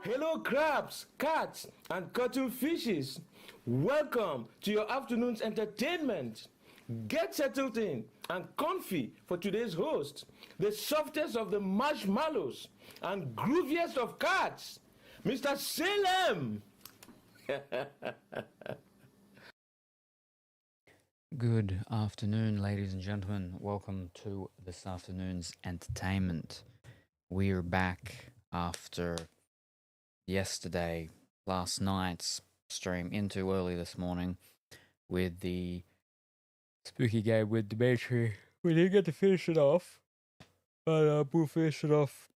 Hello, crabs, cats, and cuttlefishes. Welcome to your afternoon's entertainment. Get settled in and comfy for today's host, the softest of the marshmallows and grooviest of cats, Mr. Salem. Good afternoon, ladies and gentlemen. Welcome to this afternoon's entertainment. We are back after last night's stream into early this morning with the spooky game with Dimitri. We didn't get to finish it off, but we'll finish it off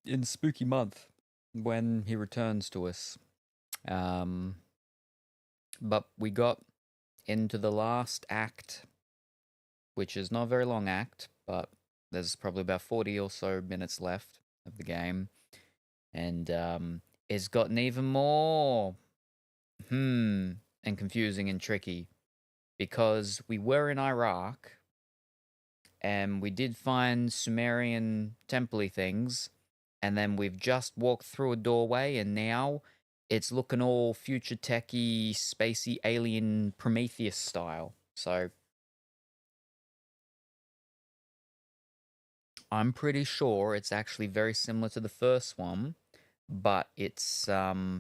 in Spooky Month when he returns to us. But we got into the last act, which is not a very long act, but there's probably about 40 or so minutes left of the game. And it's gotten even more and confusing and tricky because we were in Iraq and we did find Sumerian temple things, and then we've just walked through a doorway and now it's looking all future techy, spacey, alien Prometheus style. So I'm pretty sure it's actually very similar to the first one, but it's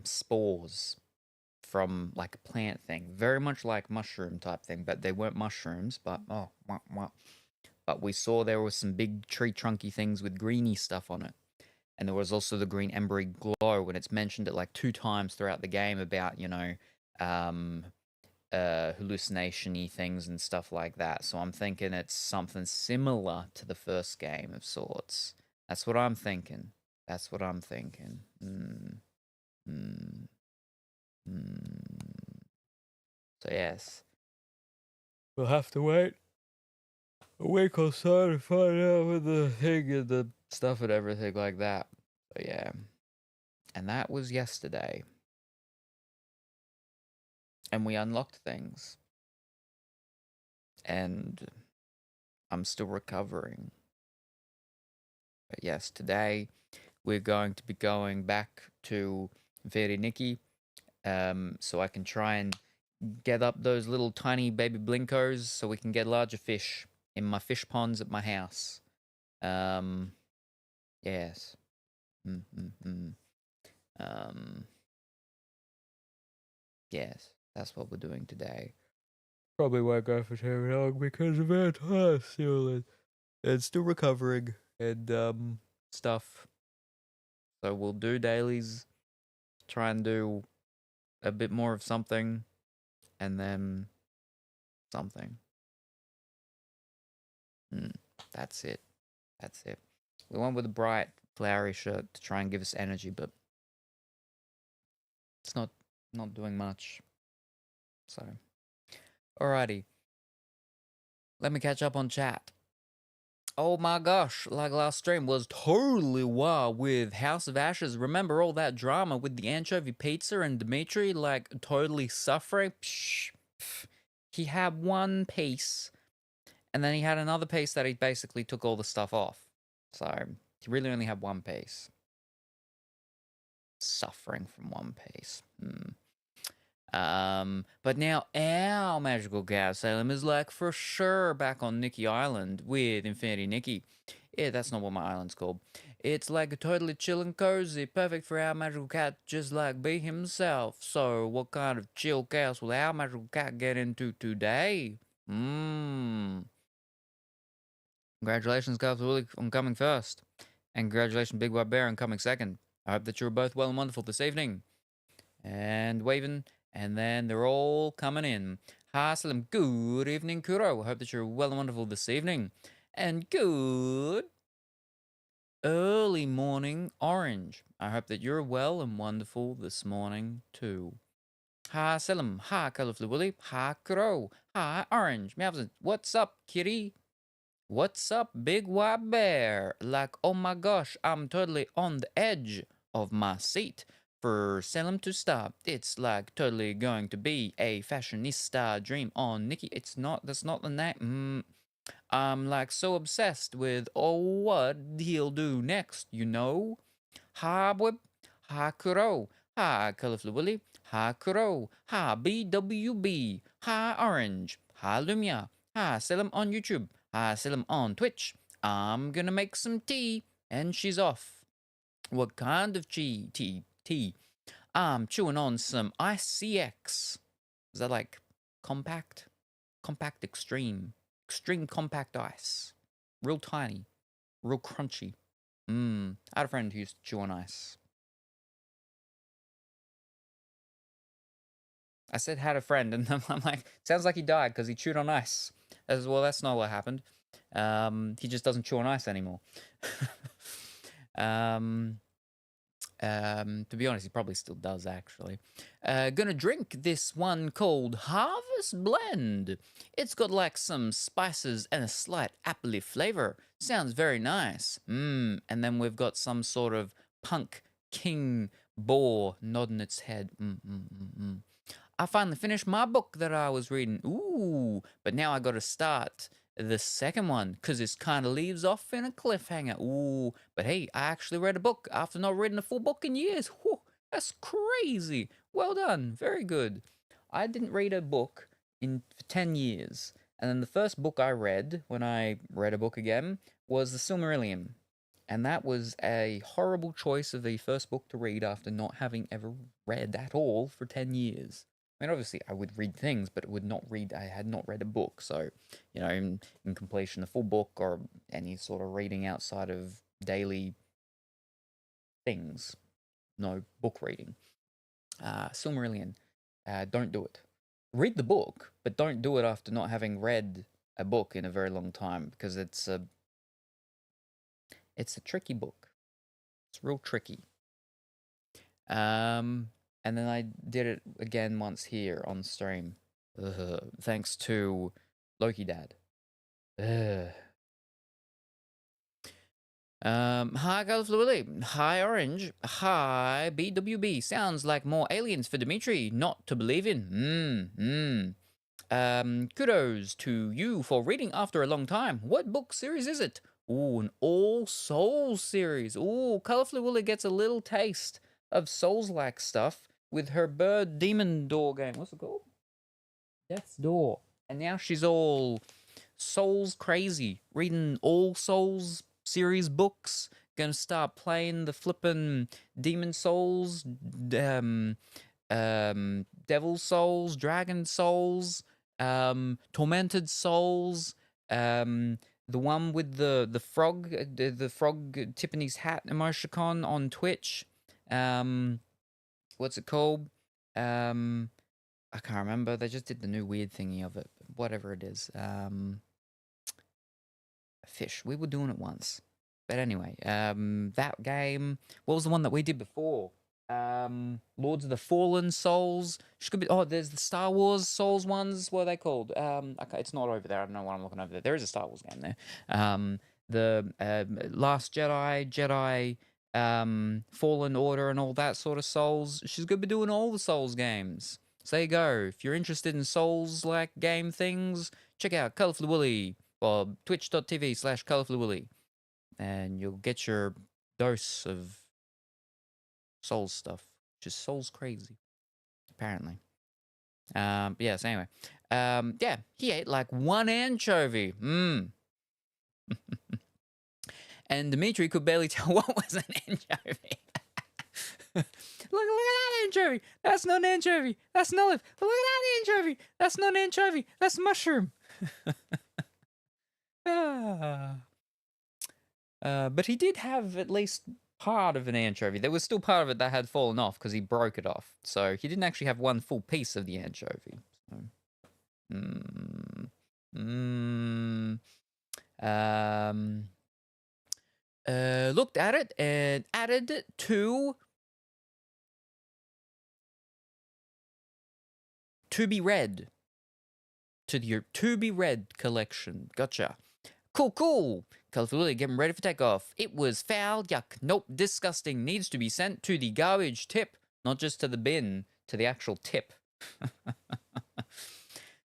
spores from like a plant thing, very much like mushroom type thing, but they weren't mushrooms. But but we saw there was some big tree trunky things with greeny stuff on it, and there was also the green embery glow, and it's mentioned it like 2 times throughout the game about um, hallucination-y things and stuff like that. So I'm thinking it's something similar to the first game of sorts. That's what I'm thinking. That's what I'm thinking. Mm. So yes, we'll have to wait a week or so to find out with the thing and the stuff and everything like that. So yeah, and that was yesterday, and we unlocked things, and I'm still recovering. But yes, today we're going to be going back to Nikki, so I can try and get up those little tiny baby blinkos so we can get larger fish in my fish ponds at my house. Yes. Mm-hmm. Um, yes, that's what we're doing today. Probably won't go for too long because of our time still and still recovering and stuff. So we'll do dailies, try and do a bit more of something, and then something. That's it. That's it. We went with a bright, flowery shirt to try and give us energy, but it's not doing much. So, alrighty. Let me catch up on chat. Oh my gosh, like last stream was totally wild with House of Ashes. Remember all that drama with the anchovy pizza and Dimitri like totally suffering? He had one piece and then he had another piece that he basically took all the stuff off. So he really only had one piece. Suffering from one piece. But now our magical cat Salem is like for sure back on Nikki Island with Infinity Nikki. Yeah, that's not what my island's called. It's like totally chill and cozy, perfect for our magical cat just like be himself. So what kind of chill chaos will our magical cat get into today? Congratulations, Carl Willie, on coming first. And congratulations, Big White Bear, on coming second. I hope that you were both well and wonderful this evening. And waving, and then they're all coming in. Hi, Salem. Good evening, Kuro. I hope that you're well and wonderful this evening. And good early morning, Orange. I hope that you're well and wonderful this morning, too. Hi, Salem. Hi, Colorfully Willy. Hi, Kuro. Hi, Orange. Meowsing. What's up, kitty? What's up, Big White Bear? Like, oh my gosh, I'm totally on the edge of my seat for Salem to stop. It's like totally going to be a fashionista dream on Nikki. It's not, that's not the name. I'm like so obsessed with, oh, what he'll do next, you know? Hi, Ha Kuro. Ha Colorful Willy. Ha Kuro. Ha BWB. Ha Orange. Ha Lumia. Ha Salem on YouTube. Ha Salem on Twitch. I'm gonna make some tea. And she's off. What kind of tea? I'm chewing on some ICX. Is that like compact? Compact extreme. Extreme compact ice. Real tiny. Real crunchy. I had a friend who used to chew on ice. I said had a friend, and I'm like, sounds like he died because he chewed on ice. As well, that's not what happened. He just doesn't chew on ice anymore. To be honest, he probably still does, actually. Gonna drink this one called Harvest Blend. It's got like some spices and a slight appley flavor. Sounds very nice. And then we've got some sort of punk king boar nodding its head. I finally finished my book that I was reading. Ooh, but now I gotta start the second one because this kind of leaves off in a cliffhanger. Ooh, but hey, I actually read a book after not reading a full book in years. Whew, that's crazy. Well done. Very good. I didn't read a book for 10 years. And then the first book I read, when I read a book again, was The Silmarillion. And that was a horrible choice of the first book to read after not having ever read at all for 10 years. I mean, obviously, I would read things, but I had not read a book. So, in completion, the full book or any sort of reading outside of daily things. No book reading. Silmarillion. Don't do it. Read the book, but don't do it after not having read a book in a very long time because it's a tricky book. It's real tricky. And then I did it again once here on stream. Thanks to Loki Dad. Hi, Colorful Willy. Hi, Orange. Hi, BWB. Sounds like more aliens for Dimitri. Not to believe in. Kudos to you for reading after a long time. What book series is it? Ooh, an All Souls series. Ooh, Colorful Willy gets a little taste of Souls-like stuff with her bird demon door game. What's it called? Death's Door. And now she's all Souls crazy, reading All Souls series books. Gonna start playing the flippin' Demon Souls, Devil Souls, Dragon Souls, Tormented Souls, the one with the frog, the frog Tiffany's hat emoticon on Twitch. What's it called? I can't remember. They just did the new weird thingy of it. Whatever it is. Fish. We were doing it once. But anyway, that game. What was the one that we did before? Lords of the Fallen Souls. There's the Star Wars Souls ones. What are they called? Okay, it's not over there. I don't know what I'm looking over there. There is a Star Wars game there. The Last Jedi, Fallen Order, and all that sort of Souls. She's gonna be doing all the Souls games. So there you go. If you're interested in Souls-like game things, check out Colorful Willy, or twitch.tv/Colorful Willy, and you'll get your dose of Souls stuff, which is Souls crazy, apparently. So anyway. Yeah, he ate like one anchovy. And Dimitri could barely tell what was an anchovy. Look at that anchovy. That's not an anchovy. That's an olive. Look at that anchovy. That's not an anchovy. That's mushroom. But he did have at least part of an anchovy. There was still part of it that had fallen off because he broke it off. So he didn't actually have one full piece of the anchovy. Looked at it and added it to be read. To your to be read collection. Gotcha. Cool. Colorful Willy getting ready for takeoff. It was foul. Yuck. Nope. Disgusting. Needs to be sent to the garbage tip. Not just to the bin. To the actual tip.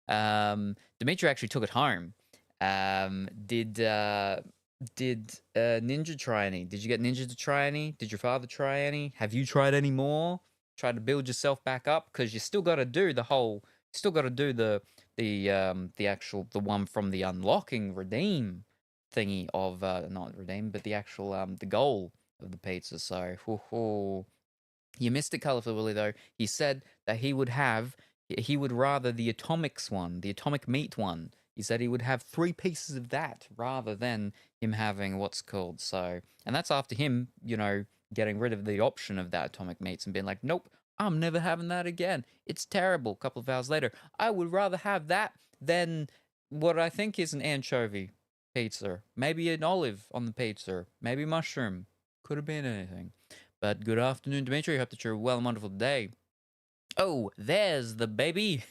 Dimitri actually took it home. Did Ninja try any? Did you get Ninja to try any? Did your father try any? Have you tried any more? Try to build yourself back up because you still got to do the whole. Still got to do the actual the one from the unlocking redeem thingy of not redeem but the actual the goal of the pizza. So you missed it, Colorful Willy, though. He said that he would rather the atomics one, the atomic meat one. He said he would have 3 pieces of that rather than him having what's called so. And that's after him, getting rid of the option of that atomic meats and being like, nope, I'm never having that again. It's terrible. A couple of hours later, I would rather have that than what I think is an anchovy pizza. Maybe an olive on the pizza. Maybe mushroom. Could have been anything. But good afternoon, Dimitri. Hope that you're well and wonderful today. Oh, there's the baby.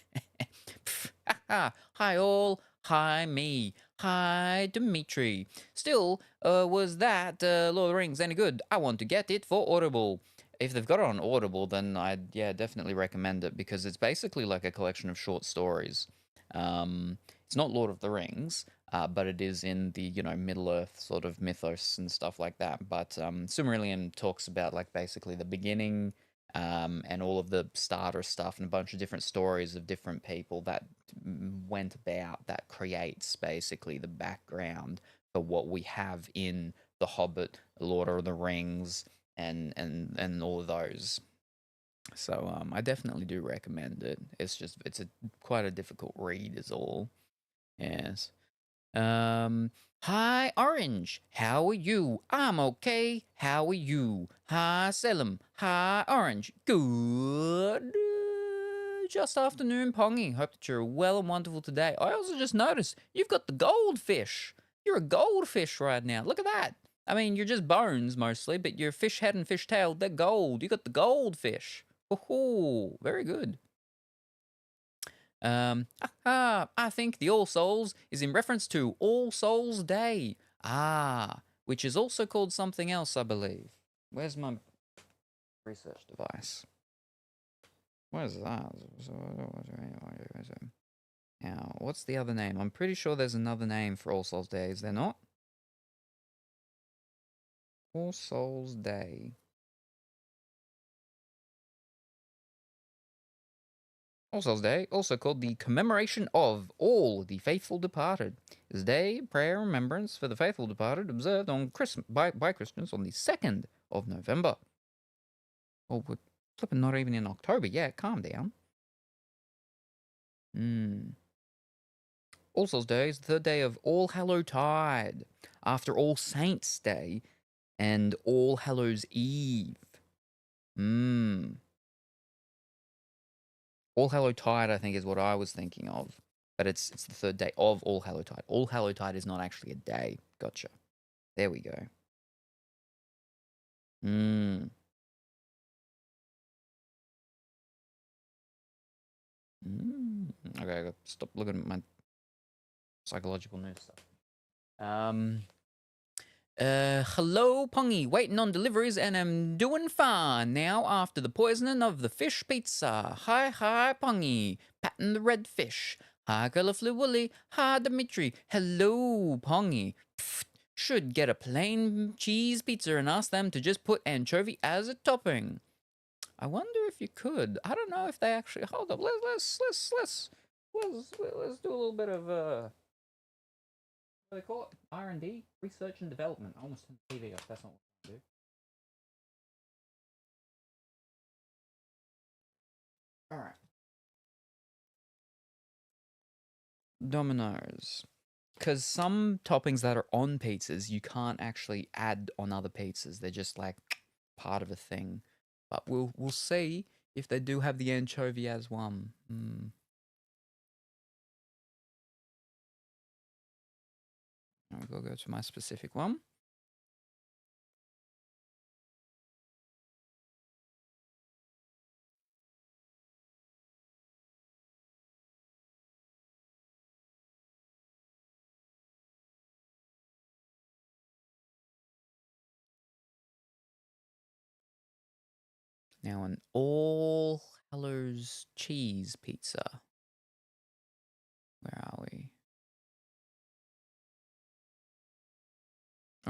Hi, all. Hi, me. Hi, Dimitri. Still, was that Lord of the Rings any good? I want to get it for Audible. If they've got it on Audible, then I'd definitely recommend it because it's basically like a collection of short stories. It's not Lord of the Rings, but it is in the Middle Earth sort of mythos and stuff like that. But Silmarillion talks about like basically the beginning, and all of the starter stuff and a bunch of different stories of different people that went about that creates basically the background for what we have in The Hobbit, Lord of the Rings, and all of those. So I definitely do recommend it. It's a quite a difficult read, is all. Yes. Um, Hi, Orange. How are you? I'm okay. How are you? Hi, Salem. Hi, Orange. Good. Just afternoon, Pongy. Hope that you're well and wonderful today. I also just noticed you've got the goldfish. You're a goldfish right now. Look at that. I mean, you're just bones mostly, but your fish head and fish tail, they're gold. You got the goldfish. Oh, very good. I think the All Souls is in reference to All Souls Day. Which is also called something else, I believe. Where's my research device? Where's that? Now, what's the other name? I'm pretty sure there's another name for All Souls Day, is there not? All Souls Day. All Souls Day, also called the commemoration of all the faithful departed, is a day of prayer and remembrance for the faithful departed observed on by Christians on the 2nd of November. Oh, we're flipping not even in October yet. Calm down. All Souls Day is the 3rd day of All Hallow Tide, after All Saints Day and All Hallows Eve. All Hallow Tide, I think, is what I was thinking of. But it's the 3rd day of All Hallow Tide. All Hallow Tide is not actually a day. Gotcha. There we go. Okay, I gotta stop looking at my psychological news stuff. Hello, Pongy. Waiting on deliveries and I'm doing fine now after the poisoning of the fish pizza. Hi, Pongy. Patting the red fish. Hi, Colorful Willy. Hi, Dimitri. Hello, Pongy. Pfft, should get a plain cheese pizza and ask them to just put anchovy as a topping. I wonder if you could. I don't know if they actually. Hold up. Let's do a little bit of what do they call it? R&D, research and development. I almost turned the TV off. That's not what I do. All right. Dominoes. Because some toppings that are on pizzas you can't actually add on other pizzas. They're just like part of a thing. But we'll see if they do have the anchovy as one. I'll go to my specific one. Now an All Hallows cheese pizza. Where are we?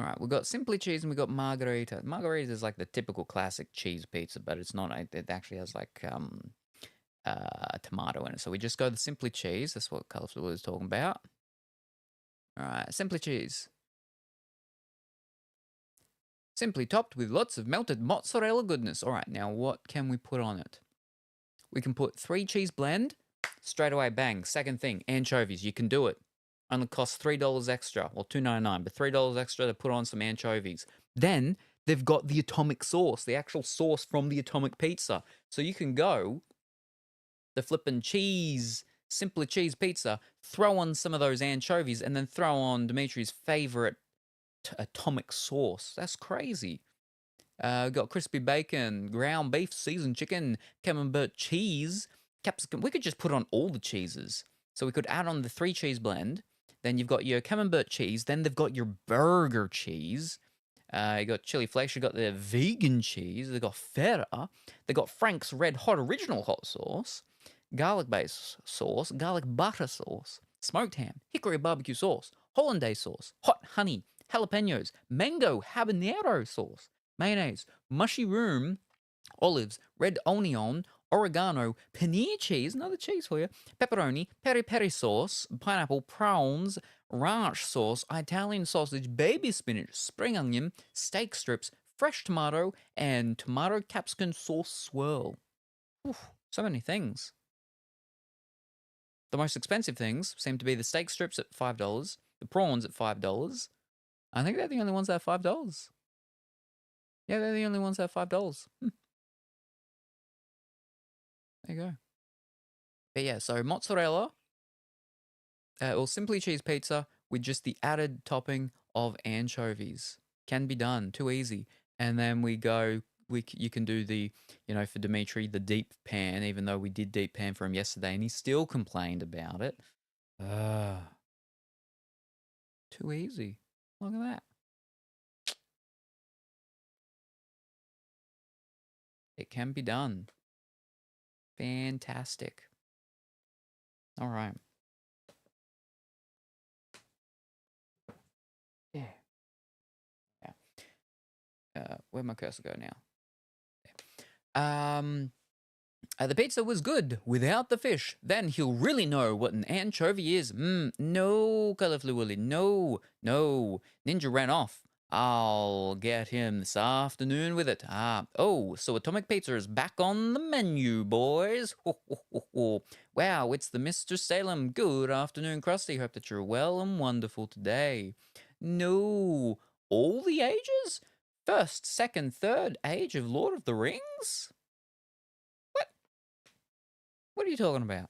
right, we've got simply cheese and we've got margarita. Margarita is like the typical classic cheese pizza, but it's not. It actually has like tomato in it. So we just go the simply cheese. That's what Colorful is talking about. All right, simply cheese. Simply topped with lots of melted mozzarella goodness. All right, now what can we put on it? We can put 3 cheese blend. Straight away, bang. Second thing, anchovies. You can do it. Only costs $3 extra, or $2.99, but $3 extra to put on some anchovies. Then they've got the atomic sauce, the actual sauce from the atomic pizza. So you can go the flippin' cheese, simply cheese pizza, throw on some of those anchovies, and then throw on Dimitri's favorite atomic sauce. That's crazy. Got crispy bacon, ground beef, seasoned chicken, camembert cheese, capsicum. We could just put on all the cheeses. So we could add on the 3 cheese blend. Then you've got your camembert cheese. Then they've got your burger cheese. You got chili flakes. You got the vegan cheese. They got feta. They got Frank's Red Hot Original Hot Sauce, garlic base sauce, garlic butter sauce, smoked ham, hickory barbecue sauce, hollandaise sauce, hot honey, jalapenos, mango habanero sauce, mayonnaise, mushroom, olives, red onion, oregano, paneer cheese, another cheese for you, pepperoni, peri peri sauce, pineapple, prawns, ranch sauce, Italian sausage, baby spinach, spring onion, steak strips, fresh tomato, and tomato capsicum sauce swirl. Oof, so many things. The most expensive things seem to be the steak strips at $5, the prawns at $5. I think they're the only ones that are $5. Yeah, they're the only ones that are $5. There you go. But yeah, so mozzarella or simply cheese pizza with just the added topping of anchovies. Can be done. Too easy. And then we go, you can do the, for Dimitri, the deep pan, even though we did deep pan for him yesterday and he still complained about it. Too easy. Look at that. It can be done. Fantastic. All right. Yeah. Where'd my cursor go now? The pizza was good without the fish. Then he'll really know what an anchovy is. No, Colorful Willy. No. Ninja ran off. I'll get him this afternoon with it. So Atomic Pizza is back on the menu, boys. Wow, it's the Mr. Salem. Good afternoon, Krusty. Hope that you're well and wonderful today. No, all the ages? First, second, third age of Lord of the Rings? What are you talking about?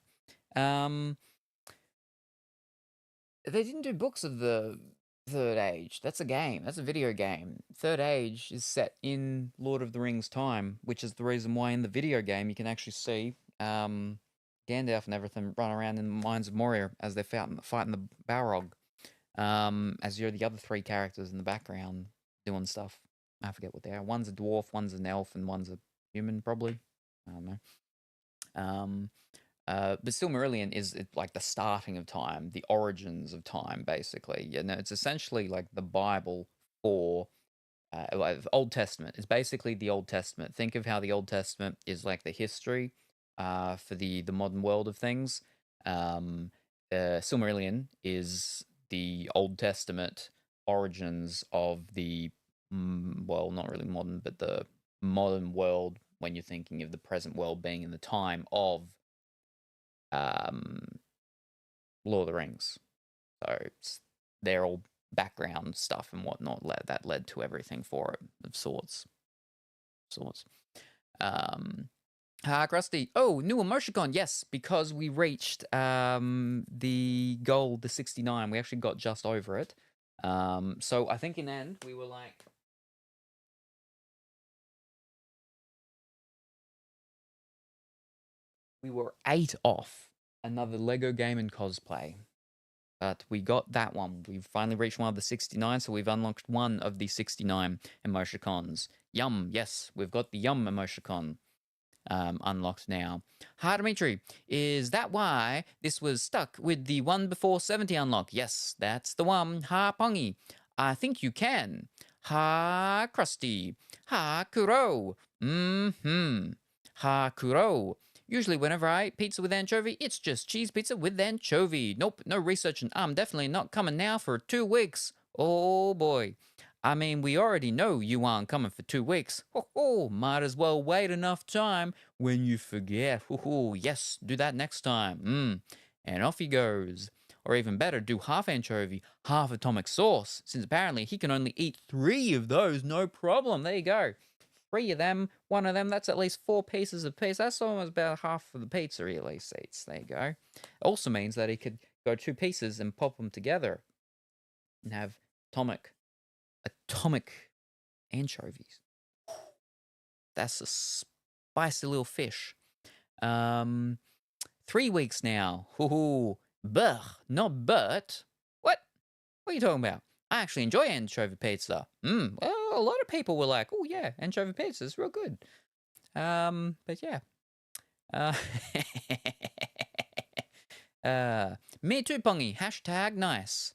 They didn't do books of the Third Age. That's a game. That's a video game. Third Age is set in Lord of the Rings time, which is the reason why in the video game you can actually see Gandalf and everything run around in the Mines of Moria as they're fighting the Balrog. As you're the other 3 characters in the background doing stuff. I forget what they are. One's a dwarf, one's an elf, and one's a human, probably. I don't know. But Silmarillion is like the starting of time, the origins of time, basically. It's essentially like the Bible for Old Testament. It's basically the Old Testament. Think of how the Old Testament is like the history for the modern world of things. Silmarillion is the Old Testament origins of the well, not really modern, but the modern world when you're thinking of the present world being in the time of Lord of the Rings. So they're all background stuff and whatnot that led to everything for it of sorts. Krusty. Oh, new emoticon. Yes, because we reached the goal, the 69. We actually got just over it. So I think in the end we were like, we were 8 off another Lego game and cosplay. But we got that one. We've finally reached one of the 69, so we've unlocked one of the 69 emoticons. Yum, yes, we've got the Yum emoticon unlocked now. Hi, Dimitri. Is that why this was stuck with the one before 70 unlock? Yes, that's the one. Ha, Pongy. I think you can. Ha, Krusty. Ha, Kuro. Mm-hmm. Ha, Kuro. Usually whenever I eat pizza with anchovy, it's just cheese pizza with anchovy. Nope, no research, and I'm definitely not coming now for 2 weeks. Oh boy. I mean, we already know you aren't coming for 2 weeks. Oh, might as well wait enough time when you forget. Oh, yes, do that next time. And off he goes. Or even better, do half anchovy, half atomic sauce, since apparently he can only eat 3 of those, no problem. There you go. 3 of them, 1 of them, that's at least 4 pieces of pizza. That's almost about half of the pizza he at least eats. There you go. Also means that he could go 2 pieces and pop them together and have atomic anchovies. That's a spicy little fish. 3 weeks now. Ooh, not but. What? What are you talking about? I actually enjoy anchovy pizza. Well, a lot of people were like, oh yeah, anchovy pizza is real good. But yeah. Uh, me too, Pongy. Hashtag nice.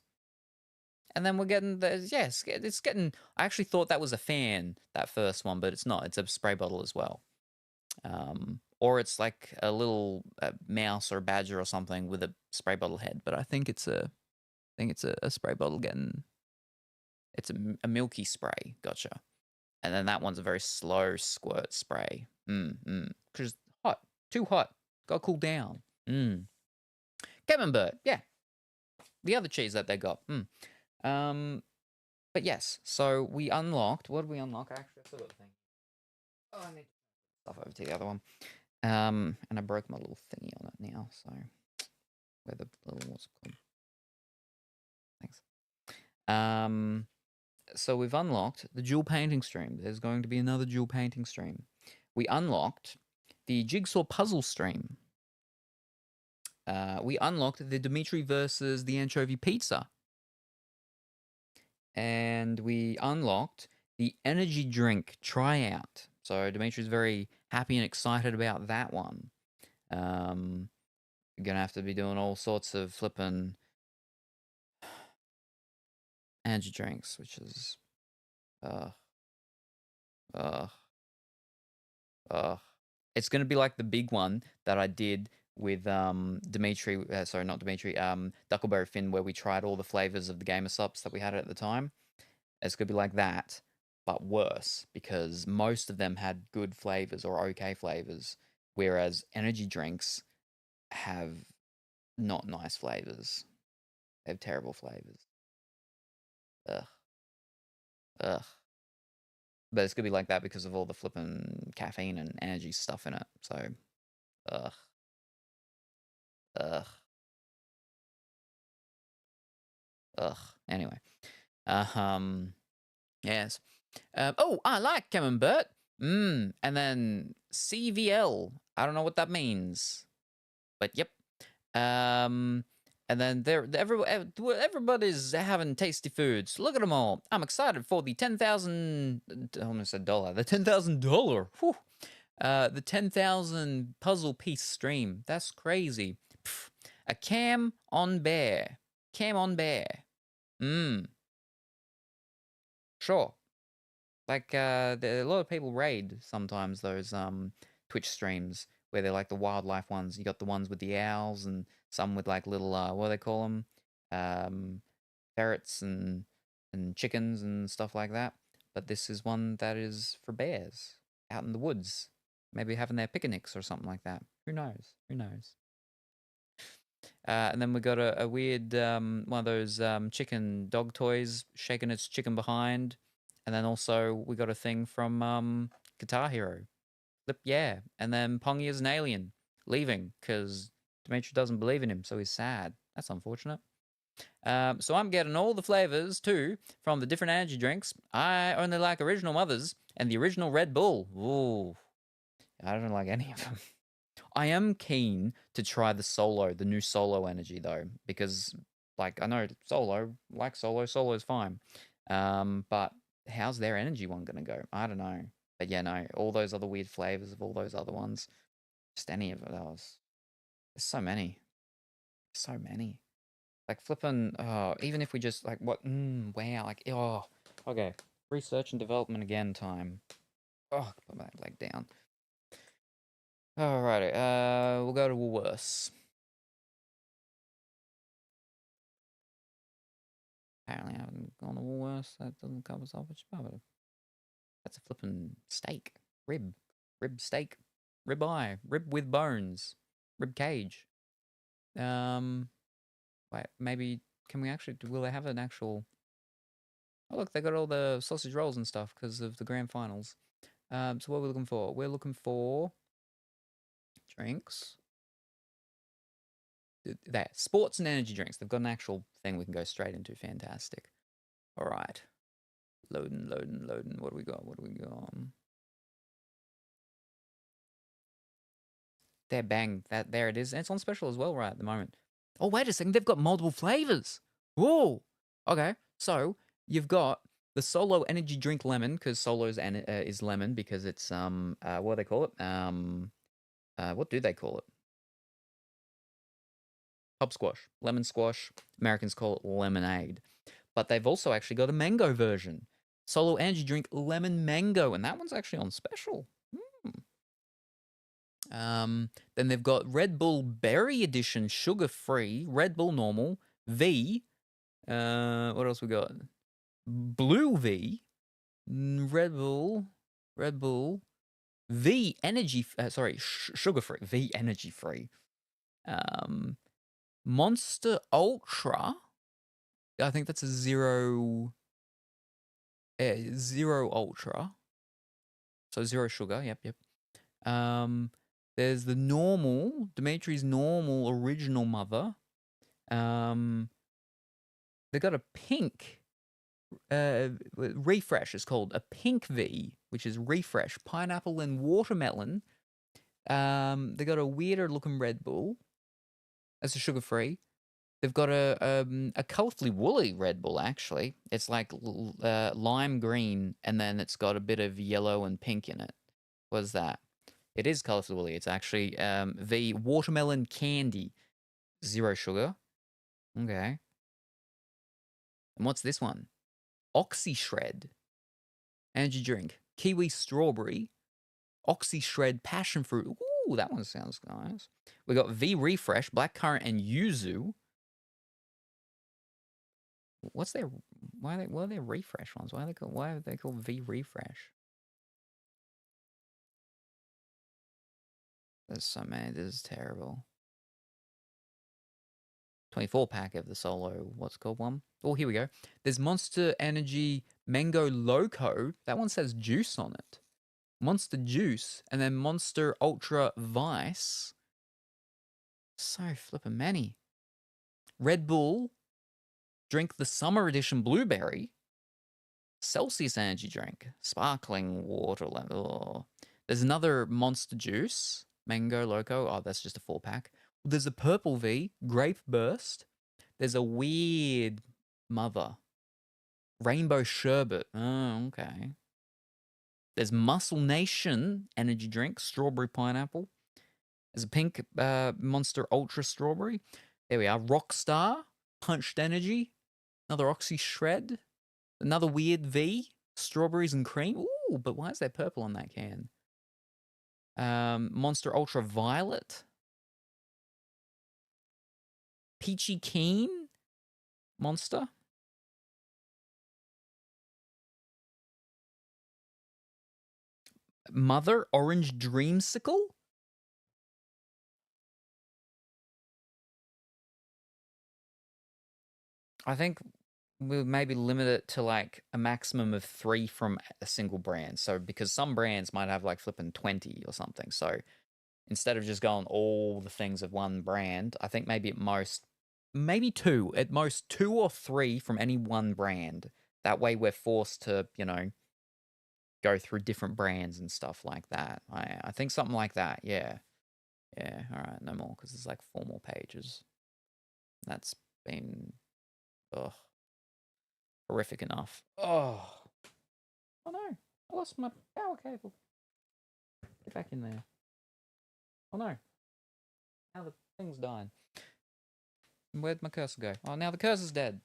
And then we're getting yes, it's getting. I actually thought that was a fan, that first one, but it's not. It's a spray bottle as well. Or it's like a little mouse or badger or something with a spray bottle head. But I think it's a spray bottle getting. It's a milky spray. Gotcha. And then that one's a very slow squirt spray. Because hot, too hot. Got to cool down. Camembert, yeah. The other cheese that they got. But yes, so we unlocked. What did we unlock? Actually, I forgot the thing. Oh, I need stuff over to the other one. And I broke my little thingy on it now. So where the little what's it called? Thanks. So we've unlocked the dual painting stream. There's going to be another dual painting stream. We unlocked the jigsaw puzzle stream. We unlocked the Dimitri versus the anchovy pizza. And we unlocked the energy drink tryout. So Dimitri's very happy and excited about that one. You're gonna have to be doing all sorts of flipping energy drinks, which is it's gonna be like the big one that I did with Dimitri. Sorry, not Dimitri. Duckleberry Finn, where we tried all the flavors of the Gamer Sups that we had at the time. It's gonna be like that, but worse, because most of them had good flavors or okay flavors, whereas energy drinks have not nice flavors. They have terrible flavors. Ugh. But it's gonna be like that because of all the flipping caffeine and energy stuff in it. So, ugh. Anyway, yes. Oh, I like Camembert. And then CVL. I don't know what that means, but yep. And then everybody's having tasty foods. Look at them all. I'm excited for the $10,000. I almost said dollar. The $10,000. The 10,000 puzzle piece stream. That's crazy. Pff, a cam on bear. Cam on bear. Sure. Like a lot of people raid sometimes those Twitch streams where they're like the wildlife ones. You got the ones with the owls and some with like little what do they call them? Ferrets and chickens and stuff like that. But this is one that is for bears out in the woods, maybe having their picnics or something like that. Who knows? Who knows? And then we got a weird one of those chicken dog toys shaking its chicken behind. And then also we got a thing from Guitar Hero. Yeah. And then Pongy is an alien leaving because Dimitri doesn't believe in him, so he's sad. That's unfortunate. So I'm getting all the flavors too from the different energy drinks. I only like original Mothers and the original Red Bull. Ooh, I don't like any of them. I am keen to try the new Solo energy though, because like I know Solo is fine. But how's their energy one gonna go? I don't know. But yeah, no, all those other weird flavors of all those other ones, just any of those. There's so many. So many. Like flipping, even if we just like what, wow, like, okay. Research and development again time. Oh, put my leg down. Alrighty, we'll go to Woolworths. Apparently I haven't gone to Woolworths. That doesn't cover salvage. That's a flipping steak. Rib steak. Rib eye. Rib with bones. Rib cage. Wait, maybe, can we actually, will they have an actual, oh look, they got all the sausage rolls and stuff because of the grand finals. So what are we looking for? We're looking for drinks. That, sports and energy drinks. They've got an actual thing we can go straight into. Fantastic. All right. Loading. What do we got? There, bang. There it is. And it's on special as well right at the moment. Oh, wait a second. They've got multiple flavors. Whoa. Okay. So you've got the Solo Energy Drink Lemon, because Solo's is lemon because it's what do they call it? What do they call it? Hop squash, lemon squash. Americans call it lemonade. But they've also actually got a mango version. Solo Energy Drink Lemon Mango, and that one's actually on special. Then they've got Red Bull Berry Edition Sugar Free, Red Bull Normal, V. What else we got? Blue V, Red Bull, V Energy. Sugar Free, V Energy Free. Monster Ultra. I think that's a zero ultra. So zero sugar. Yep. There's the normal, Dimitri's normal original mother. They got a pink refresh. It's called a pink V, which is refresh, pineapple and watermelon. They got a weirder looking Red Bull. That's a sugar free. They've got a colorfully woolly Red Bull, actually. It's like lime green, and then it's got a bit of yellow and pink in it. What is that? It is colorfully woolly. It's actually the watermelon candy. Zero sugar. Okay. And what's this one? Oxy Shred. Energy drink. Kiwi strawberry. Oxy Shred passion fruit. Ooh, that one sounds nice. We got V Refresh, blackcurrant and yuzu. What's their, what are their refresh ones? Why are they called V Refresh? There's so many. This is terrible. 24 pack of the Solo, what's it called one? Oh, here we go. There's Monster Energy Mango Loco. That one says juice on it. Monster Juice. And then Monster Ultra Vice. So flippin' many. Red Bull. Drink the Summer Edition Blueberry. Celsius Energy Drink. Sparkling water. Oh. There's another Monster Juice. Mango Loco. Oh, that's just a 4-pack. There's a Purple V. Grape Burst. There's a weird mother. Rainbow Sherbet. Oh, okay. There's Muscle Nation Energy Drink. Strawberry Pineapple. There's a pink Monster Ultra Strawberry. There we are. Rockstar. Punched Energy. Another Oxy Shred. Another weird V. Strawberries and cream. Ooh, but why is there purple on that can? Monster Ultra Violet. Peachy Keen. Monster. Mother Orange Dreamsicle. I think we'll maybe limit it to like a maximum of 3 from a single brand. So because some brands might have like flipping 20 or something. So instead of just going all the things of one brand, I think maybe at most, maybe 2. At most 2 or 3 from any one brand. That way we're forced to, go through different brands and stuff like that. I think something like that, yeah. Yeah, all right, no more, because there's like 4 more pages. That's been, horrific enough. Oh no, I lost my power cable. Get back in there. Oh no. Now the thing's dying. Where'd my cursor go? Oh, now the cursor's dead.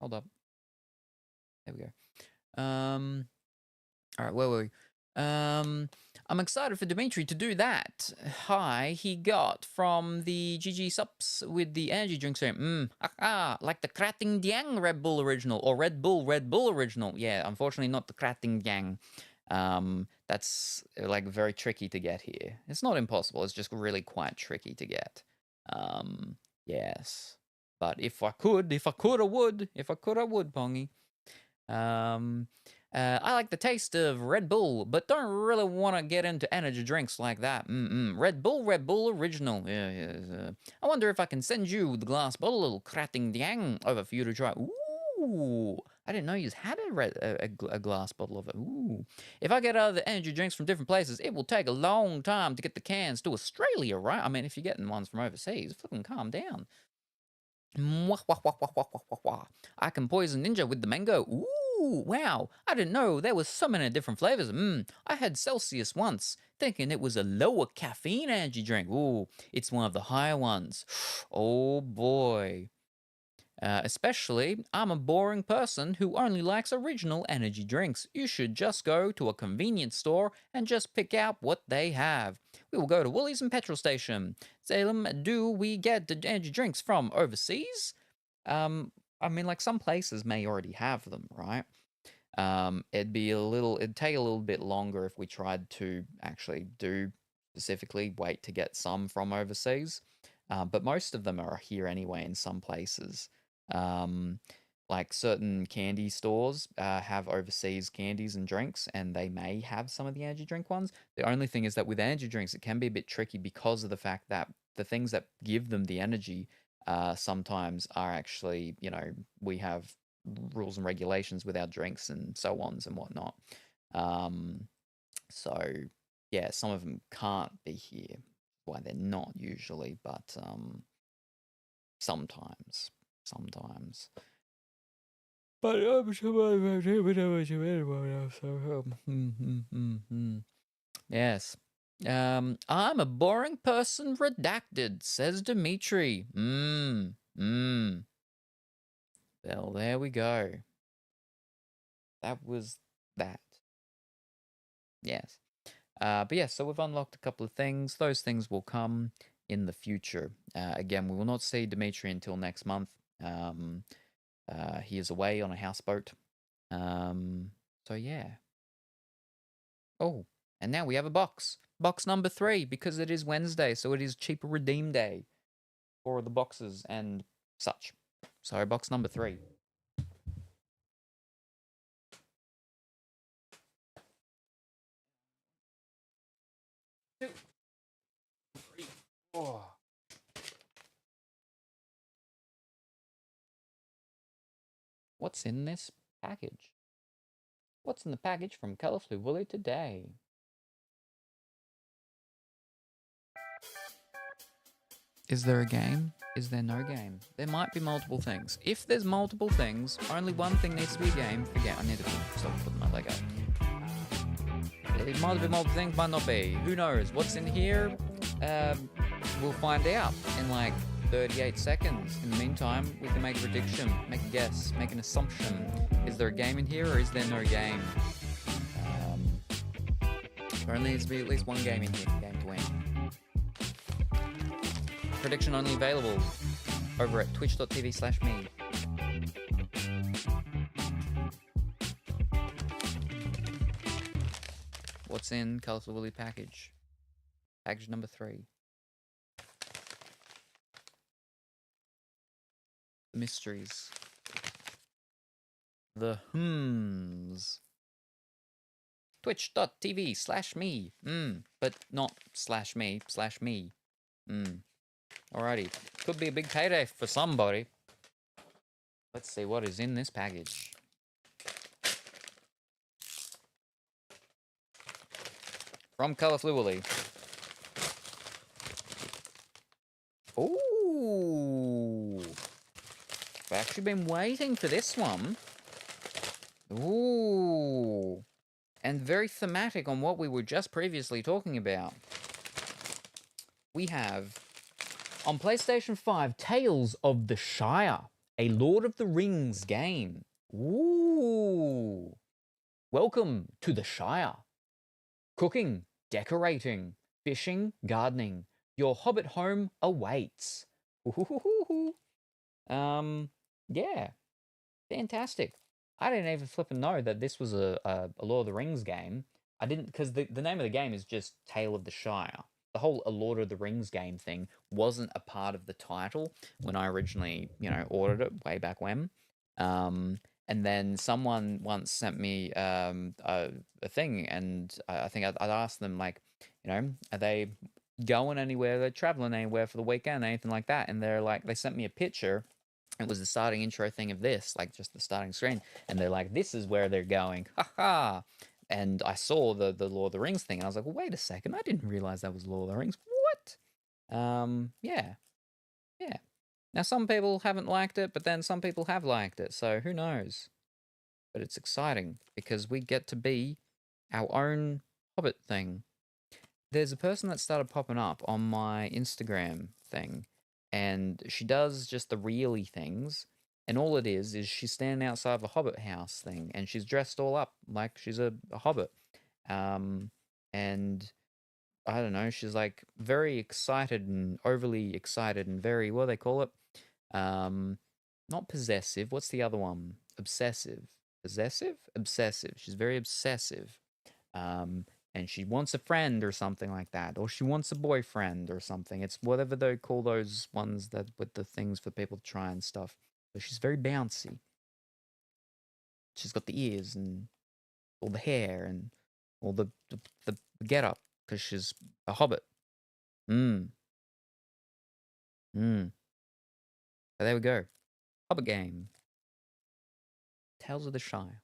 Hold up. There we go. All right, where were we? I'm excited for Dimitri to do that. Hi, he got from the GG Sups with the energy drink stream. Like the Krating Diang Red Bull original or Red Bull original. Yeah, unfortunately not the Krating Diang. That's like very tricky to get here. It's not impossible. It's just really quite tricky to get. Yes, but if I could, I would. If I could, I would, Pongy. I like the taste of Red Bull, but don't really want to get into energy drinks like that. Red Bull original. Yeah. I wonder if I can send you the glass bottle, a little Krating Diang, over for you to try. Ooh, I didn't know you had a glass bottle of it. Ooh. If I get other energy drinks from different places, it will take a long time to get the cans to Australia, right? I mean, if you're getting ones from overseas, fucking calm down. I can poison ninja with the mango. Ooh, wow. I didn't know there was so many different flavors. I had Celsius once, thinking it was a lower caffeine energy drink. Ooh, it's one of the higher ones. Oh boy. Especially, I'm a boring person who only likes original energy drinks. You should just go to a convenience store and just pick out what they have. We will go to Woolies and petrol station. Salem, do we get the energy drinks from overseas? I mean, like some places may already have them, right? It'd take a little bit longer if we tried to actually do specifically wait to get some from overseas. But most of them are here anyway in some places. Like certain candy stores have overseas candies and drinks, and they may have some of the energy drink ones. The only thing is that with energy drinks, it can be a bit tricky because of the fact that the things that give them the energy sometimes are actually, we have rules and regulations with our drinks and so on and whatnot. So yeah, some of them can't be here. Why they're not usually, but sometimes. But yes. I'm a boring person redacted, says Dimitri. Well, there we go. That was that. Yes. But yeah, so we've unlocked a couple of things. Those things will come in the future. Again, we will not see Dimitri until next month. He is away on a houseboat. So yeah. Oh, and now we have a box. Box number 3, because it is Wednesday, so it is cheaper redeem day for the boxes and such. So box number 3. Oh. What's in this package? What's in the package from Colorfully Woolly today? Is there a game? Is there no game? There might be multiple things. If there's multiple things, only one thing needs to be a game. Forget, I need to stop putting my leg out. It might be multiple things, might not be. Who knows? What's in here? We'll find out in like 38 seconds. In the meantime, we can make a prediction, make a guess, make an assumption. Is there a game in here or is there no game? There only needs to be at least one game in here, game to win. Prediction only available over at twitch.tv/me. What's in Colorful Willy package? Package number 3. The mysteries. The hmms. Twitch.tv/me. But not /me/me. Alrighty. Could be a big payday for somebody. Let's see what is in this package. From Colorfully Woolly. Ooh. I've actually been waiting for this one. Ooh. And very thematic on what we were just previously talking about. We have On PlayStation 5, Tales of the Shire, a Lord of the Rings game. Ooh. Welcome to the Shire. Cooking, decorating, fishing, gardening. Your hobbit home awaits. Ooh. Yeah. Fantastic. I didn't even flip and know that this was a Lord of the Rings game. I didn't, because the name of the game is just Tale of the Shire. The whole A Lord of the Rings game thing wasn't a part of the title when I originally, ordered it way back when. And then someone once sent me a thing, and I think I'd asked them, like, are they going anywhere? They're traveling anywhere for the weekend, anything like that? And they're like, they sent me a picture. It was the starting intro thing of this, like just the starting screen. And they're like, this is where they're going. Ha ha. And I saw the Lord of the Rings thing, and I was like, well, wait a second. I didn't realize that was Lord of the Rings. What? Yeah. Yeah. Now, some people haven't liked it, but then some people have liked it. So who knows? But it's exciting because we get to be our own Hobbit thing. There's a person that started popping up on my Instagram thing, and she does just the really things, and all it is she's standing outside of a hobbit house thing, and she's dressed all up like she's a hobbit. And I don't know, she's like very excited and overly excited and very, what do they call it? Not possessive. What's the other one? Obsessive. Possessive? Obsessive. She's very obsessive. And she wants a friend or something like that, or she wants a boyfriend or something. It's whatever they call those ones that with the things for people to try and stuff. But she's very bouncy. She's got the ears and all the hair and all the get up because she's a hobbit. But there we go. Hobbit game. Tales of the Shire.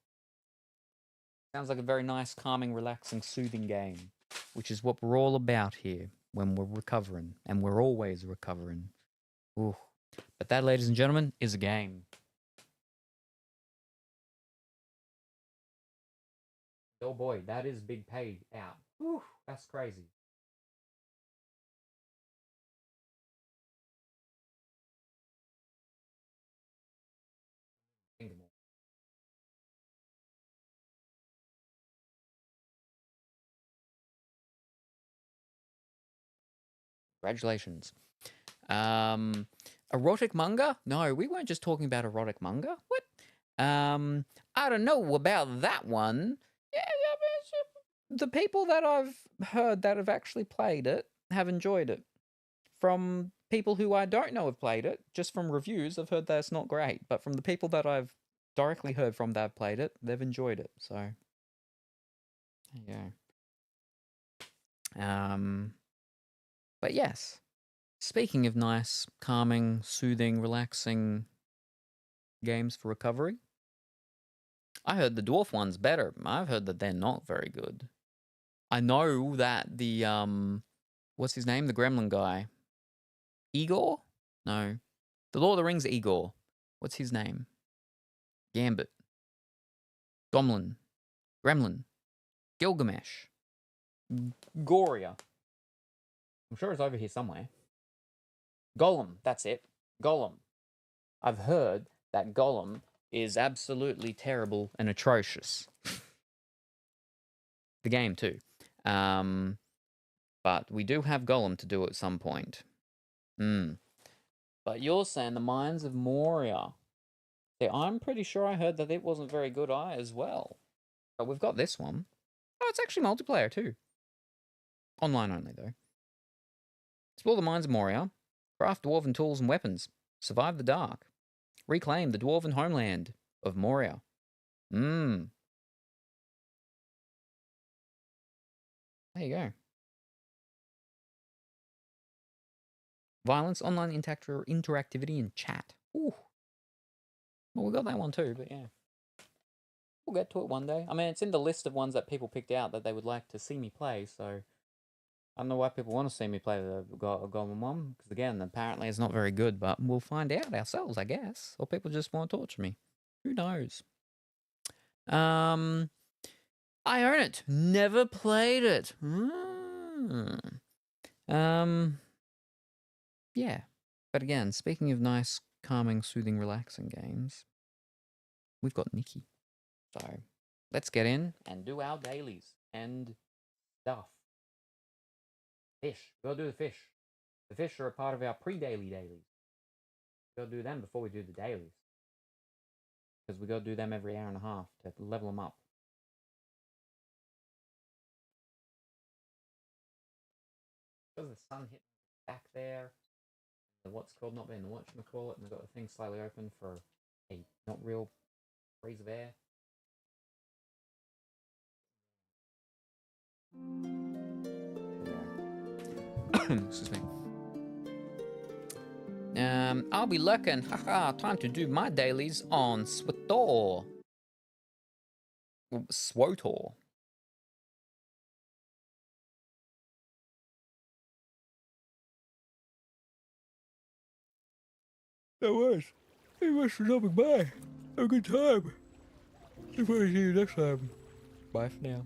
Sounds like a very nice, calming, relaxing, soothing game, which is what we're all about here when we're recovering, and we're always recovering. Ooh. But that, ladies and gentlemen, is a game. Oh boy, that is big pay out. Ooh, that's crazy. Congratulations. Erotic manga? No, we weren't just talking about erotic manga. What? I don't know about that one. Yeah, the people that I've heard that have actually played it have enjoyed it. From people who I don't know have played it, just from reviews, I've heard that it's not great. But from the people that I've directly heard from that have played it, they've enjoyed it. So, there you go. But yes, speaking of nice, calming, soothing, relaxing games for recovery, I heard the dwarf one's better. I've heard that they're not very good. I know that the what's his name? The gremlin guy. Igor? No. The Lord of the Rings Igor. What's his name? Gambit. Gomlin. Gremlin. Gilgamesh. Goria. I'm sure it's over here somewhere. Gollum, that's it. Gollum. I've heard that Gollum is absolutely terrible and atrocious. The game too. But we do have Gollum to do at some point. But you're saying the Mines of Moria. See, I'm pretty sure I heard that it wasn't very good as well. But we've got this one. Oh, it's actually multiplayer too. Online only though. Explore the Mines of Moria. Craft dwarven tools and weapons. Survive the dark. Reclaim the dwarven homeland of Moria. There you go. Violence, online interactivity, and chat. Ooh. Well, we got that one too, but yeah. We'll get to it one day. I mean, it's in the list of ones that people picked out that they would like to see me play, so I don't know why people want to see me play the Golden one, because again, apparently it's not very good, but we'll find out ourselves, I guess. Or people just want to torture me. Who knows? I own it. Never played it. Yeah. But again, speaking of nice, calming, soothing, relaxing games, we've got Nikki. So let's get in and do our dailies and stuff. Fish. We'll do the fish. The fish are a part of our pre-daily dailies. We'll do them before we do the dailies. Because we got to do them every hour and a half to level them up. Because the sun hit back there, the what's called not being the whatchamacallit, and we've got the thing slightly open for a not real breeze of air. Excuse me. I'll be looking. Haha, time to do my dailies on Swator. Swotor. That was. Thank you much for stopping by. Have a good time. Look forward to seeing you next time. Bye for now.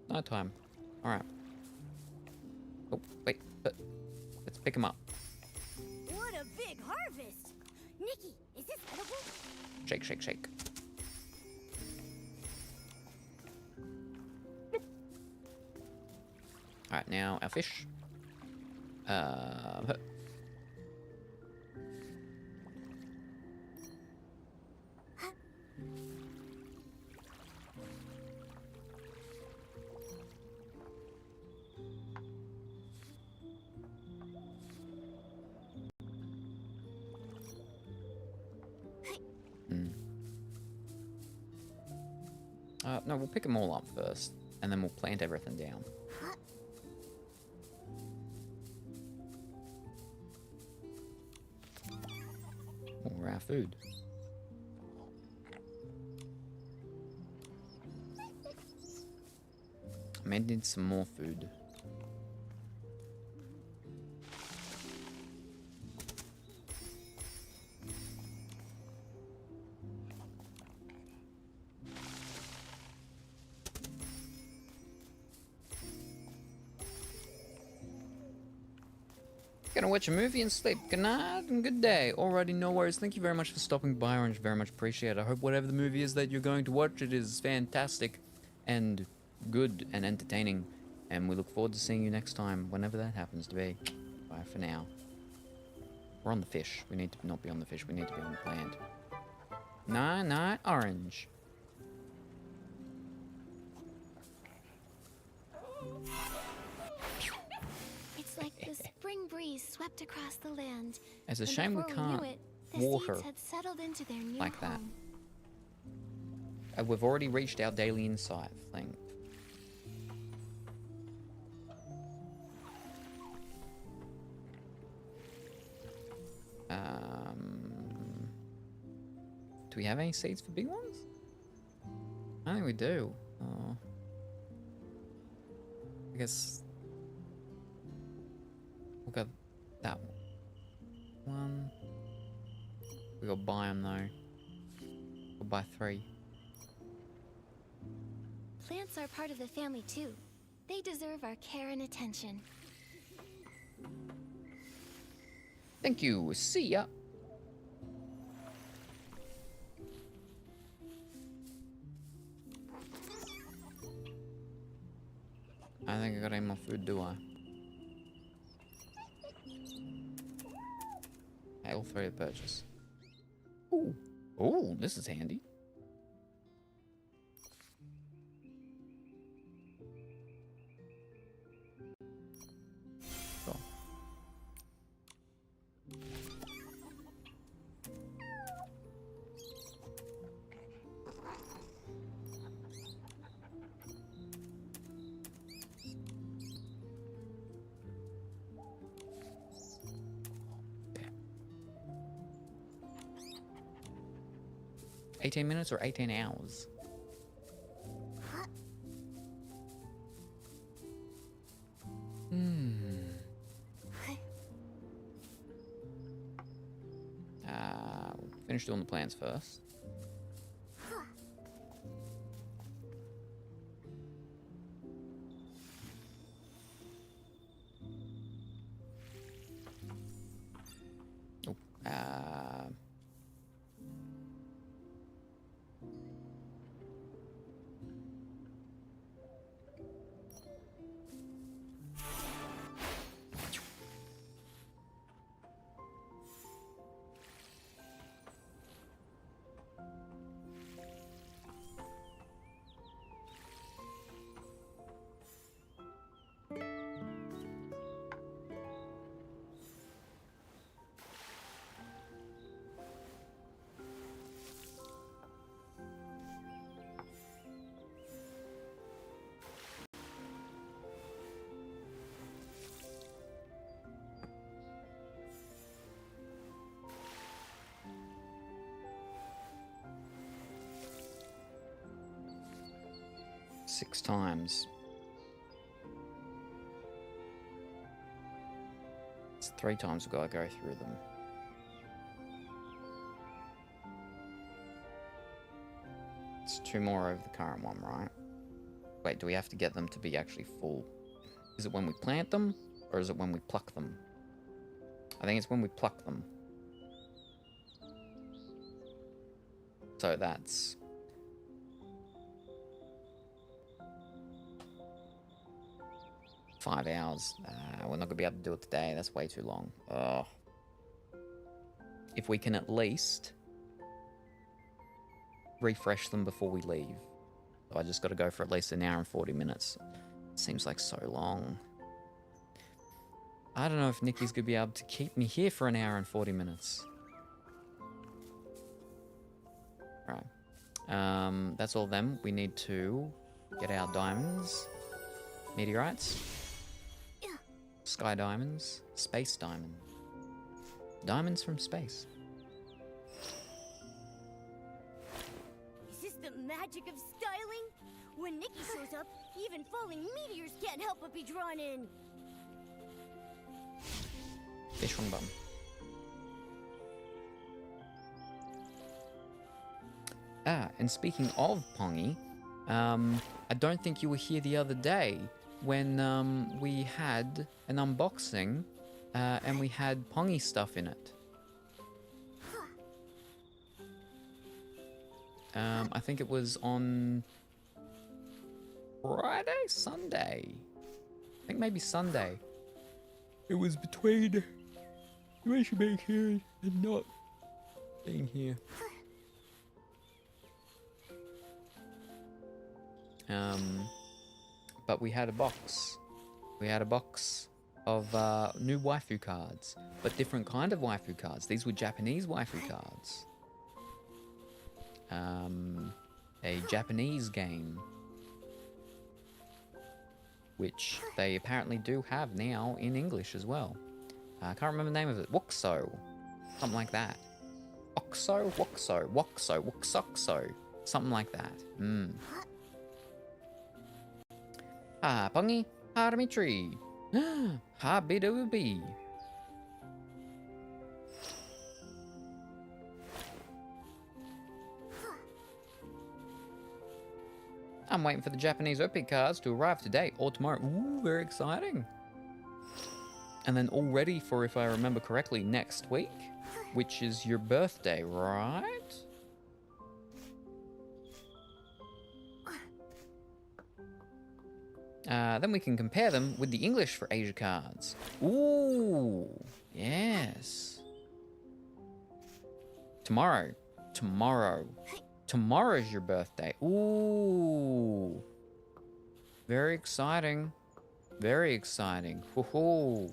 Night time. Alright. Oh, wait. Let's pick him up. What a big harvest! Nikki, is this edible? Shake, shake, shake. Alright, now our fish. No, we'll pick them all up first, and then we'll plant everything down. Or our food. I may need some more food. Gonna watch a movie and sleep. Good night and good day. Alrighty, no worries. Thank you very much for stopping by, Orange. Very much appreciate it. I hope whatever the movie is that you're going to watch, it is fantastic and good and entertaining. And we look forward to seeing you next time, whenever that happens to be. Bye for now. We're on the fish. We need to not be on the fish. We need to be on the plant. Night, Orange. It's like the spring breeze swept across the land. It's a and shame we before can't knew it, the water seeds had settled into their new like that. home. We've already reached our daily insight thing. Do we have any seeds for big ones? I think we do. I guess we'll go that one. We gotta buy them though. We'll buy 3. Plants are part of the family too. They deserve our care and attention. Thank you. See ya. I don't think I got any more food, do I? Hey, all 3 of purchase. Ooh. Ooh, this is handy. Cool. Okay. 18 minutes or 18 hours? We'll finish doing the plans first. 6 times. It's 3 times we've got to go through them. It's 2 more over the current one, right? Wait, do we have to get them to be actually full? Is it when we plant them, or is it when we pluck them? I think it's when we pluck them. So that's... $5 hours. We're not going to be able to do it today. That's way too long. Ugh. If we can at least refresh them before we leave. So I just got to go for at least 1 hour and 40 minutes. Seems like so long. I don't know if Nikki's going to be able to keep me here for 1 hour and 40 minutes. Right. That's all of them. We need to get our diamonds. Meteorites. Sky diamonds. Space diamond. Diamonds from space. Is this the magic of styling? When Nikki shows up, even falling meteors can't help but be drawn in. Fish on bum. And speaking of Pongy, I don't think you were here the other day when we had an unboxing and we had Pongy stuff in it. I think it was on Friday? Sunday? I think maybe Sunday. It was between you should be here and not being here. But we had a box. We had a box of new waifu cards, but different kind of waifu cards. These were Japanese waifu cards. A Japanese game, which they apparently do have now in English as well. I can't remember the name of it. Wuxo. Something like that. Oxo? Wuxo. Wuxo. Wuxoxo. Something like that. Ha, Pongy. Ha, Dimitri. Ha, Bidooby. I'm waiting for the Japanese OP cards to arrive today or tomorrow. Ooh, very exciting. And then all ready for, if I remember correctly, next week, which is your birthday, right? Then we can compare them with the English for Asia cards. Ooh, yes. Tomorrow. Tomorrow's your birthday. Ooh. Very exciting. Very exciting. Woohoo.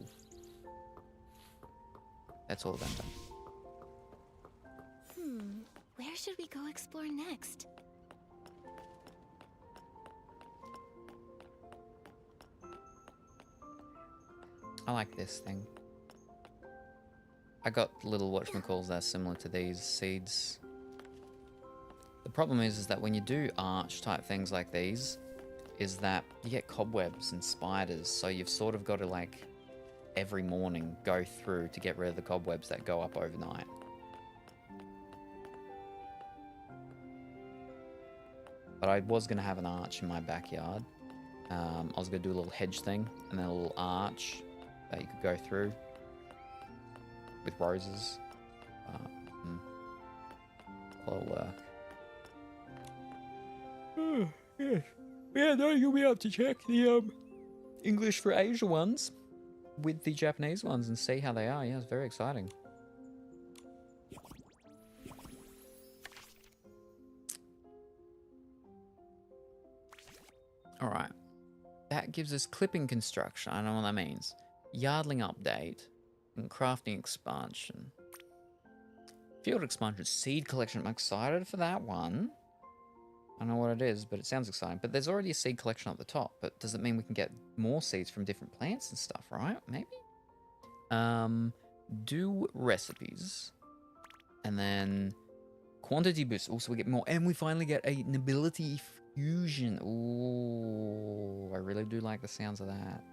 That's all of them done. Where should we go explore next? I like this thing. I got little whatchamacalls that are similar to these seeds. The problem is that when you do arch type things like these, is that you get cobwebs and spiders, so you've sort of got to, like, every morning go through to get rid of the cobwebs that go up overnight. But I was going to have an arch in my backyard. I was going to do a little hedge thing, and then a little arch that you could go through with roses. A lot of work. Yes. Yeah, no, you'll be able to check the English for Asia ones with the Japanese ones and see how they are. Yeah, it's very exciting. Alright. That gives us clipping construction. I don't know what that means. Yardling update. And crafting expansion. Field expansion. Seed collection. I'm excited for that one. I don't know what it is, but it sounds exciting. But there's already a seed collection at the top. But does it mean we can get more seeds from different plants and stuff, right? Maybe? Do recipes. And then quantity boost. Also, we get more. And we finally get an ability Fusion. Ooh, I really do like the sounds of that.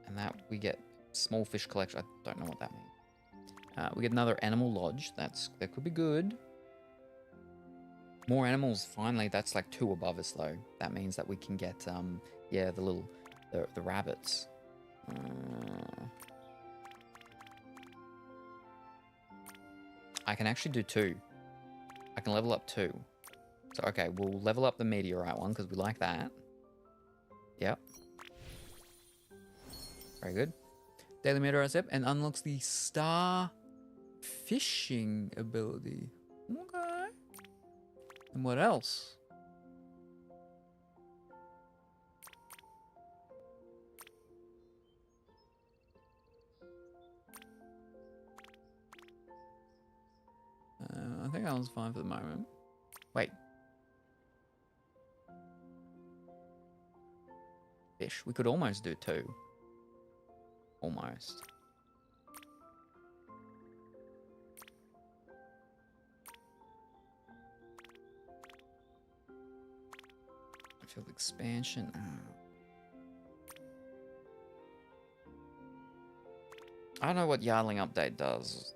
And that we get small fish collection. I don't know what that means. We get another animal lodge. That could be good. More animals. Finally, that's like 2 above us though. That means that we can get yeah, the rabbits. I can actually do 2. I can level up 2. So okay, we'll level up the meteorite one because we like that. Yep. Very good. Daily meteorite step and unlocks the star fishing ability. Okay. And what else? I think that was fine for the moment. Wait. Fish. We could almost do 2. Almost. Field expansion. I don't know what Yardling update does.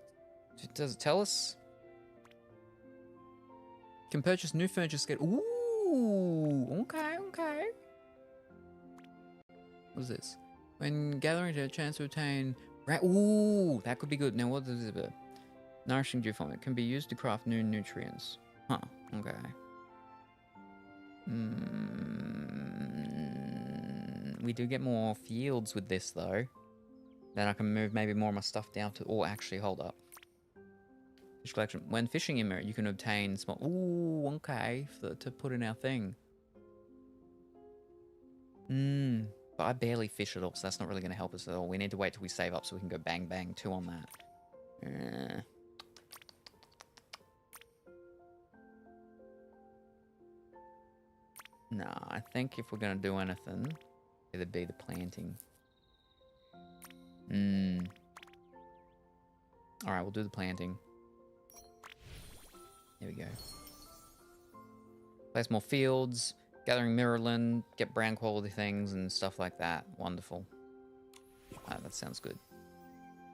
Does it tell us? Can purchase new furniture scale. Ooh, okay. What's this? When gathering to a chance to obtain. Ooh, that could be good. Now, what is it? Nourishing dew form. It can be used to craft new nutrients. Huh, okay. We do get more fields with this, though. Then I can move maybe more of my stuff down to... Or actually, hold up. Fish collection. When fishing in Mirror, you can obtain small... Ooh, okay. To put in our thing. But I barely fish at all, so that's not really going to help us at all. We need to wait till we save up so we can go bang, bang, 2 on that. Nah, I think if we're going to do anything, it'd be the planting. Alright, we'll do the planting. There we go. Place more fields, gathering Mirrorland, get brand quality things and stuff like that. Wonderful. That sounds good.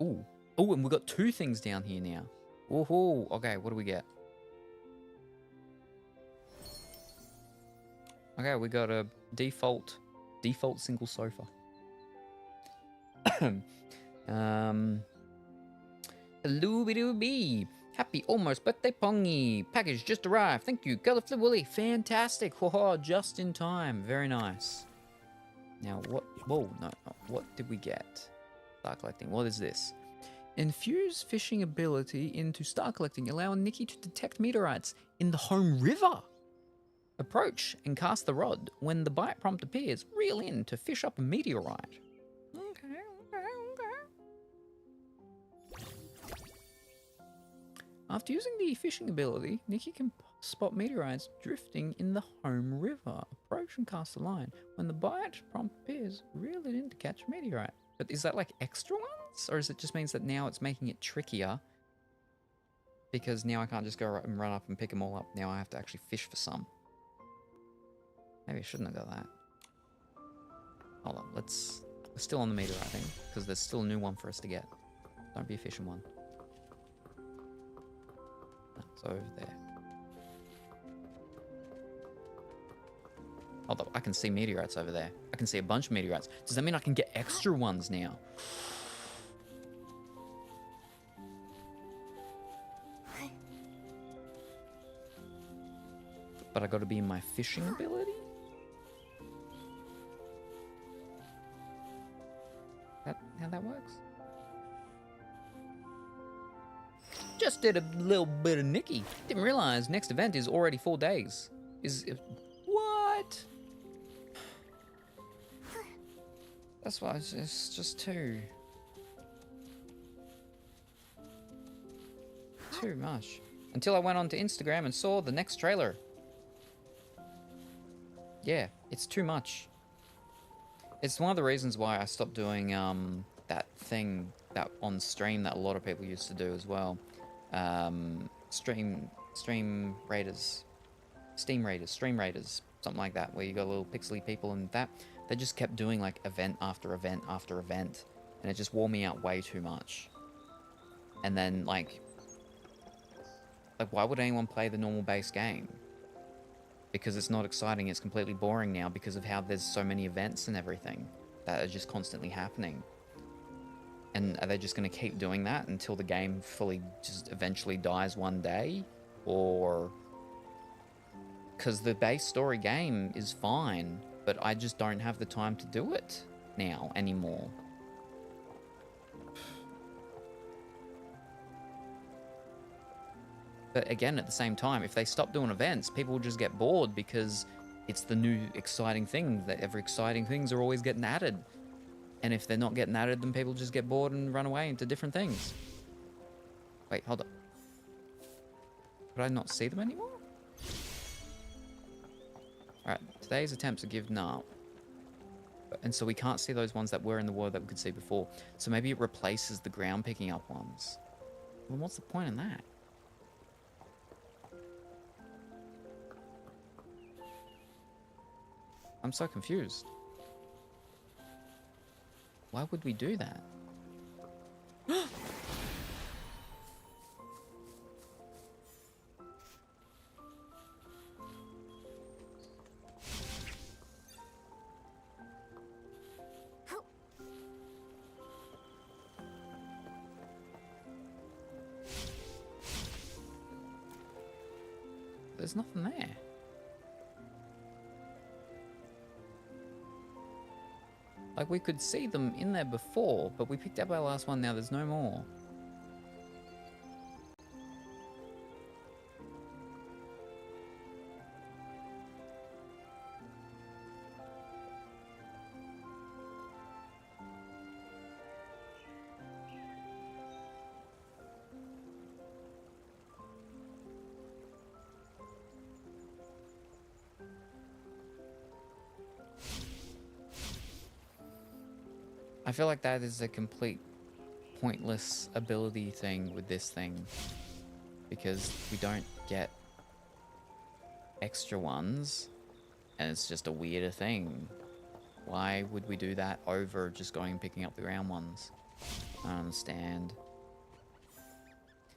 Ooh. Oh, and we got 2 things down here now. Woohoo! Okay, what do we get? Okay, we got a default single sofa. Hello-be-doo-be. Happy almost birthday, Pongy. Package just arrived. Thank you, Colorful Willy. Fantastic. Whoa, just in time. Very nice. Now, what? Whoa, no. What did we get? Star collecting. What is this? Infuse fishing ability into star collecting, allowing Nikki to detect meteorites in the home river. Approach and cast the rod. When the bite prompt appears, reel in to fish up a meteorite. Okay. After using the fishing ability, Nikki can spot meteorites drifting in the home river. Approach and cast a line. When the bite prompt appears, reel it in to catch a meteorite. But is that like extra ones? Or is it just means that now it's making it trickier? Because now I can't just go and run up and pick them all up. Now I have to actually fish for some. Maybe I shouldn't have got that. Hold on, we're still on the meteorite thing, because there's still a new one for us to get. Don't be a fishing one. No, it's over there. Hold up, I can see meteorites over there. I can see a bunch of meteorites. Does that mean I can get extra ones now? But I gotta be in my fishing ability? That how that works? Just did a little bit of Nikki. Didn't realize next event is already 4 days. What? That's why it's just 2. Too much. Until I went onto Instagram and saw the next trailer. Yeah, it's too much. It's one of the reasons why I stopped doing that thing that on stream that a lot of people used to do as well. Stream raiders, Steam raiders, stream raiders, something like that, where you got little pixely people and that. They just kept doing like event after event after event, and it just wore me out way too much. And then like why would anyone play the normal base game? Because it's not exciting, it's completely boring now because of how there's so many events and everything that are just constantly happening. And are they just going to keep doing that until the game fully just eventually dies one day? Or... because the base story game is fine, but I just don't have the time to do it now anymore. But again, at the same time, if they stop doing events, people will just get bored because it's the new exciting thing. That every exciting things are always getting added. And if they're not getting added, then people just get bored and run away into different things. Wait, hold up. Could I not see them anymore? Alright, today's attempts are given up. And so we can't see those ones that were in the world that we could see before. So maybe it replaces the ground picking up ones. Well, what's the point in that? I'm so confused. Why would we do that? There's nothing there. Like, we could see them in there before, but we picked up our last one, now there's no more. I feel like that is a complete pointless ability thing with this thing, because we don't get extra ones, and it's just a weirder thing. Why would we do that over just going and picking up the ground ones? I don't understand.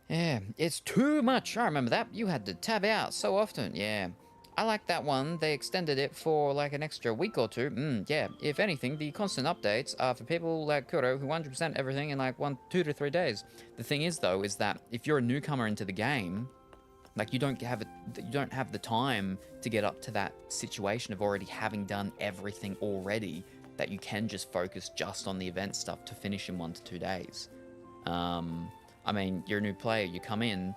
Yeah, it's too much. I remember that. You had to tab out so often. Yeah. I like that one. They extended it for like an extra week or two. Yeah. If anything, the constant updates are for people like Kuro who 100% everything in like 2 to 3 days. The thing is, though, is that if you're a newcomer into the game, like you don't have the time to get up to that situation of already having done everything already, that you can just focus just on the event stuff to finish in 1 to 2 days. I mean, you're a new player, you come in,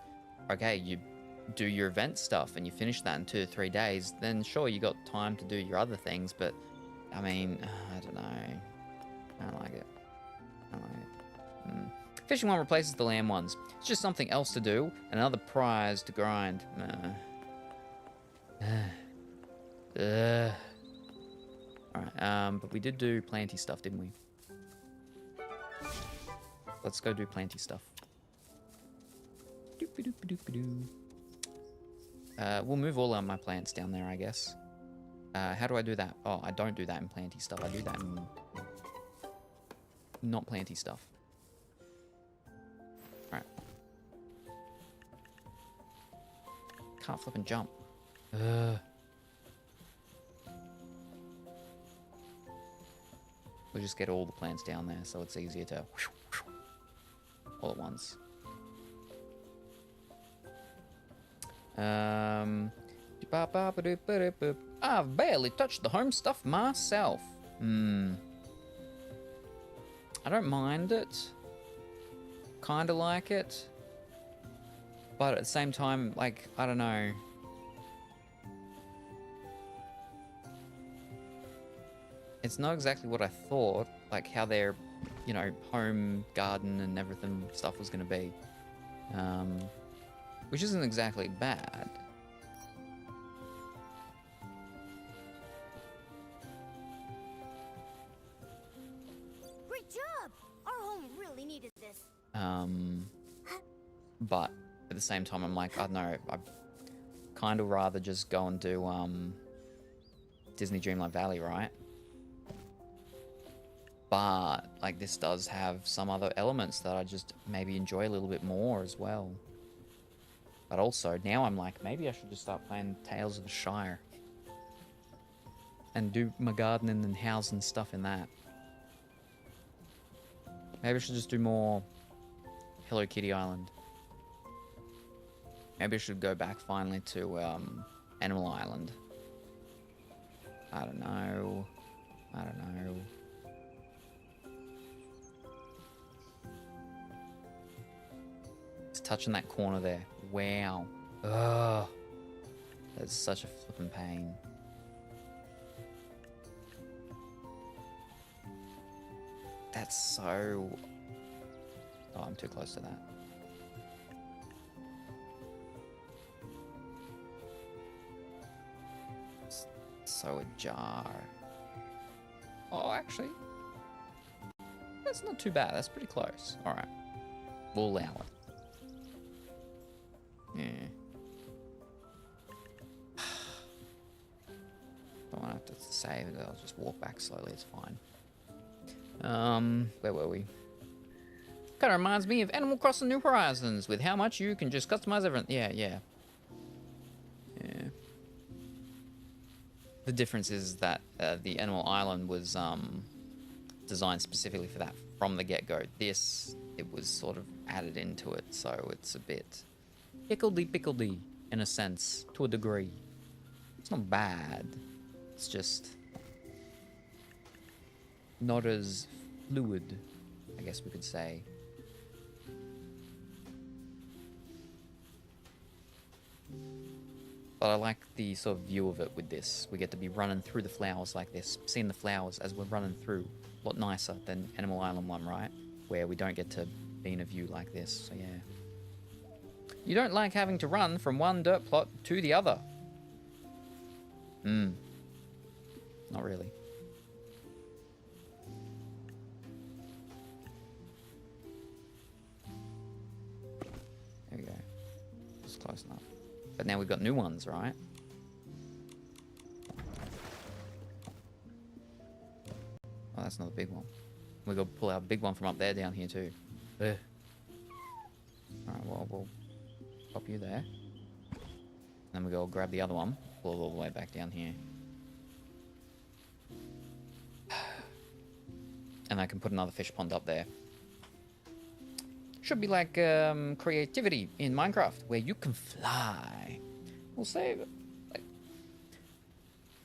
okay, you do your event stuff and you finish that in 2 to 3 days, then sure, you got time to do your other things, but I mean, I don't know. I don't like it. I don't like it. Fishing one replaces the land ones. It's just something else to do, another prize to grind. Alright, but we did do planty stuff, didn't we? Let's go do planty stuff. We'll move all of my plants down there, I guess. How do I do that? Oh, I don't do that in planty stuff. I do that in not planty stuff. Alright. Can't flip and jump. We'll just get all the plants down there so it's easier to all at once. I've barely touched the home stuff myself. I don't mind it. Kinda like it. But at the same time, like, I don't know. It's not exactly what I thought, like how their, you know, home garden and everything stuff was gonna be. Which isn't exactly bad. Great job! Our home home really needed this. But at the same time, I'm like, I don't know, I'd kind of rather just go and do Disney Dreamlight Valley, right? But like this does have some other elements that I just maybe enjoy a little bit more as well. But also now I'm like, maybe I should just start playing Tales of the Shire and do my gardening and house and stuff in that. Maybe I should just do more Hello Kitty Island. Maybe I should go back finally to Animal Island. I don't know. It's touching that corner there. Wow. Ugh. That's such a flippin' pain. That's so... Oh, I'm too close to that. It's so ajar. Oh, actually, that's not too bad. That's pretty close. All right, we'll allow it. Yeah. Don't want to have to save it. I'll just walk back slowly. It's fine. Where were we? Kind of reminds me of Animal Crossing New Horizons with how much you can just customize everything. Yeah. The difference is that the Animal Island was designed specifically for that from the get-go. This, it was sort of added into it, so it's a bit hickledy-pickledy in a sense, to a degree. It's not bad. It's just not as fluid, I guess we could say. But I like the sort of view of it with this. We get to be running through the flowers like this, seeing the flowers as we're running through. A lot nicer than Animal Island 1, right? Where we don't get to be in a view like this, so yeah. You don't like having to run from one dirt plot to the other. Not really. There we go. It's close enough. But now we've got new ones, right? Oh, that's another big one. We've got to pull our big one from up there down here too. Ugh. Alright, well, we'll pop you there. Then we go grab the other one, pull it all the way back down here. And I can put another fish pond up there. Should be like creativity in Minecraft, where you can fly. We'll say, like,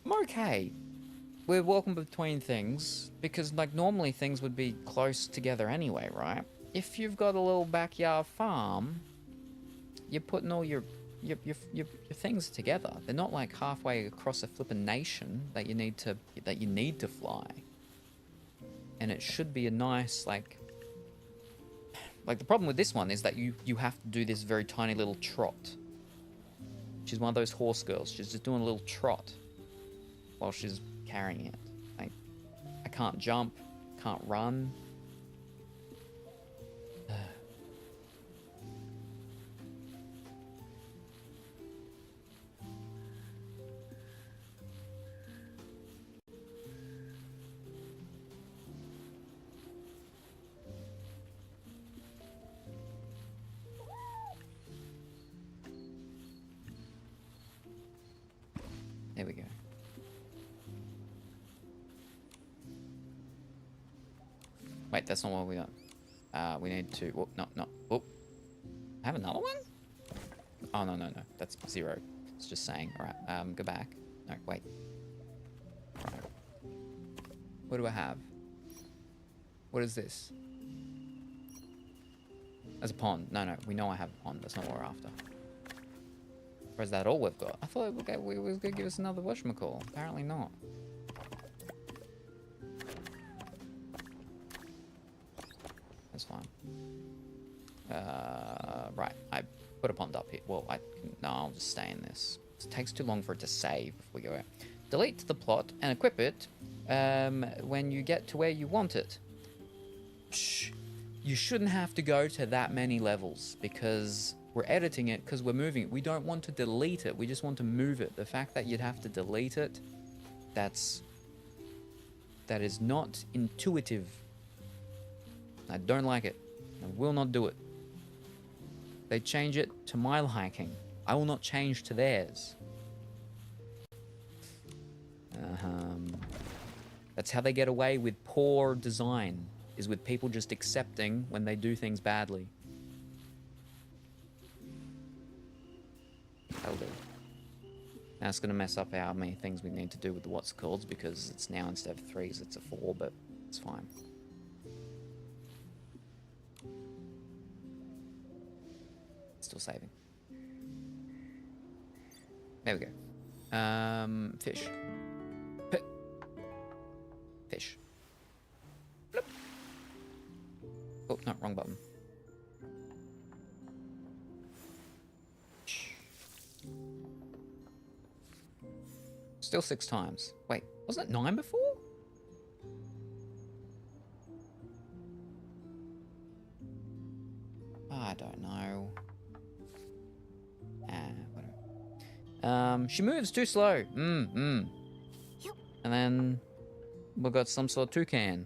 I'm okay. We're walking between things because, like, normally things would be close together anyway, right? If you've got a little backyard farm, you're putting all your things together. They're not like halfway across a flippin' nation that you need to fly. And it should be a nice, like the problem with this one is that you have to do this very tiny little trot. She's one of those horse girls. She's just doing a little trot while she's carrying it. Like, I can't jump, can't run. There we go. Wait, that's not what we got. We need to... Oh, no. Oh. I have another one? Oh, no. That's 0. It's just saying. Alright, go back. No, wait. Right. What do I have? What is this? There's a pond. No. We know I have a pond. That's not what we're after. Or is that all we've got? I thought it was going to give us another whatchamacall. Apparently not. That's fine. Right. I put a pond up here. Well, no, I'll just stay in this. It takes too long for it to save if we go out. Delete the plot and equip it when you get to where you want it. Shh. you shouldn't have to go to that many levels because we're editing it because we're moving it. We don't want to delete it. We just want to move it. The fact that you'd have to delete it, that is not intuitive. I don't like it. I will not do it. They change it to my liking. I will not change to theirs. That's how they get away with poor design, is with people just accepting when they do things badly. That'll do. Now it's going to mess up how many things we need to do with the what's called because it's now instead of 3s, it's a 4, but it's fine. Still saving. There we go. Fish. Fish. Bloop. Oh, no, wrong button. Still 6 times. Wait, wasn't it 9 before? I don't know. Whatever. She moves too slow. And then we got some sort of toucan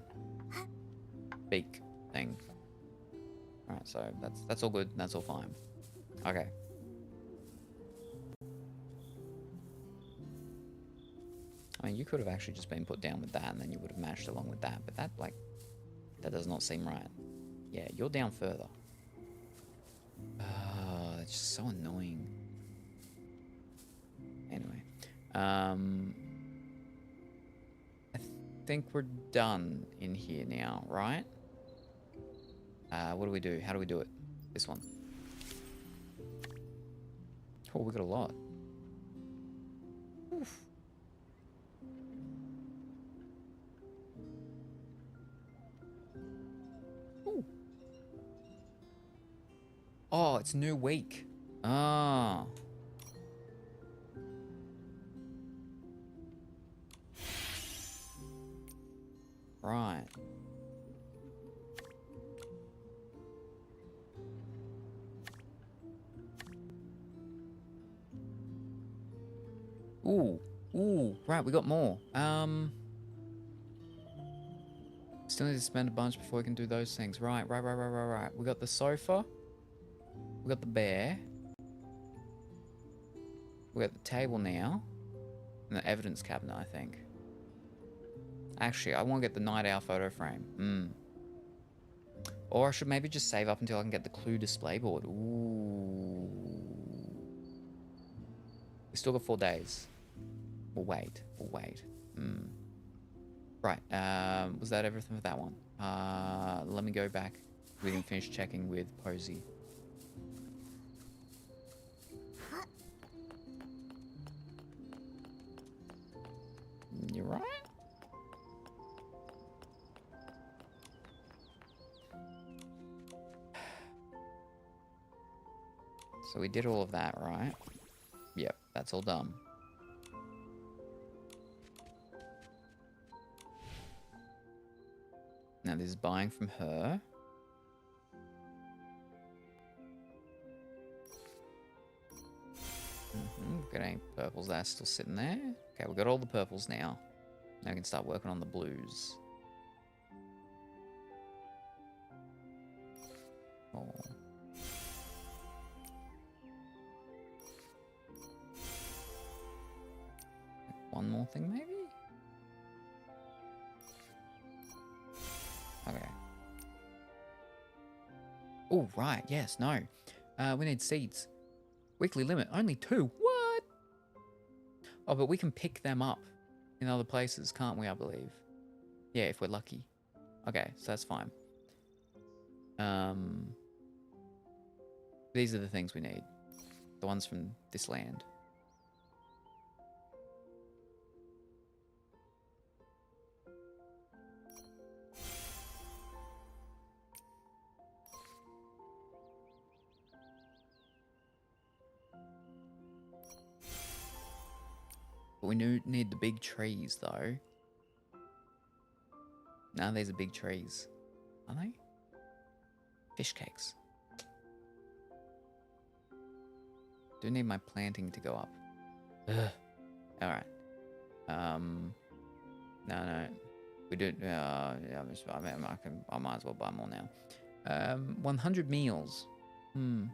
beak thing. Alright, so that's all good. That's all fine. Okay. I mean, you could have actually just been put down with that, and then you would have matched along with that. But that does not seem right. Yeah, you're down further. Oh, that's just so annoying. Anyway, I think we're done in here now, right? What do we do? How do we do it? This one. Oh, we got a lot. Oof. Ooh. Oh, it's new week. Ah. Right. Ooh, right, we got more. Still need to spend a bunch before we can do those things. Right. We got the sofa. We got the bear. We got the table now. And the evidence cabinet, I think. Actually, I want to get the night owl photo frame. Or I should maybe just save up until I can get the clue display board. Ooh. We still got 4 days. We'll wait. Right. Was that everything for that one? Let me go back. We can finish checking with Posey. You right? So we did all of that, right? Yep, that's all done. Now this is buying from her. Got any purples that are still sitting there? Okay, we've got all the purples now. Now we can start working on the blues. Oh. One more thing, maybe? Okay. Oh, right. Yes, no. We need seeds. Weekly limit. Only 2. What? Oh, but we can pick them up in other places, can't we, I believe? Yeah, if we're lucky. Okay, so that's fine. These are the things we need. The ones from this land. But we need the big trees, though. No, these are big trees. Are they? Fish cakes. Do need my planting to go up. Ugh. All right. No. We do. Yeah, I might as well buy more now. 100 meals. Hmm.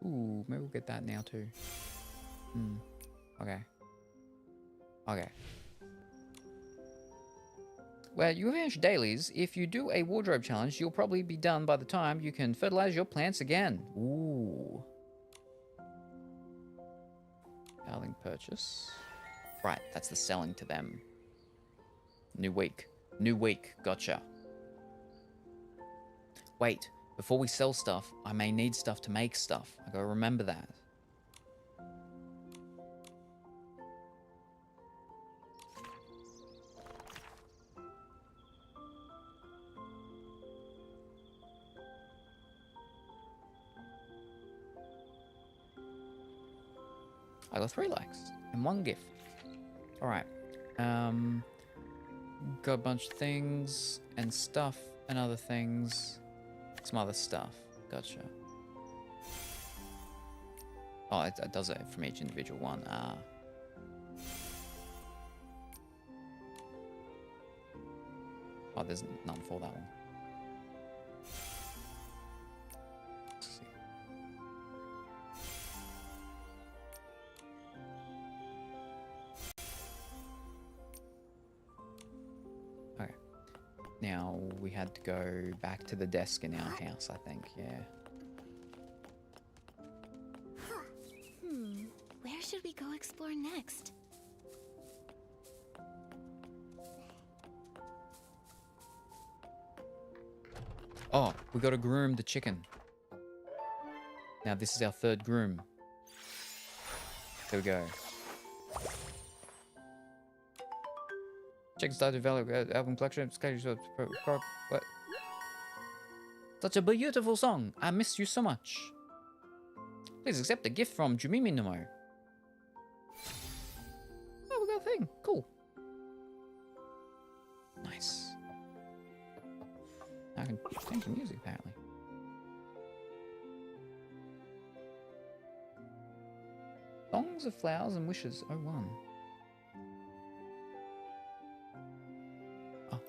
Ooh, maybe we'll get that now too. Okay. Well, you finish dailies. If you do a wardrobe challenge, you'll probably be done by the time you can fertilize your plants again. Ooh. Darling purchase. Right, that's the selling to them. New week. Gotcha. Wait, before we sell stuff, I may need stuff to make stuff. I gotta remember that. I got 3 likes and 1 gift. Alright. Got a bunch of things and stuff and other things. Some other stuff. Gotcha. Oh, it does it from each individual one. Ah. Oh, there's none for that one. Let's see. Okay. Now we had to go back to the desk in our house, I think. Yeah. Where should we go explore next? Oh, we gotta groom the chicken. Now this is our 3rd groom. There we go. Check start develop album collection. What? Such a beautiful song. I miss you so much. Please accept a gift from Jumimi Nomo. Oh, we got a thing. Cool. Nice. I can change the music apparently. Songs of Flowers and Wishes 01. Oh.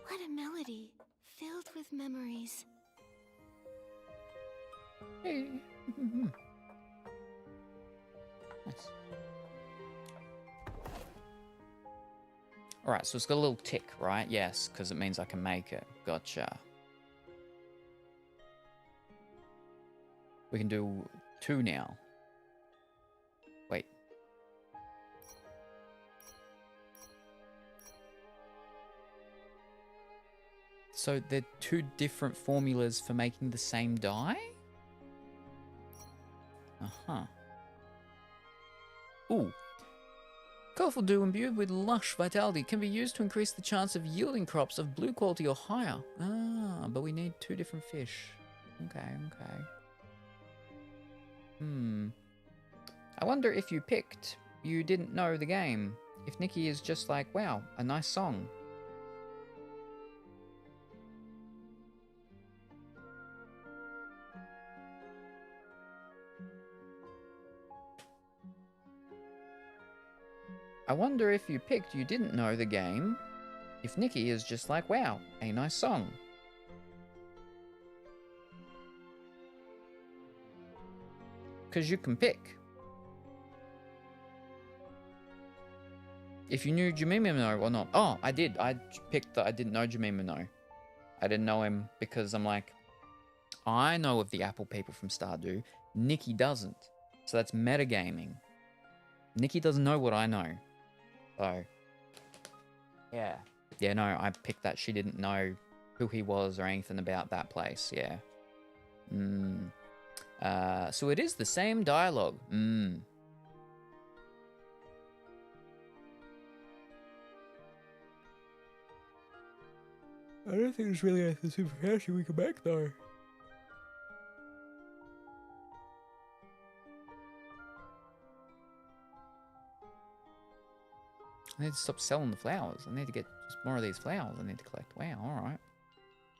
What a melody, filled with memories. Hey. Nice. Alright, so it's got a little tick, right? Yes, because it means I can make it. Gotcha. We can do 2 now. Wait. So they're 2 different formulas for making the same dye? Uh-huh. Ooh. Colorful dew imbued with lush vitality can be used to increase the chance of yielding crops of blue quality or higher. Ah, but we need 2 different fish. Okay. I wonder if you picked You Didn't Know the Game. If Nikki is just like, wow, a nice song. I wonder if you picked You Didn't Know the Game. If Nikki is just like, wow, a nice song. Because you can pick. If you knew Jumimino or not. Oh, I did. I picked that I didn't know Jumimino. I didn't know him because I'm like, I know of the Apple people from Stardew. Nikki doesn't. So that's metagaming. Nikki doesn't know what I know. So, yeah. Yeah, no, I picked that. She didn't know who he was or anything about that place. Yeah. So it is the same dialogue. I don't think it's really a super fancy we come back though. I need to stop selling the flowers. I need to get just more of these flowers I need to collect. Wow, alright.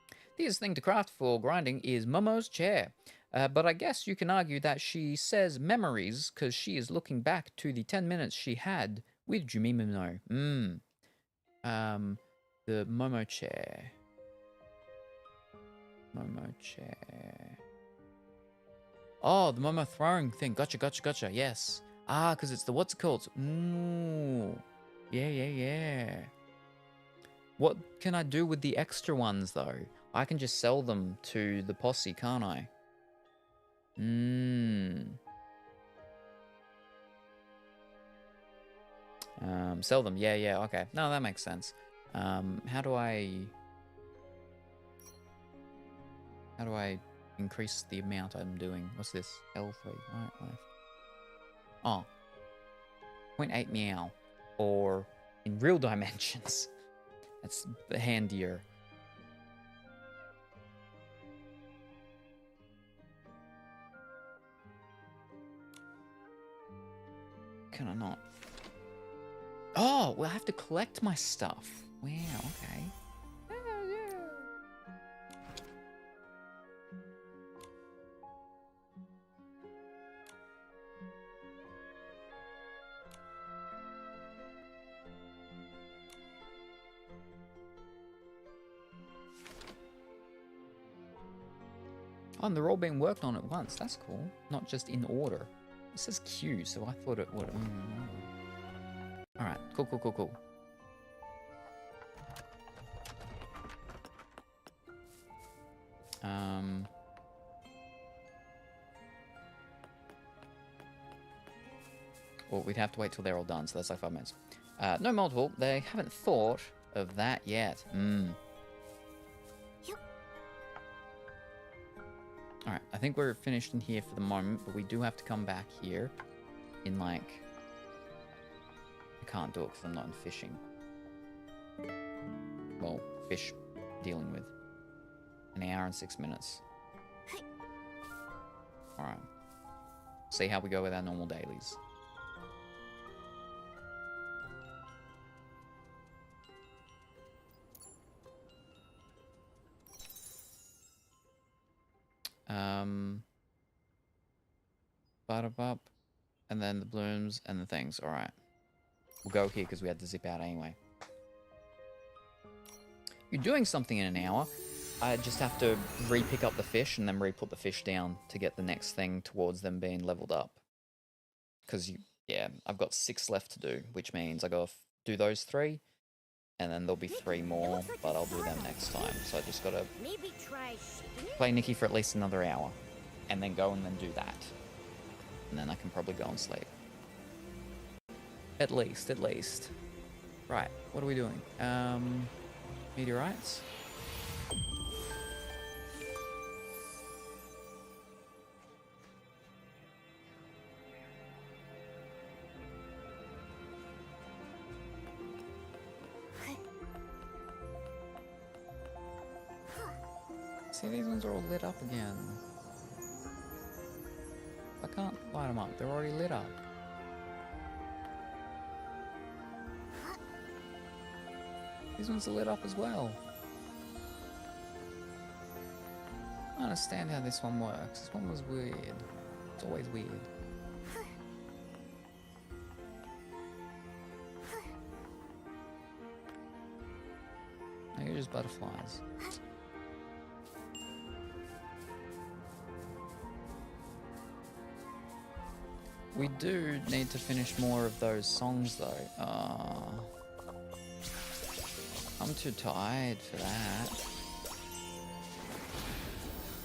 The easiest thing to craft for grinding is Momo's chair. But I guess you can argue that she says memories because she is looking back to the 10 minutes she had with Jumimino. The Momo chair. Momo chair. Oh, the Momo throwing thing. Gotcha. Yes. Ah, because it's the what's it called? Ooh. Yeah. What can I do with the extra ones, though? I can just sell them to the posse, can't I? Sell them. Yeah, okay. No, that makes sense. How do I increase the amount I'm doing? What's this? L3, right, left. Oh. 0.8 meow. Or in real dimensions. That's handier. Can I not? Oh, well, I have to collect my stuff. Wow, okay. Oh, and they're all being worked on at once. That's cool. Not just in order. It says Q, so I thought it would. Alright, cool. Well, we'd have to wait till they're all done, so that's like 5 minutes. No multiple. They haven't thought of that yet. Alright, I think we're finished in here for the moment, but we do have to come back here in, like... I can't do it because I'm not in fishing. Well, fish dealing with. An hour and 6 minutes. Alright. See how we go with our normal dailies. Butterbup, and then the blooms and the things. Alright. We'll go here because we had to zip out anyway. You're doing something in an hour. I just have to re-pick up the fish and then re-put the fish down to get the next thing towards them being leveled up. Because, yeah, I've got 6 left to do, which means I gotta do those 3, and then there'll be 3 more, but I'll do them next time. So I just gotta play Nikki for at least another hour, and then go and then do that. And then I can probably go and sleep. At least. Right, what are we doing? Meteorites? See, these ones are all lit up again. I can't light them up, they're already lit up. These ones are lit up as well. I don't understand how this one works. This one was weird. It's always weird. No, you're just butterflies. We do need to finish more of those songs though. I'm too tired for that.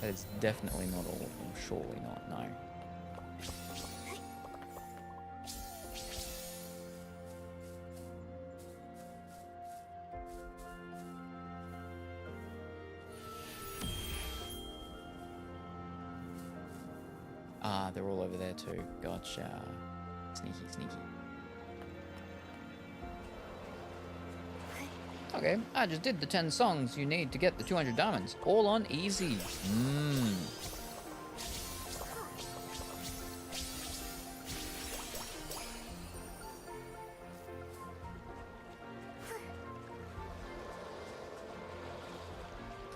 That is definitely not all of them. Surely not, no. Ah, they're all over there too. Gotcha. Sneaky, sneaky. Okay, I just did the 10 songs you need to get the 200 diamonds. All on easy.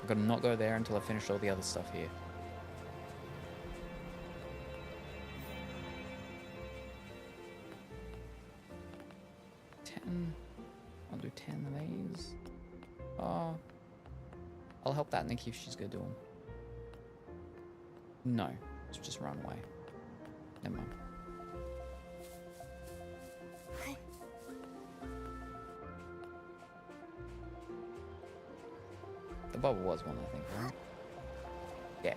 I've got to not go there until I finish all the other stuff here. I'll do 10 of these. Oh, I'll help that Nikki if she's gonna do them. No, let's just run away. Never mind. The bubble was one, I think, right? Yeah.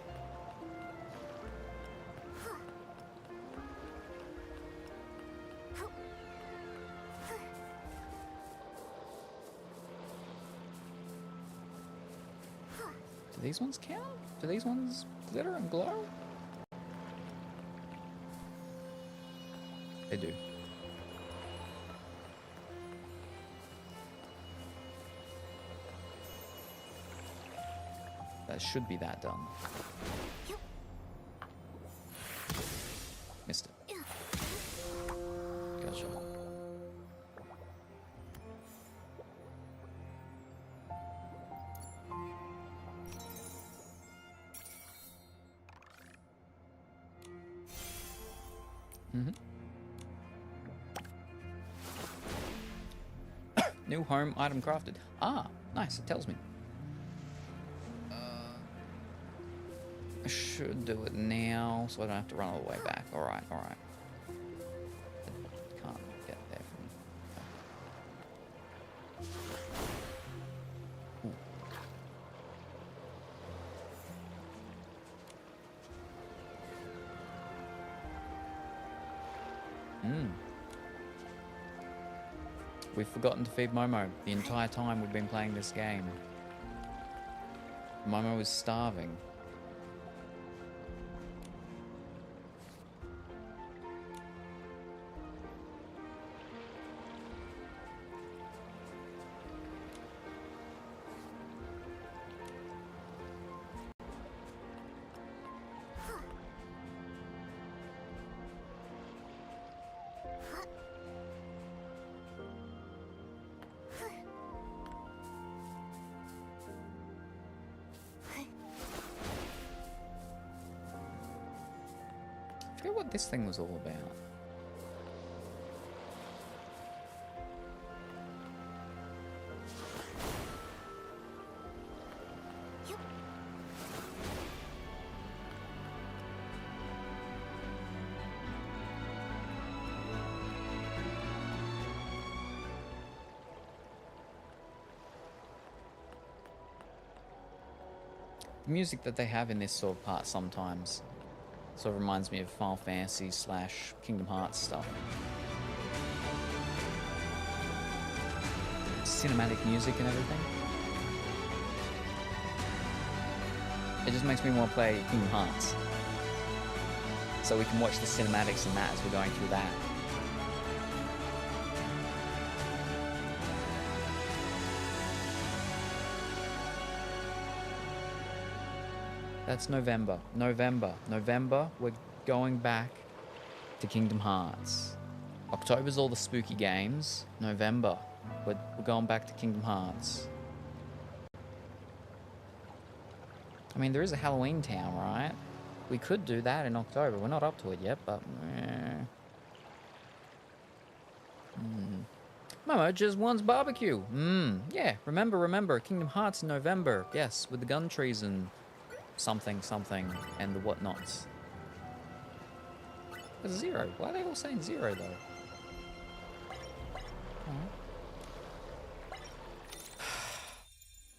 Do these ones count? Do these ones glitter and glow? They do. That should be that done. Missed it. Gotcha. New home item crafted. Ah, nice. It tells me. I should do it now, so I don't have to run all the way back. Alright, alright. Can't get there from... We've forgotten to feed Momo the entire time we've been playing this game. Momo is starving. I forget what this thing was all about. The music that they have in this sort of part sometimes sort of reminds me of Final Fantasy / Kingdom Hearts stuff. Cinematic music and everything. It just makes me want to play Kingdom Hearts. So we can watch the cinematics and that as we're going through that. That's November. November, we're going back to Kingdom Hearts. October's all the spooky games. November, we're going back to Kingdom Hearts. I mean, there is a Halloween Town, right? We could do that in October. We're not up to it yet, but... Momo just wants barbecue. Yeah, remember, Kingdom Hearts in November. Yes, with the gun trees and... something, and the whatnots. There's 0. Why are they all saying 0 though?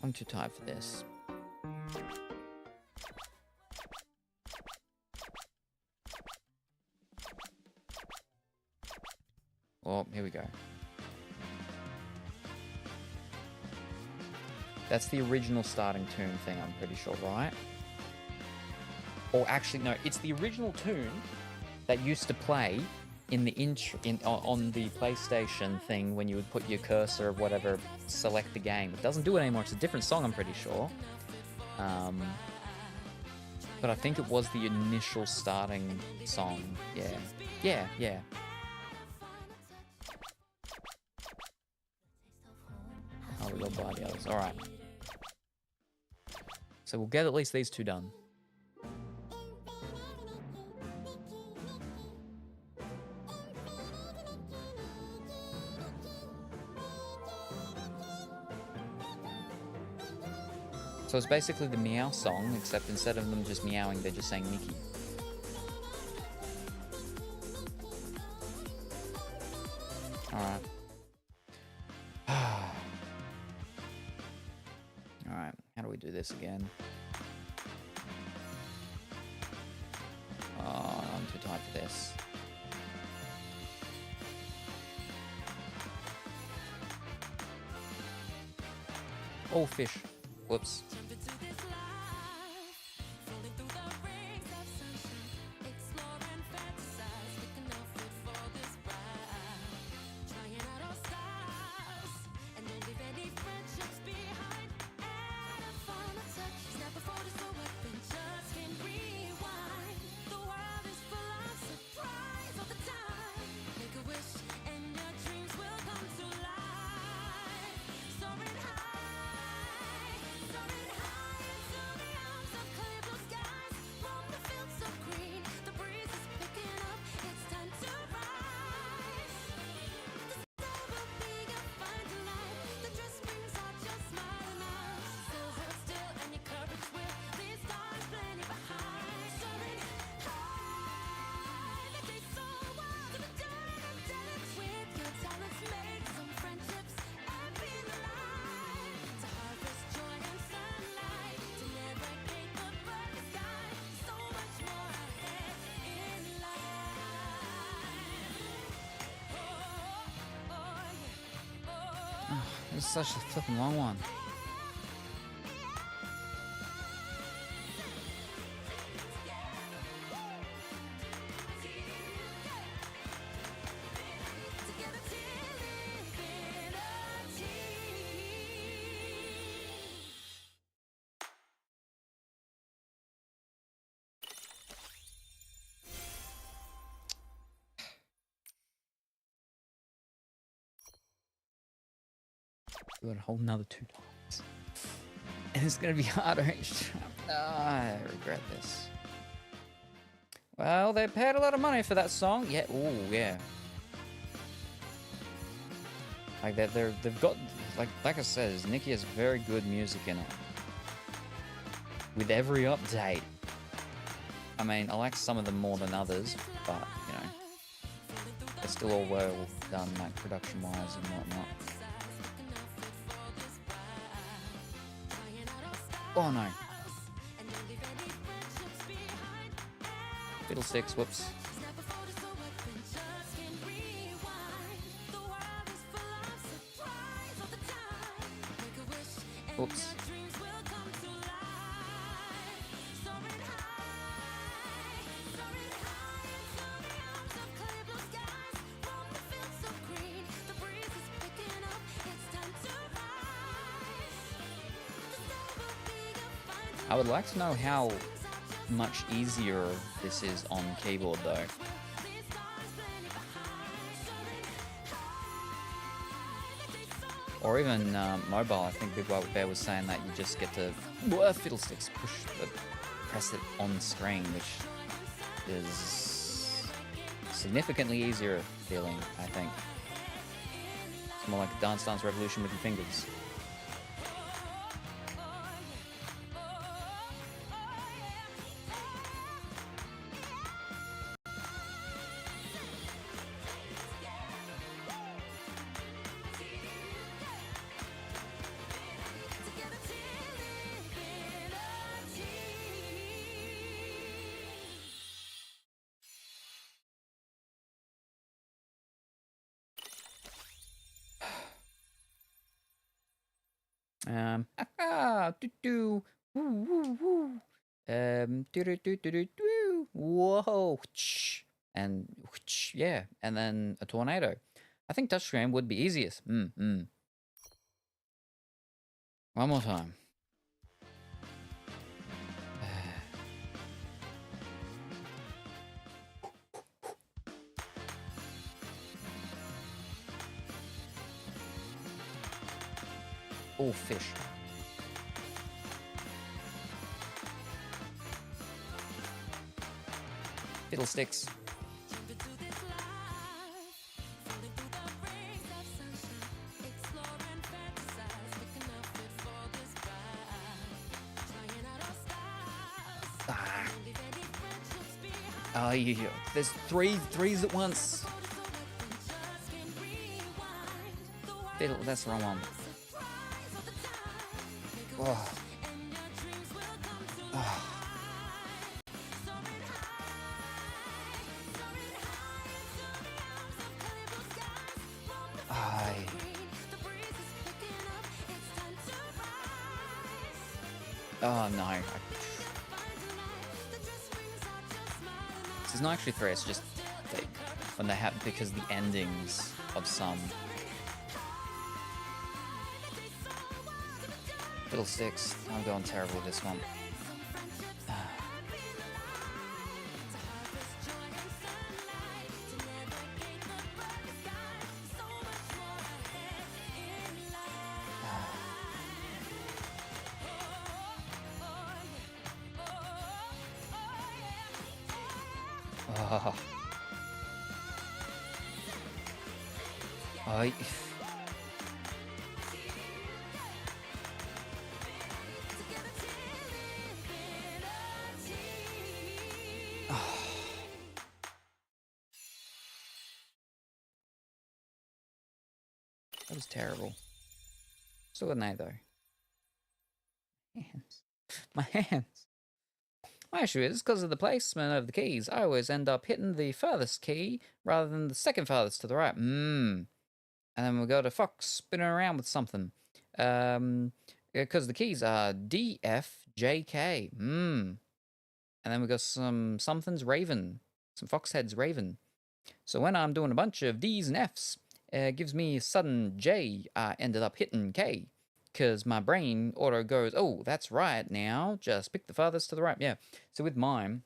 I'm too tired for this. Oh, here we go. That's the original starting tune thing, I'm pretty sure, right? Or actually, no, it's the original tune that used to play in the intro on the PlayStation thing when you would put your cursor or whatever, select the game. It doesn't do it anymore. It's a different song, I'm pretty sure. But I think it was the initial starting song. Yeah. Oh, we got by the others. All right. So we'll get at least these two done. So it's basically the meow song, except instead of them just meowing, they're just saying Nikki. Alright. Alright, how do we do this again? Oh, I'm too tired for this. Oh, fish. Whoops. This is such a flipping long one. Do it a whole nother 2 times. And it's gonna be harder each time. I regret this. Well, they paid a lot of money for that song. Yeah, ooh, yeah. Like they've got, like I said, Nikki has very good music in it. With every update. I mean, I like some of them more than others, but you know, they're still all well done, like production-wise and whatnot. Oh no. Fiddlesticks, whoops. Whoops. I would like to know how much easier this is on keyboard though. Or even mobile. I think Big White Bear was saying that you just get to fiddlesticks press it on screen, which is significantly easier feeling, I think. It's more like a Dance Dance Revolution with your fingers. Whoa. And yeah, and then a tornado. I think touchscreen would be easiest. One more time. Oh, fish. Fiddlesticks. Oh, there's threes at once. Fiddle, that's the wrong one. Oh. Oh. Oh no. It's not actually three, it's just fake. When they happen because the endings of some. Fiddlesticks. I'm going terrible with this one. Oh. Oh. That was terrible. Still good night though. Hands. My hands. My issue is because of the placement of the keys. I always end up hitting the furthest key rather than the second farthest to the right. And then we'll go to Fox spinning around with something. Because the keys are D, F, J, K. And then we got something's Raven. Some fox heads Raven. So when I'm doing a bunch of D's and F's, it gives me a sudden J. I ended up hitting K. Because my brain auto goes, oh, that's right now. Just pick the farthest to the right. Yeah. So with mine,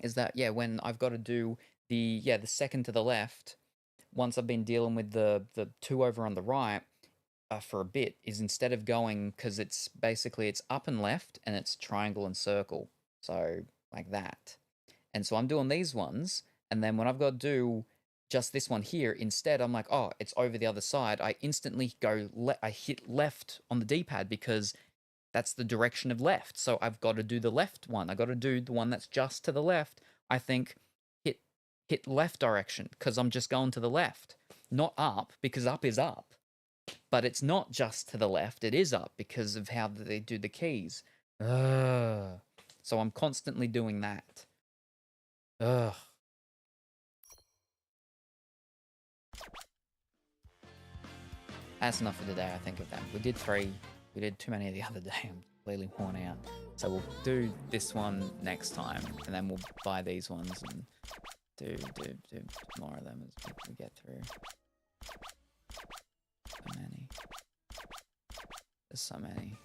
is that, yeah, when I've got to do the second to the left, once I've been dealing with the two over on the right for a bit, is instead of going, because it's basically, it's up and left, and it's triangle and circle. So, like that. And so I'm doing these ones, and then when I've got to do just this one here, instead I'm like, oh, it's over the other side. I instantly go, I hit left on the D-pad because that's the direction of left. So I've got to do the left one. I got to do the one that's just to the left. I think hit left direction because I'm just going to the left, not up because up is up. But it's not just to the left, it is up because of how they do the keys. So I'm constantly doing that. Ugh. That's enough for today, I think, of that. We did 3. We did too many the other day. I'm completely worn out. So we'll do this one next time, and then we'll buy these ones and do more of them as we get through. So many. There's so many.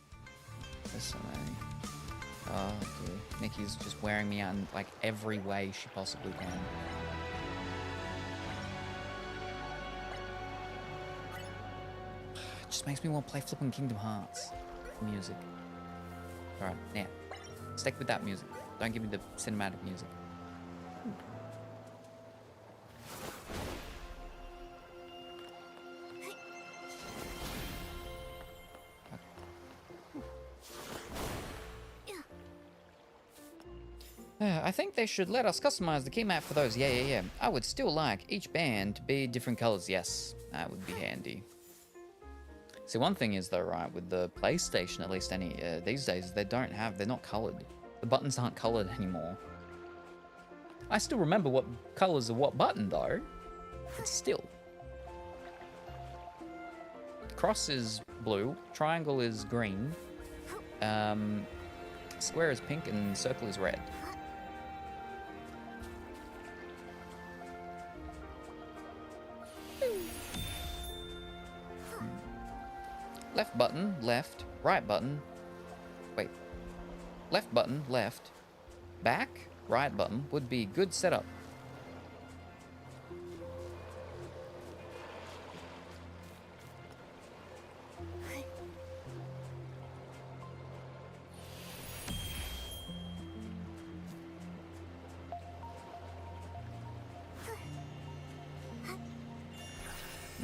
There's so many. Oh, dude. Nikki's just wearing me out in, like, every way she possibly can. Just makes me want to play flipping Kingdom Hearts music. Alright, now, stick with that music. Don't give me the cinematic music. I think they should let us customize the key map for those. Yeah. I would still like each band to be different colors. Yes, that would be handy. See, one thing is though, right, with the PlayStation, at least these days, they're not colored. The buttons aren't colored anymore. I still remember what colors are what button though. It's still. Cross is blue, triangle is green, Square is pink and circle is red. Left button, left. Right button. Wait. Left button, left. Back, right button would be good setup.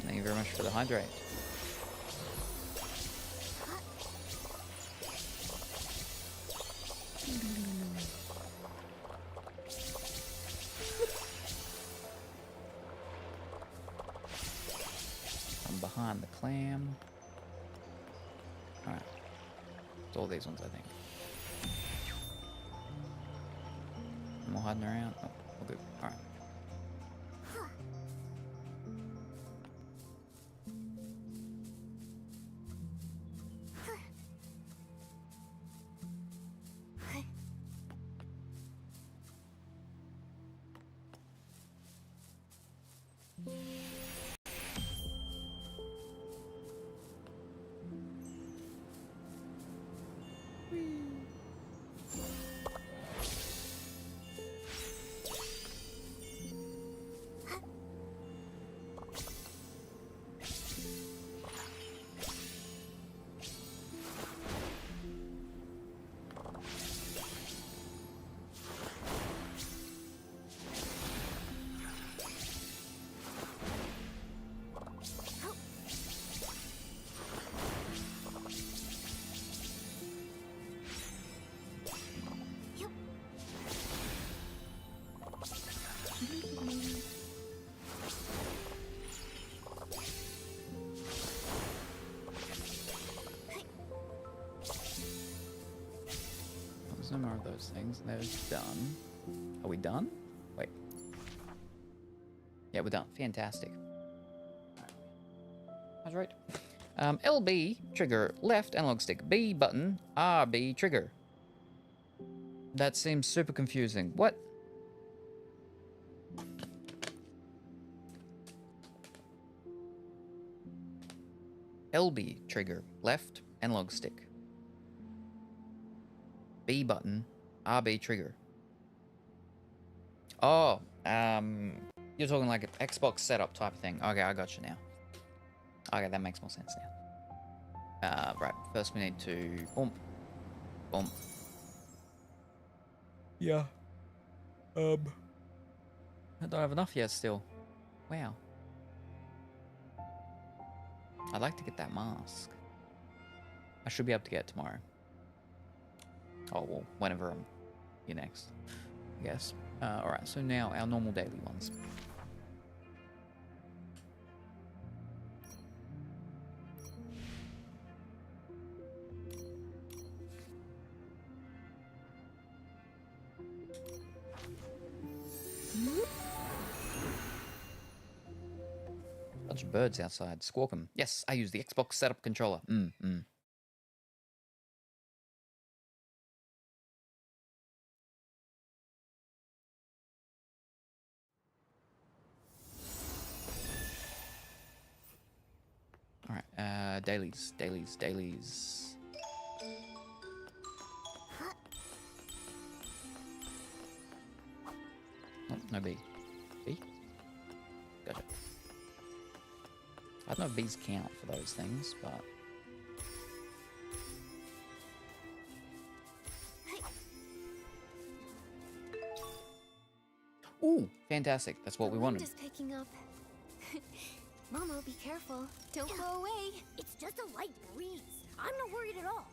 Thank you very much for the hydrate. I'm behind the clam. Alright. It's all these ones, I think. I'm all hiding around. Oh, all good. Alright. There's no more of those things. Those done. Are we done? Wait. Yeah, we're done. Fantastic. That's right. LB trigger left analog stick. B button RB trigger. That seems super confusing. What? LB trigger left analog stick. B button RB trigger. Oh, you're talking like an Xbox setup type of thing. Okay, I got you now. Okay, that makes more sense now. Right, first we need to bump. Bump. Yeah. I don't have enough yet still. Wow. I'd like to get that mask. I should be able to get it tomorrow. Oh, well, whenever I'm here next, I guess. Alright, so now our normal daily ones. Bunch of birds outside. Squawk 'em. Yes, I use the Xbox setup controller. Alright, dailies. Oh, no B. B? Gotcha. I don't know if B's count for those things, but... Ooh, fantastic. That's what we wanted. Just picking up. Momo, be careful. Don't go away. It's just a light breeze. I'm not worried at all.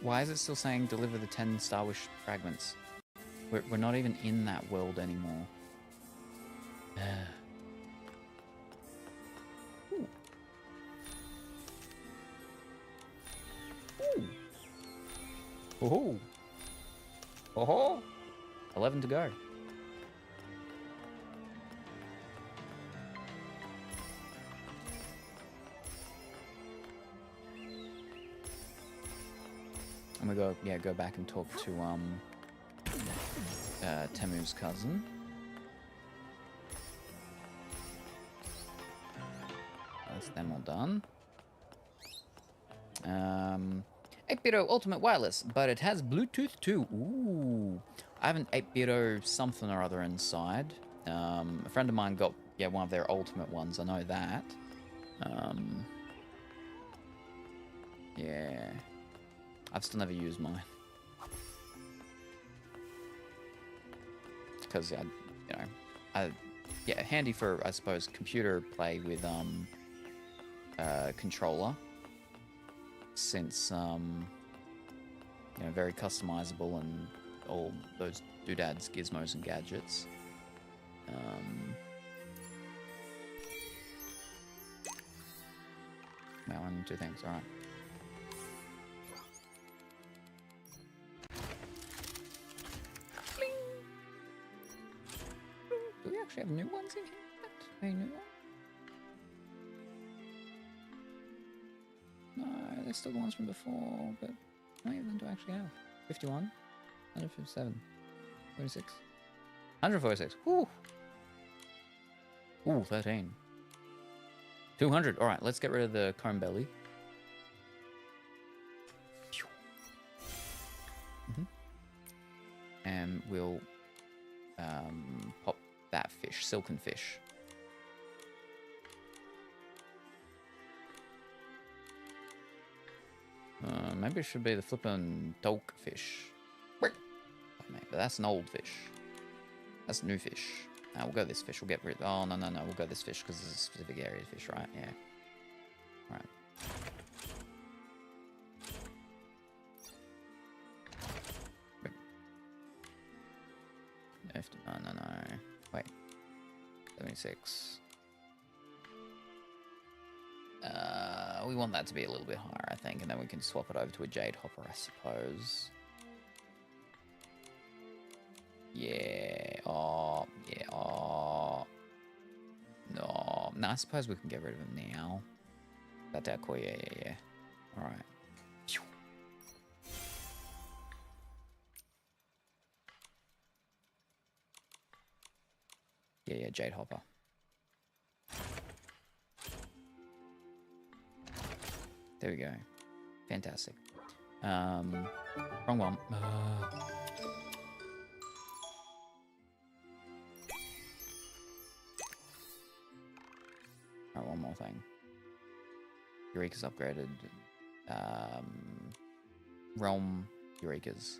Why is it still saying deliver the 10 Star Wish fragments? We're not even in that world anymore. Ooh. Ooh. Oh. Oh. 11 to go. And we go back and talk to Temu's cousin. That's them all done. 8-bit Ultimate Wireless, but it has Bluetooth too. Ooh. I have an 8-bit something or other inside. A friend of mine got one of their ultimate ones. I know that. Yeah. I've still never used mine. Because, handy for, I suppose, computer play with, controller. Since, very customizable and all those doodads, gizmos, and gadgets. Well, one and two things, alright. Do we actually have new ones in here? Any new one? No, they're still the ones from before, but how many of them do I actually have? 51? 157? 46? 146. Woo! Ooh, 13. 200. Alright, let's get rid of the comb belly. And we'll pop that fish, silken fish. Maybe it should be the flippin' dolk fish. Oh, man, but that's an old fish. That's a new fish. We'll go this fish. We'll get rid. Oh no. We'll go this fish because it's a specific area of fish, right? Yeah. All right. No. Wait. 76. We want that to be a little bit higher, I think, and then we can swap it over to a jade hopper, I suppose. Yeah. Oh. Yeah. Oh. No. No, I suppose we can get rid of him now. That's our core. Yeah. All right. Yeah, jade hopper. There we go. Fantastic. Wrong one. Alright, one more thing. Eureka's upgraded. Realm Eureka's.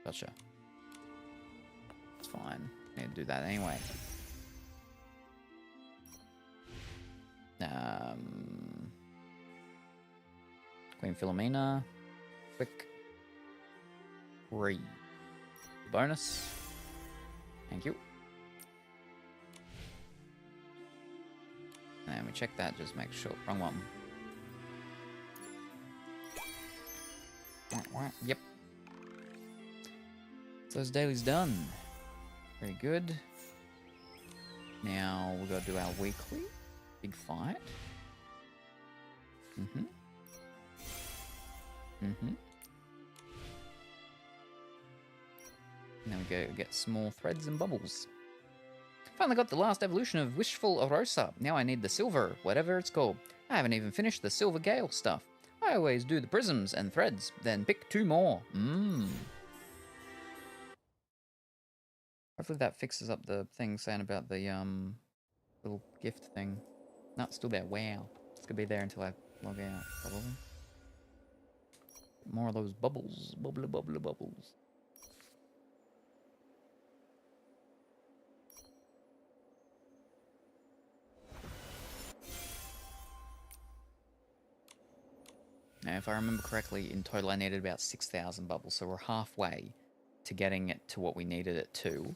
Gotcha. It's fine. Need to do that anyway. Queen Philomena. Quick. Free. Bonus. Thank you. And we check that, just make sure. Wrong one. Yep. So those dailies done. Very good. Now we gotta do our weekly. Big fight. Now we go get small threads and bubbles. Finally got the last evolution of Wishful Rosa. Now I need the silver, whatever it's called. I haven't even finished the silver gale stuff. I always do the prisms and threads, then pick 2 more. Hopefully that fixes up the thing saying about the little gift thing. No, it's still there. Wow. It's gonna be there until I log out, probably. More of those bubbles. Bubbly bubbles. Now, if I remember correctly, in total I needed about 6,000 bubbles, so we're halfway to getting it to what we needed it to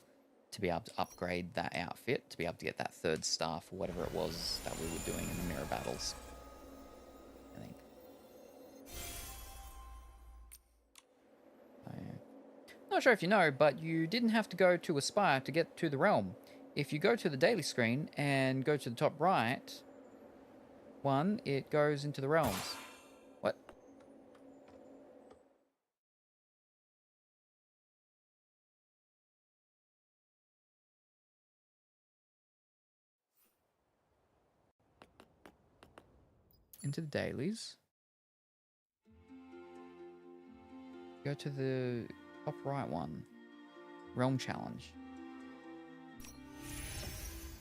be able to upgrade that outfit, to be able to get that third staff or whatever it was that we were doing in the mirror battles. I think. Oh, yeah. Not sure if you know, but you didn't have to go to Aspire to get to the realm. If you go to the daily screen and go to the top right one, it goes into the realms. What? Into the dailies. Go to the top right one. Realm challenge.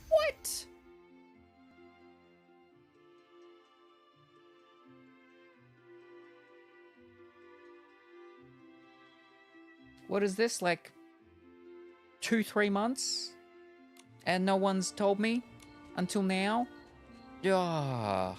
What? What is this, like 2-3 months? And no one's told me until now? Ugh.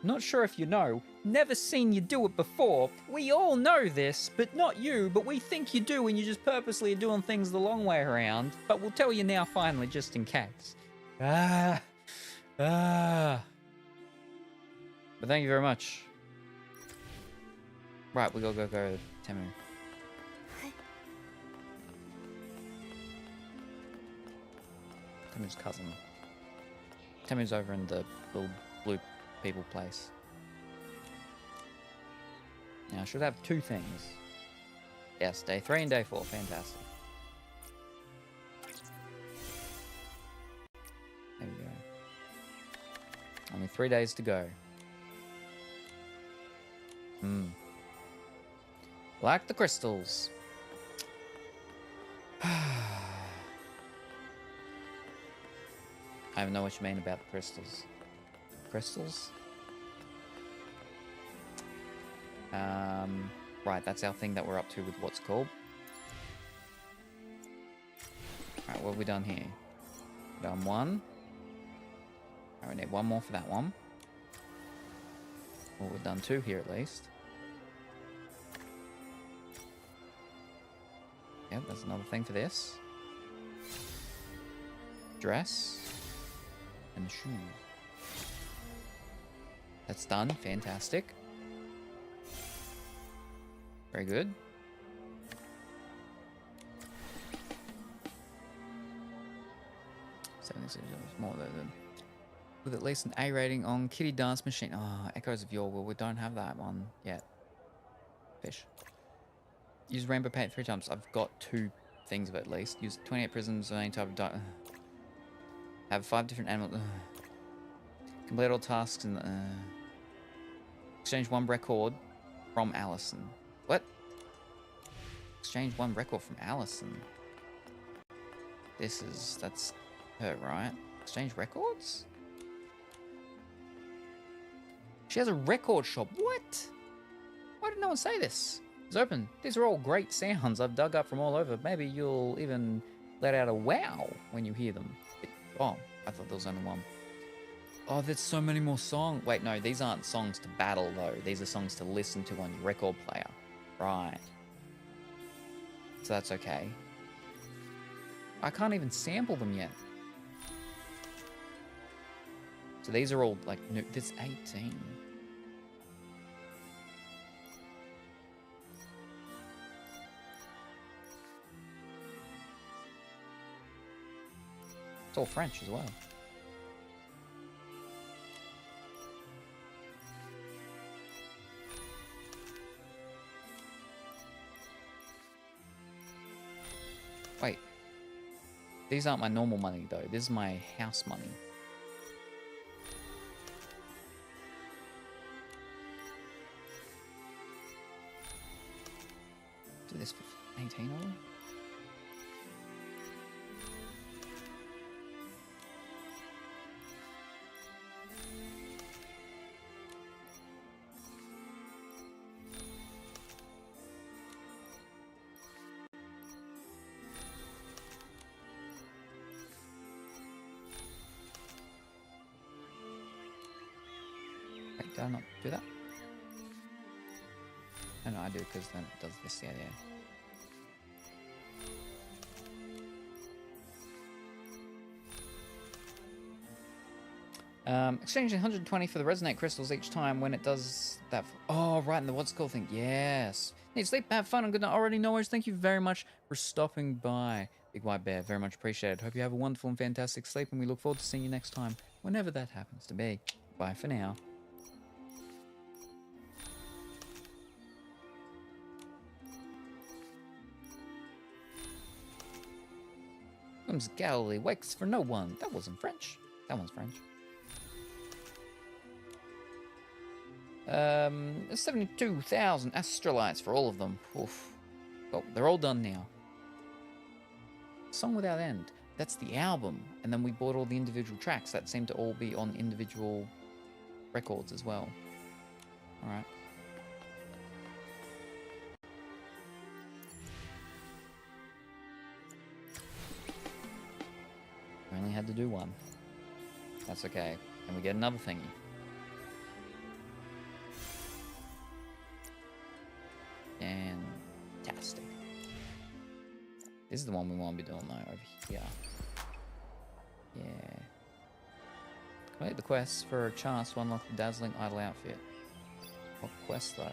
Not sure if you know, never seen you do it before. We all know this, but not you, but we think you do and you just purposely are doing things the long way around. But we'll tell you now finally, just in case. But thank you very much. Right, we gotta go to Temu. Temu's cousin. Temu's over in the little blue people place. Now I should have 2 things. Yes, day 3 and day 4. Fantastic. There we go. Only 3 days to go. Like the crystals. I don't know what you mean about the crystals. Crystals? Right, that's our thing that we're up to with what's called. Alright, what have we done here? We've done 1. Alright, we need 1 more for that one. Well, we've done 2 here at least. Yep, there's another thing for this. Dress. And the shoes. That's done. Fantastic. Very good. 76 more than with at least an A rating on Kitty Dance Machine. Oh, Echoes of Yore. Well, we don't have that one yet. Fish. Use rainbow paint 3 times. I've got 2 things of it at least. Use 28 prisms of any type of have 5 different animals. Complete all tasks and exchange 1 record from Allison. What? Exchange 1 record from Allison. That's her, right? Exchange records? She has a record shop. What? Why did no one say this? It's open. These are all great sounds I've dug up from all over. Maybe you'll even let out a wow when you hear them. Oh, I thought there was only 1. Oh, there's so many more songs. Wait, no, these aren't songs to battle, though. These are songs to listen to on your record player. Right. So that's okay. I can't even sample them yet. So these are all, like, new. This 18. It's all French as well. Wait. These aren't my normal money, though. This is my house money. Do this for 18 of them? I not do that? Oh, no, I do, because then it does this. Yeah, yeah. Exchanging 120 for the resonate crystals each time when it does that. Oh, right, and the what's called thing. Yes. Need sleep, have fun. I'm good. Already no worries. Thank you very much for stopping by, Big White Bear. Very much appreciated. Hope you have a wonderful and fantastic sleep, and we look forward to seeing you next time, whenever that happens to be. Bye for now. Comes Galilee wakes for no one. That wasn't French. That one's French. 72,000 astrolites for all of them. Oof. Oh, they're all done now. Song Without End. That's the album. And then we bought all the individual tracks that seem to all be on individual records as well. Alright. We only had to do one. That's okay. And we get another thingy. Fantastic. This is the one we want to be doing though, over here. Yeah. Complete the quests for a chance to unlock the dazzling idol outfit. What quest though?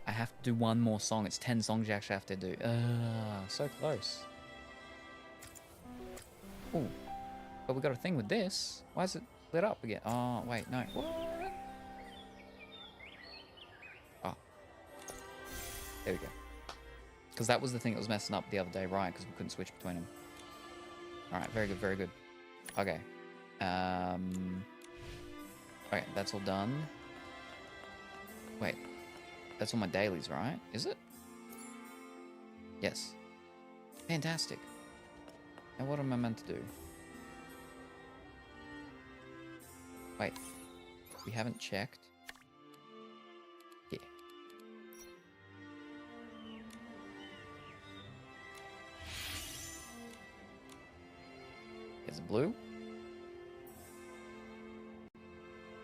I have to do one more song. It's 10 songs you actually have to do. So close. Ooh. But we got a thing with this. Why is it lit up again? Oh, wait, no. What? Oh. There we go. Because that was the thing that was messing up the other day, right? Because we couldn't switch between them. Alright, very good, very good. Okay. Okay, that's all done. Wait. That's all my dailies, right? Is it? Yes. Fantastic. Now what am I meant to do? Wait. We haven't checked. Yeah. There's a blue.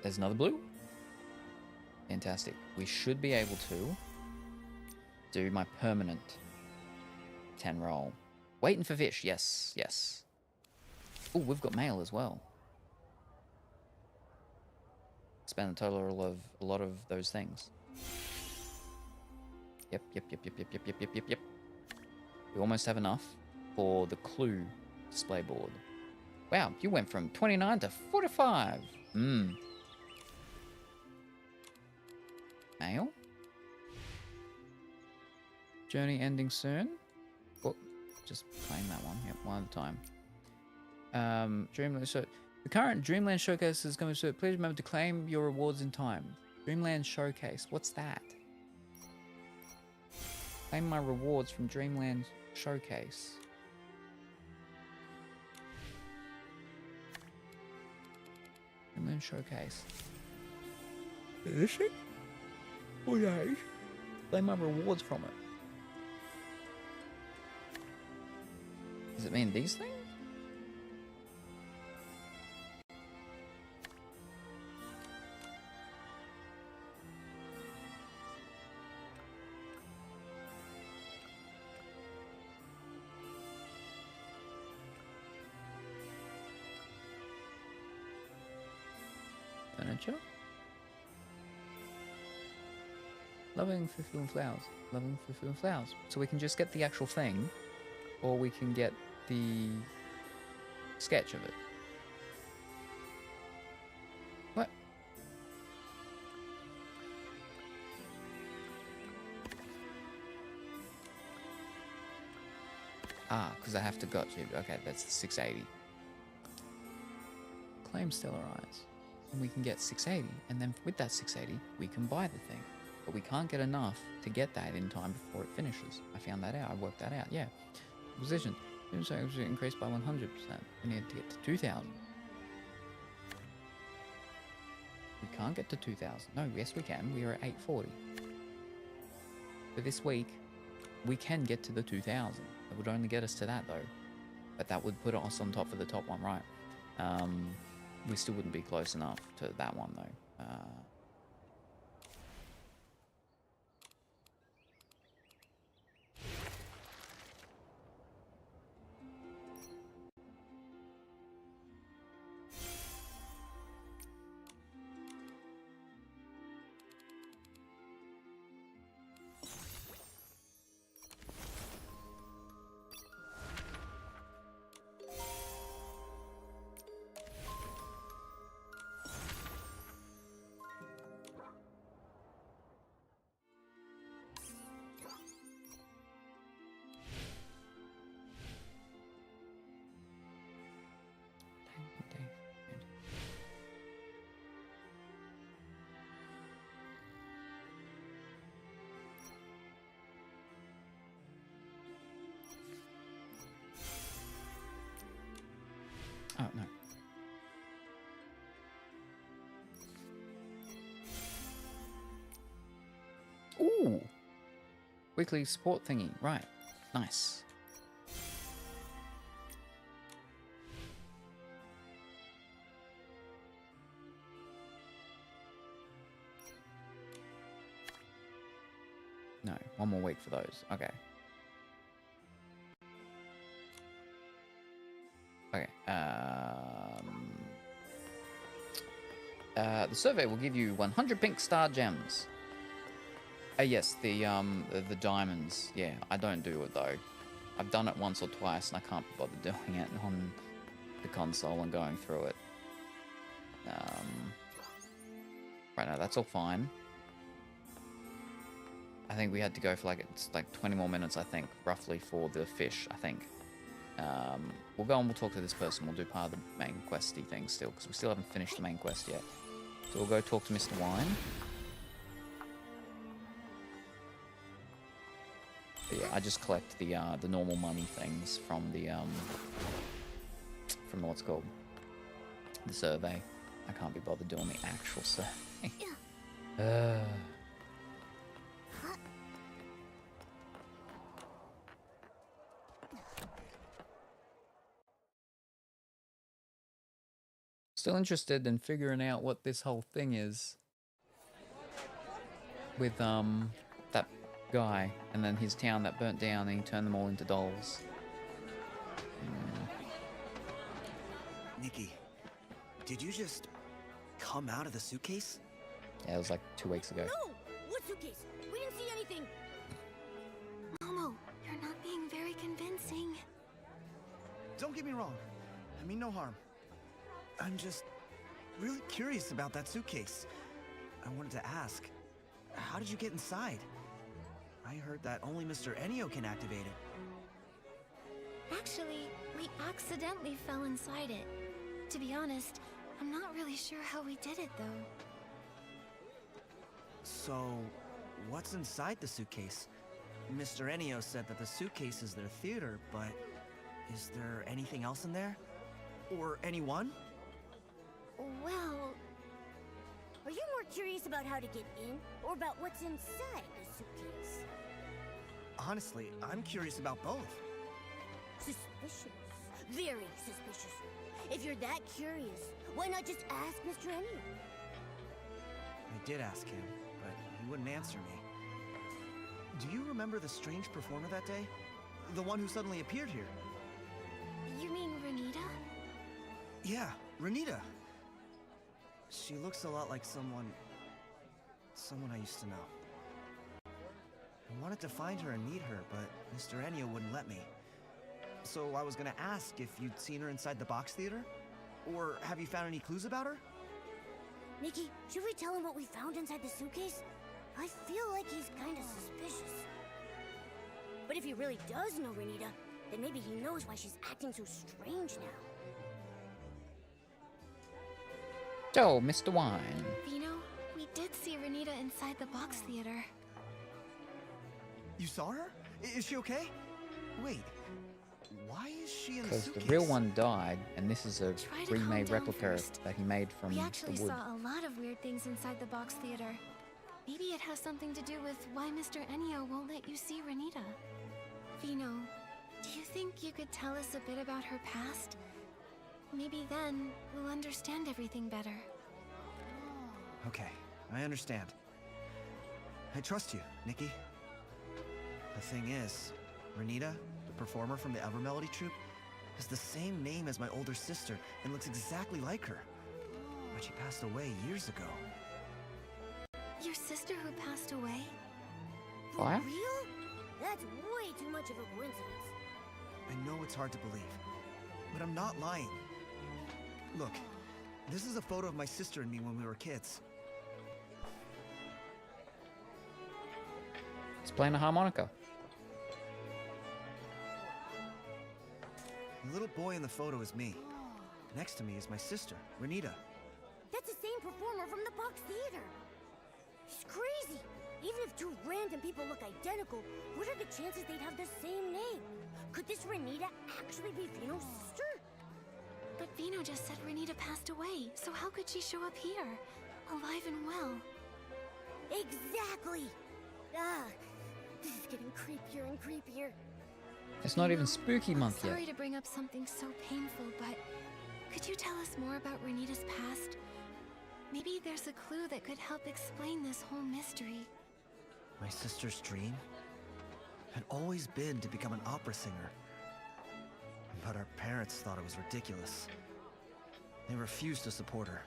There's another blue. Fantastic. We should be able to do my permanent 10 roll. Waiting for fish. Yes, yes. Oh, we've got mail as well. Spend a total of a lot of those things. Yep. We almost have enough for the display board. Wow, you went from 29 to 45. Mail. Journey ending soon. Oh, just claim that one. Yep, one at a time. Dreamland. So the current Dreamland Showcase is going to. Please remember to claim your rewards in time. Dreamland Showcase. What's that? Claim my rewards from Dreamland Showcase. Dreamland Showcase. Is it? Oh, nice. Claim my rewards from it. Does it mean these things? Furniture? Loving fulfilling flowers. Loving fulfilling flowers. So we can just get the actual thing, or we can get the sketch of it. What? Ah, because I have to got you. Okay, that's the 680. Claim Stellar Eyes. And we can get 680, and then with that 680, we can buy the thing. But we can't get enough to get that in time before it finishes. I found that out. I worked that out. Yeah. Position. Increased by 100%. We need to get to 2,000. We can't get to 2,000. No, yes we can. We are at 840. For this week, we can get to the 2,000. It would only get us to that though. But that would put us on top for the top one, right? we still wouldn't be close enough to that one though. Oh, no. Ooh! Weekly support thingy. Right. Nice. No, one more week for those. Okay. Okay. The survey will give you 100 pink star gems. Yes, the diamonds. Yeah, I don't do it though. I've done it once or twice, and I can't be bothered doing it on the console and going through it. Right now, that's all fine. I think we had to go for it's like 20 more minutes, I think, roughly, for the fish, I think. We'll go and we'll talk to this person. We'll do part of the main questy thing still, because we still haven't finished the main quest yet. So we'll go talk to Mr. Wine. But yeah, I just collect the normal money things from the from what's called the survey. I can't be bothered doing the actual survey. Still interested in figuring out what this whole thing is with that guy and then his town that burnt down and he turned them all into dolls. Nikki, did you just come out of the suitcase? Yeah, it was like 2 weeks ago. No! What suitcase? We didn't see anything. Momo, you're not being very convincing. Don't get me wrong. I mean no harm. I'm just really curious about that suitcase. I wanted to ask, how did you get inside? I heard that only Mr. Enio can activate it. Actually, we accidentally fell inside it. To be honest, I'm not really sure how we did it though. So, what's inside the suitcase? Mr. Enio said that the suitcase is their theater, but is there anything else in there? Or anyone? Well, Are you more curious about how to get in, or about what's inside the suitcase? Honestly, I'm curious about both. Suspicious. Very suspicious. If you're that curious, why not just ask Mr. Enio? I did ask him, but he wouldn't answer me. Do you remember the strange performer that day? The one who suddenly appeared here? you mean Renita? Yeah, Renita. She looks a lot like someone I used to know. I wanted to find her and meet her, but Mr. Enio wouldn't let me. So I was gonna ask if you'd seen her inside the box theater? Or have you found any clues about her? Nikki, should we tell him what we found inside the suitcase? I feel like he's kinda suspicious. But if he really does know Renita, then maybe he knows why she's acting so strange now. So, Mr. Wine. Vino, we did see Renita inside the box theater. You saw her? Is she okay? Wait, why is she in the Because suitcase? the real one died, and this is a Try to calm remade down replica first. that he made from We the actually wood. saw a lot of weird things inside the box theater. Maybe it has something to do with why Mr. Enio won't let you see Renita. Vino, do you think you could tell us a bit about her past? Maybe then we'll understand everything better. Okay, I understand. I trust you, Nikki. The thing is, Renita, the performer from the Evermelody troupe, has the same name as my older sister and looks exactly like her. But she passed away years ago. Your sister who passed away? For What? real? That's way too much of a coincidence. I know it's hard to believe, but I'm not lying. Look, this is a photo of my sister and me when we were kids. He's playing a harmonica. The little boy in the photo is me. Next to me is my sister, Renita. That's the same performer from the Box Theater. It's crazy. Even if two random people look identical, what are the chances they'd have the same name? Could this Renita actually be Vino's sister? But Vino just said Renita passed away, so how could she show up here, alive and well? Exactly! Ah, this is getting creepier and creepier. It's not even Vino, spooky I'm month yet. sorry to bring up something so painful, but could you tell us more about Renita's past? Maybe there's a clue that could help explain this whole mystery. My sister's dream had always been to become an opera singer. But our parents thought it was ridiculous. They refused to support her.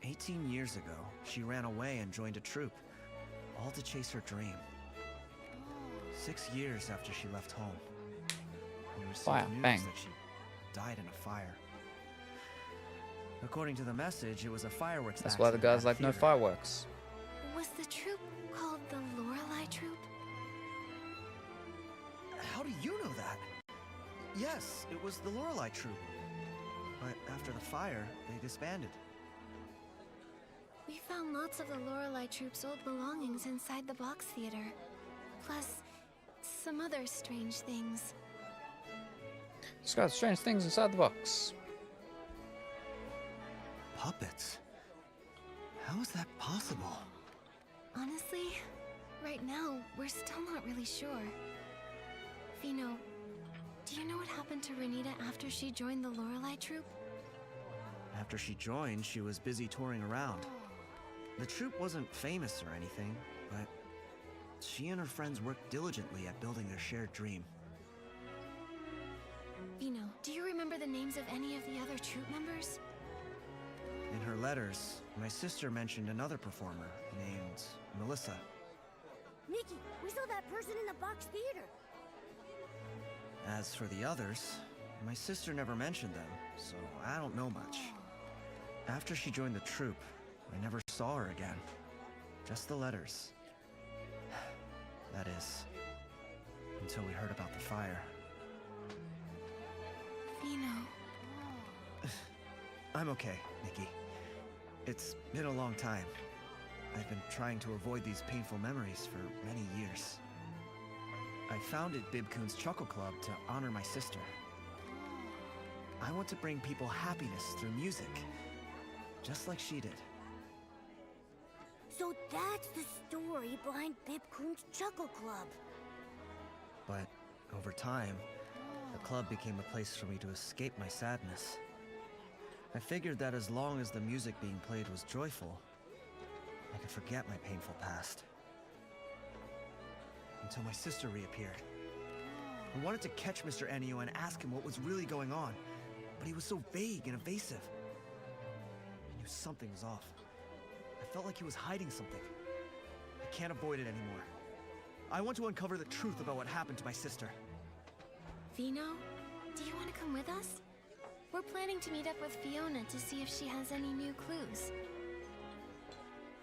18 years ago, she ran away and joined a troupe, all to chase her dream. 6 years after she left home, we received Fire, news bang. that she died in a fire. According to the message, it was a fireworks That's why the accident guys at a like no theater. fireworks. Was the troupe called the Lorelei Troupe? How do you know that? Yes, it was the Lorelei troupe. But after the fire, they disbanded. We found lots of the Lorelei Troupe's old belongings inside the Box Theater. Plus, some other strange things. It's got strange things inside the box. Puppets? How is that possible? Honestly, right now, we're still not really sure. Vino, do you know what happened to Renita after she joined the Lorelei Troupe? After she joined, she was busy touring around. The troupe wasn't famous or anything, but she and her friends worked diligently at building their shared dream. Vino, do you remember the names of any of the other troupe members? In her letters, my sister mentioned another performer named Melissa. Nikki, we saw that person in the Box Theater. As for the others, my sister never mentioned them, so I don't know much. After she joined the troupe, I never saw her again. Just the letters. That is, until we heard about the fire. Vino. I'm okay, Nikki. It's been a long time. I've been trying to avoid these painful memories for many years. I founded Bibcoon's Chuckle Club to honor my sister. I want to bring people happiness through music, just like she did. So that's the story behind Bibcoon's Chuckle Club. But over time, the club became a place for me to escape my sadness. I figured that as long as the music being played was joyful, I could forget my painful past. Until my sister reappeared. I wanted to catch Mr. Ennio and ask him what was really going on, but he was so vague and evasive. I knew something was off. I felt like he was hiding something. I can't avoid it anymore. I want to uncover the truth about what happened to my sister. Vino, do you want to come with us? We're planning to meet up with Fiona to see if she has any new clues.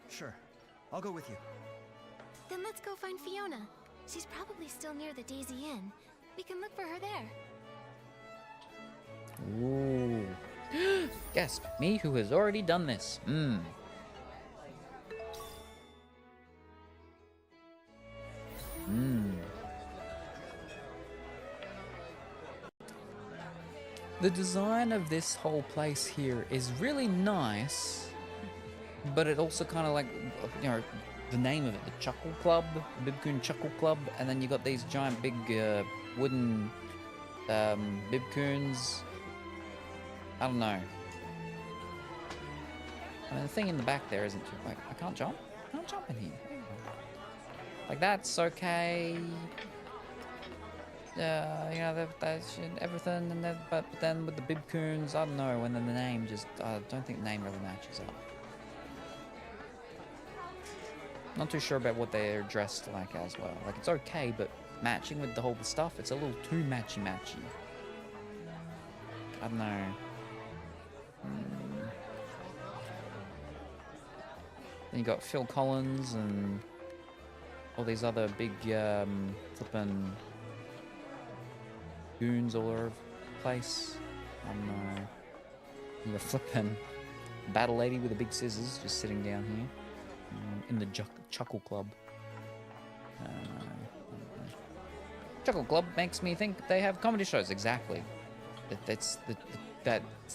Sure, I'll go with you. Then let's go find Fiona. She's probably still near the Daisy Inn. We can look for her there. Ooh. Gasp, me who has already done this. The design of this whole place here is really nice, but it also kind of like, you know, the name of it, the Chuckle Club, Bibcoon Chuckle Club, and then you got these giant big wooden Bibcoons. I don't know. I mean, the thing in the back there isn't too, like, I can't jump. I can't jump in here. Like, that's okay. You know, that's everything, and but then with the Bibcoons, I don't know, and then the name just, I don't think the name really matches up. Not too sure about what they're dressed like as well. Like, it's okay, but matching with the whole stuff, it's a little too matchy-matchy. I don't know. Then you got Phil Collins and all these other big flippin' goons all over the place. I don't know. You got flippin' battle lady with the big scissors just sitting down here in the Chuckle Club. Chuckle Club makes me think they have comedy shows. Exactly. That's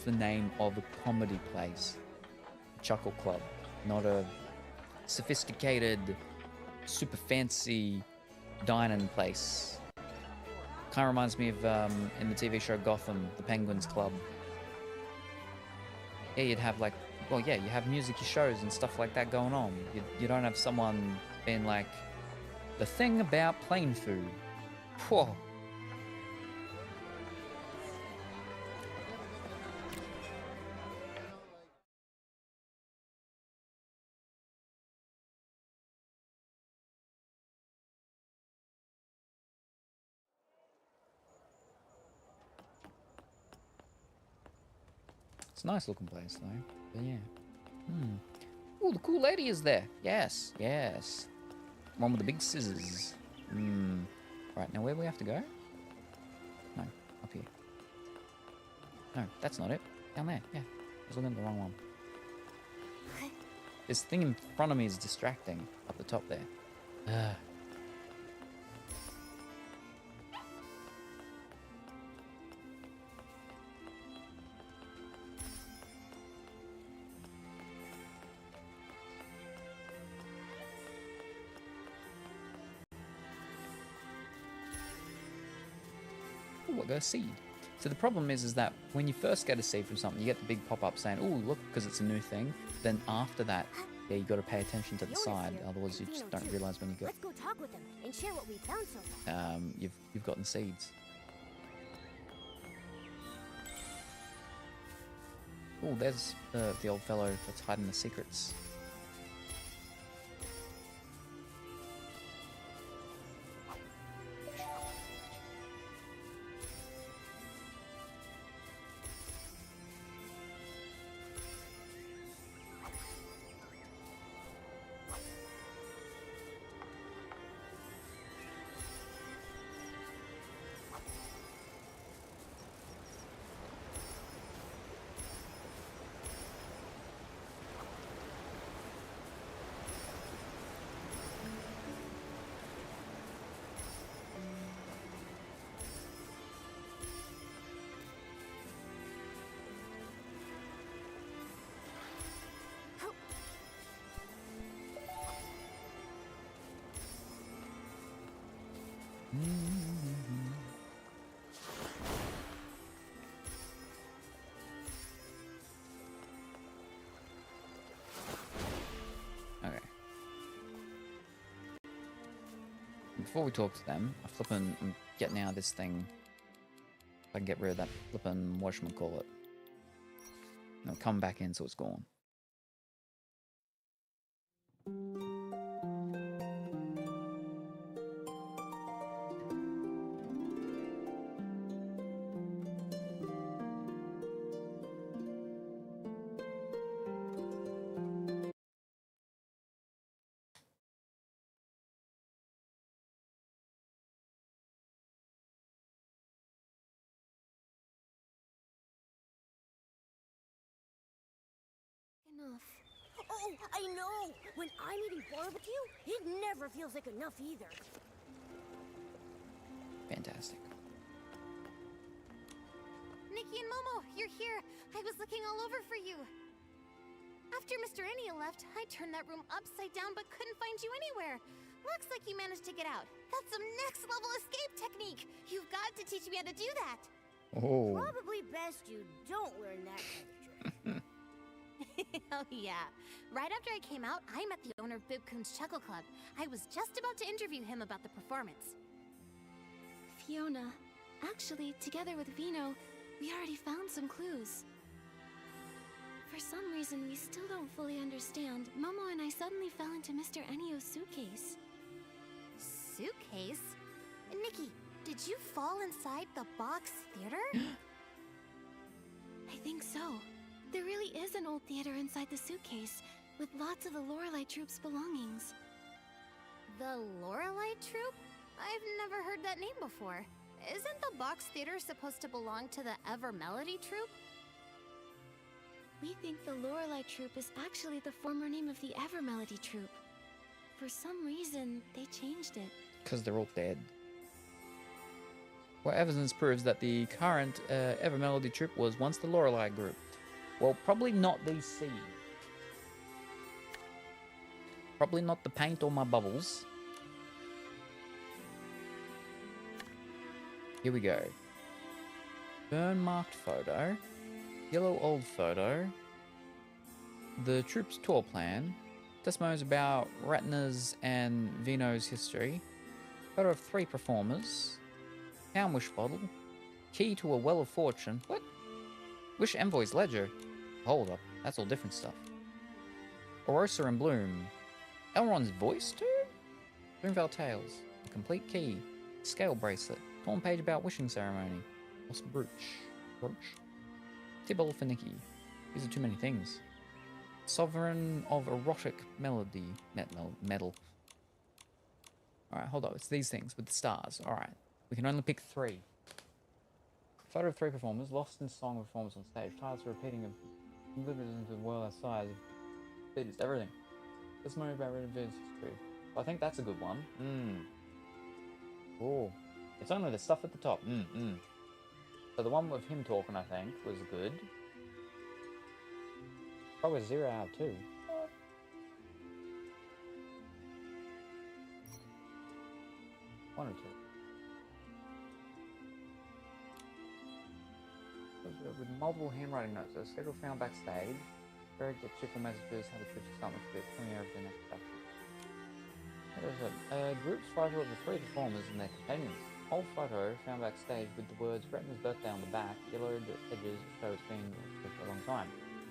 the name of a comedy place. Chuckle Club, not a sophisticated, super fancy dining place. Kind of reminds me of in the TV show Gotham, the Penguins Club. Yeah, you'd have like, well, yeah, you have music-y shows and stuff like that going on. You don't have someone being like, the thing about plain food. Whoa. It's a nice looking place though, but yeah. Ooh, the cool lady is there. Yes, yes. One with the big scissors. Right, now where do we have to go? No, up here. No, that's not it. Down there, yeah. I was looking at the wrong one. This thing in front of me is distracting, up the top there. Ooh, I got a seed. So the problem is that when you first get a seed from something, you get the big pop-up saying, "Oh, look," because it's a new thing. Then after that, yeah, you got to pay attention to the side, otherwise you just don't realize when you got. Let's go talk with them and share what we found so far. You've gotten seeds. Oh, there's the old fellow that's hiding the secrets. Okay. Before we talk to them, I'm getting out of this thing. I can get rid of that flippin' whatchamacallit. And it'll come back in so it's gone. Enough. Oh, I know! When I'm eating barbecue, it never feels like enough either. Fantastic. Nikki and Momo, you're here. I was looking all over for you. After Mr. Enya left, I turned that room upside down but couldn't find you anywhere. Looks like you managed to get out. That's some next level escape technique. You've got to teach me how to do that. Oh. Probably best you don't learn that kind of trick. Oh yeah. Right after I came out, I met the owner of Bibcoon's Chuckle Club. I was just about to interview him about the performance. Fiona, actually, together with Vino, we already found some clues. For some reason we still don't fully understand, Momo and I suddenly fell into Mr. Enio's suitcase. Suitcase? Nikki, did you fall inside the box theater? I think so. There really is an old theater inside the suitcase, with lots of the Lorelei Troupe's belongings. The Lorelei Troupe? I've never heard that name before. Isn't the box theater supposed to belong to the Ever Melody Troupe? We think the Lorelei Troupe is actually the former name of the Ever Melody Troupe. For some reason, they changed it. Because they're all dead. Well, evidence proves that the current Ever Melody Troupe was once the Lorelei group. Well, probably not DC. Probably not the paint or my bubbles. Here we go. Burn marked photo. Yellow old photo. The troupe's tour plan. Testimonies about Ratner's and Vino's history. Photo of 3 performers. Town wish bottle. Key to a well of fortune. What? Wish envoy's ledger. Hold up, that's all different stuff. Orosa in bloom. Elrond's voice too? Dreamvale Tales. A complete key. Scale bracelet. Torn page about wishing ceremony. Lost brooch. Tibble for Nikki. These are too many things. Sovereign of erotic melody. Metal. Alright, hold up. It's these things with the stars. Alright. We can only pick 3. Photo of 3 performers. Lost in song of performance on stage. Titles repeating of livers into the world outside. It's everything. Testimony about Renovation's history. I think that's a good one. Oh. It's only the stuff at the top. So the one with him talking, I think, was good. Probably 0 out of 2. 1 or 2. With multiple handwriting notes, a schedule found backstage. Very get cheerful messages, how the troops start with the premiere of the next production. There's a group's photo of the 3 performers and their companions. Old photo found backstage with the words Retina's birthday on the back, yellowed edges show it's been for a long time.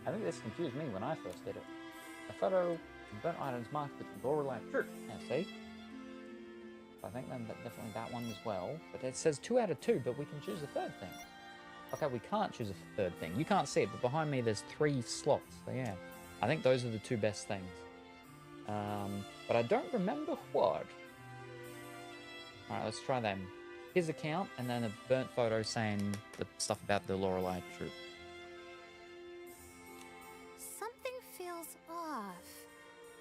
I think this confused me when I first did it. A photo of burnt items marked with the Lorelei Troupe. Now see? I think then definitely that one as well. But it says 2 out of 2, but we can choose a 3rd thing. Okay, we can't choose a 3rd thing. You can't see it, but behind me there's 3 slots. So yeah, I think those are the 2 best things. But I don't remember what. Alright, let's try them. His account, and then a burnt photo saying the stuff about the Lorelei Troupe. Something feels off.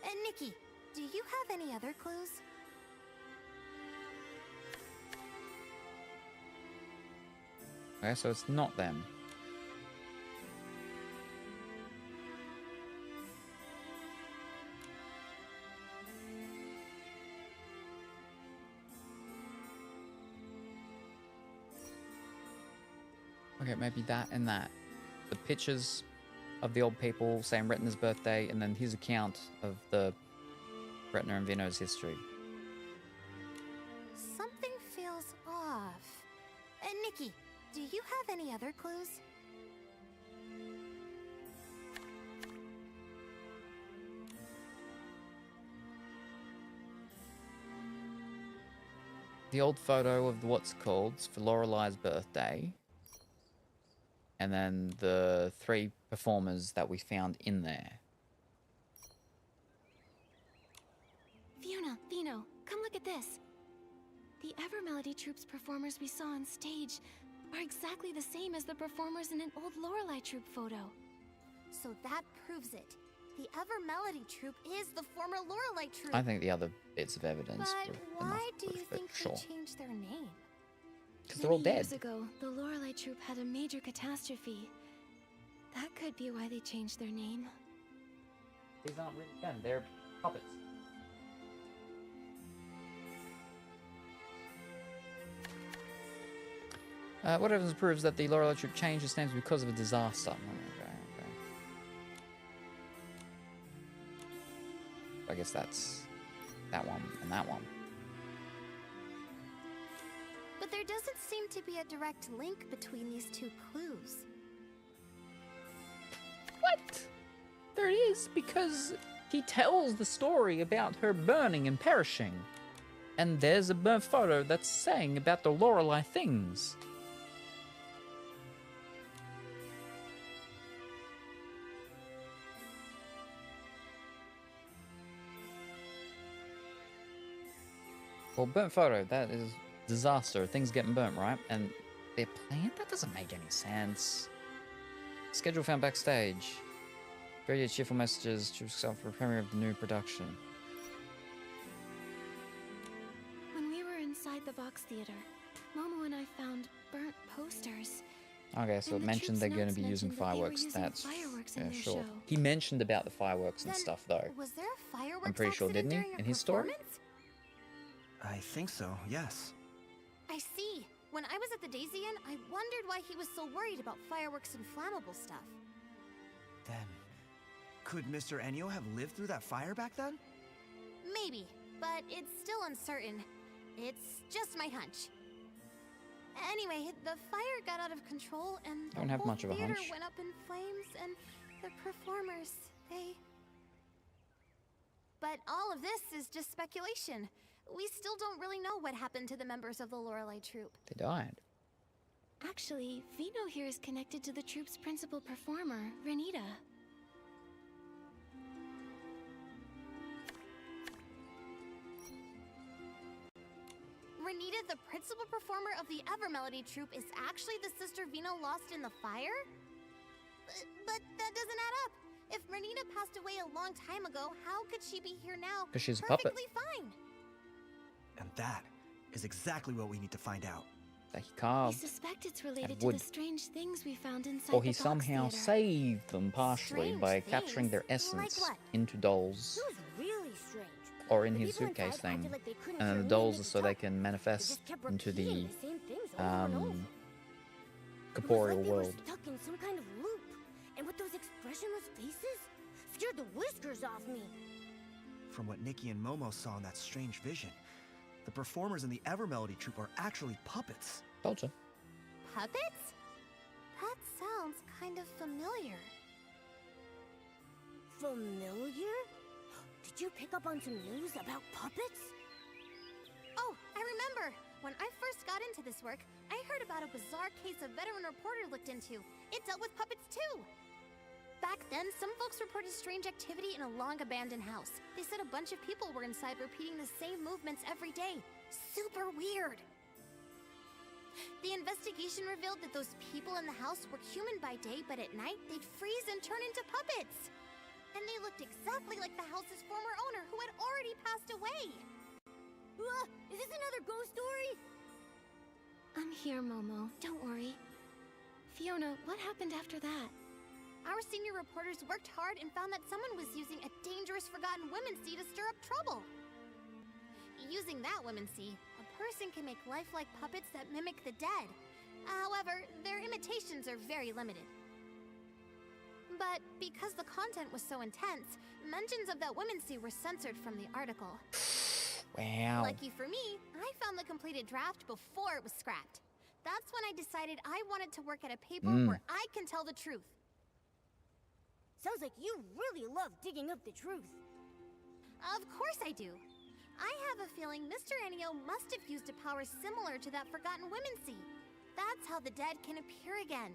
And Nikki, do you have any other clues? Okay, so it's not them. Okay, maybe that and that. The pictures of the old people saying Retina's birthday, and then his account of the Retina and Vino's history. Something feels off. And Nikki, do you have any other clues? The old photo of the what's called for Lorelei's birthday. And then the 3 performers that we found in there. Fiona, Vino, come look at this. The Ever Melody Troupe's performers we saw on stage are exactly the same as the performers in an old Lorelei Troupe photo. So that proves it. The Ever Melody Troupe is the former Lorelei Troupe. I think the other bits of evidence But were why enough do you proof, but think sure. they changed their name? Because they're all dead. Years ago, the Lorelei Troupe had a major catastrophe. That could be why they changed their name. These aren't really them, they're puppets. What evidence proves that the Lorelei troop changed its names because of a disaster? Okay. I guess that's that one and that one. But there doesn't seem to be a direct link between these two clues. What? There is, because he tells the story about her burning and perishing. And there's a burnt photo that's saying about the Lorelei things. Well, burnt photo, that is disaster. Things getting burnt, right? And their plan? That doesn't make any sense. Schedule found backstage. Very cheerful messages to yourself for premiere of the new production. When we were inside the box theater, Momo and I found burnt posters. Okay, so And it the mentioned troops' they're going to notes be using mentioned that they were fireworks. using That's fireworks in yeah, their sure. show. He mentioned about the fireworks and Then, stuff, though. Was there a fireworks I'm pretty sure, accident didn't he, during a in his story? performance? I think so, yes. I see. When I was at the Daisy Inn, I wondered why he was so worried about fireworks and flammable stuff. Then, could Mr. Enyo have lived through that fire back then? Maybe, but it's still uncertain. It's just my hunch. Anyway, the fire got out of control and the Don't have whole much of a theater hunch. went up in flames and the performers, they... But all of this is just speculation. We still don't really know what happened to the members of the Lorelei troupe. They died. Actually, Vino here is connected to the troupe's principal performer, Renita. Renita, the principal performer of the Evermelody troupe, is actually the sister Vino lost in the fire? But that doesn't add up. If Renita passed away a long time ago, how could she be here now? 'Cause she's a puppet. Perfectly fine. And that is exactly what we need to find out. That he We carved. suspect it's related and to wood. the strange things we found inside Or the he box somehow theater. saved them partially Strange by capturing their things? Like essence what? into dolls. It was really strange. Or in The his people suitcase inside thing. acted like they couldn't And then hear the me dolls are Nikki so they talk. can They manifest just kept into the repeating same things over and over. corporeal it was like world. They were stuck in some kind of loop. And with those expressionless faces, scared the whiskers off me. From what Nikki and Momo saw in that strange vision, the performers in the Evermelody troupe are actually puppets. Told you. Puppets? That sounds kind of familiar. Familiar? Did you pick up on some news about puppets? Oh, I remember! When I first got into this work, I heard about a bizarre case a veteran reporter looked into. It dealt with puppets too! Back then, some folks reported strange activity in a long-abandoned house. They said a bunch of people were inside repeating the same movements every day. Super weird! The investigation revealed that those people in the house were human by day, but at night, they'd freeze and turn into puppets! And they looked exactly like the house's former owner, who had already passed away! Is this another ghost story? I'm here, Momo. Don't worry. Fiona, what happened after that? Our senior reporters worked hard and found that someone was using a dangerous forgotten womency to stir up trouble. Using that womency, a person can make lifelike puppets that mimic the dead. However, their imitations are very limited. But because the content was so intense, mentions of that womency were censored from the article. Wow. Lucky for me, I found the completed draft before it was scrapped. That's when I decided I wanted to work at a paper where I can tell the truth. Sounds like you really love digging up the truth. Of course I do. I have a feeling Mr. Enio must have used a power similar to that forgotten womency. That's how the dead can appear again.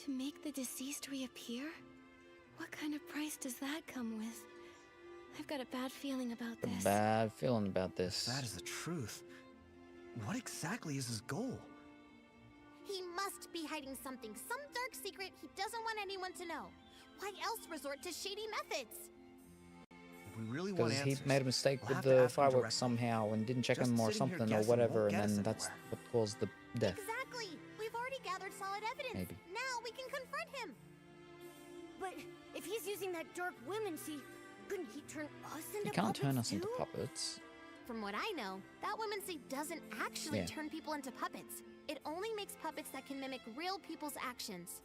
To make the deceased reappear? What kind of price does that come with? I've got a bad feeling about A this. bad feeling about this. That is the truth. What exactly is his goal? He must be hiding something, some dark secret he doesn't want anyone to know. Why else resort to shady methods? If we really want Because he answers, made a mistake we'll with have to the ask him fireworks directly. somehow and didn't check Just them or sitting here something or guessing whatever, won't and get us then that's anywhere. what caused the death. Exactly! We've already gathered solid evidence. Maybe. Now we can confront him. But if he's using that dark womency, couldn't he turn us into You can't turn puppets us into too? puppets. From what I know, that womancy doesn't actually Yeah. turn people into puppets. it only makes puppets that can mimic real people's actions.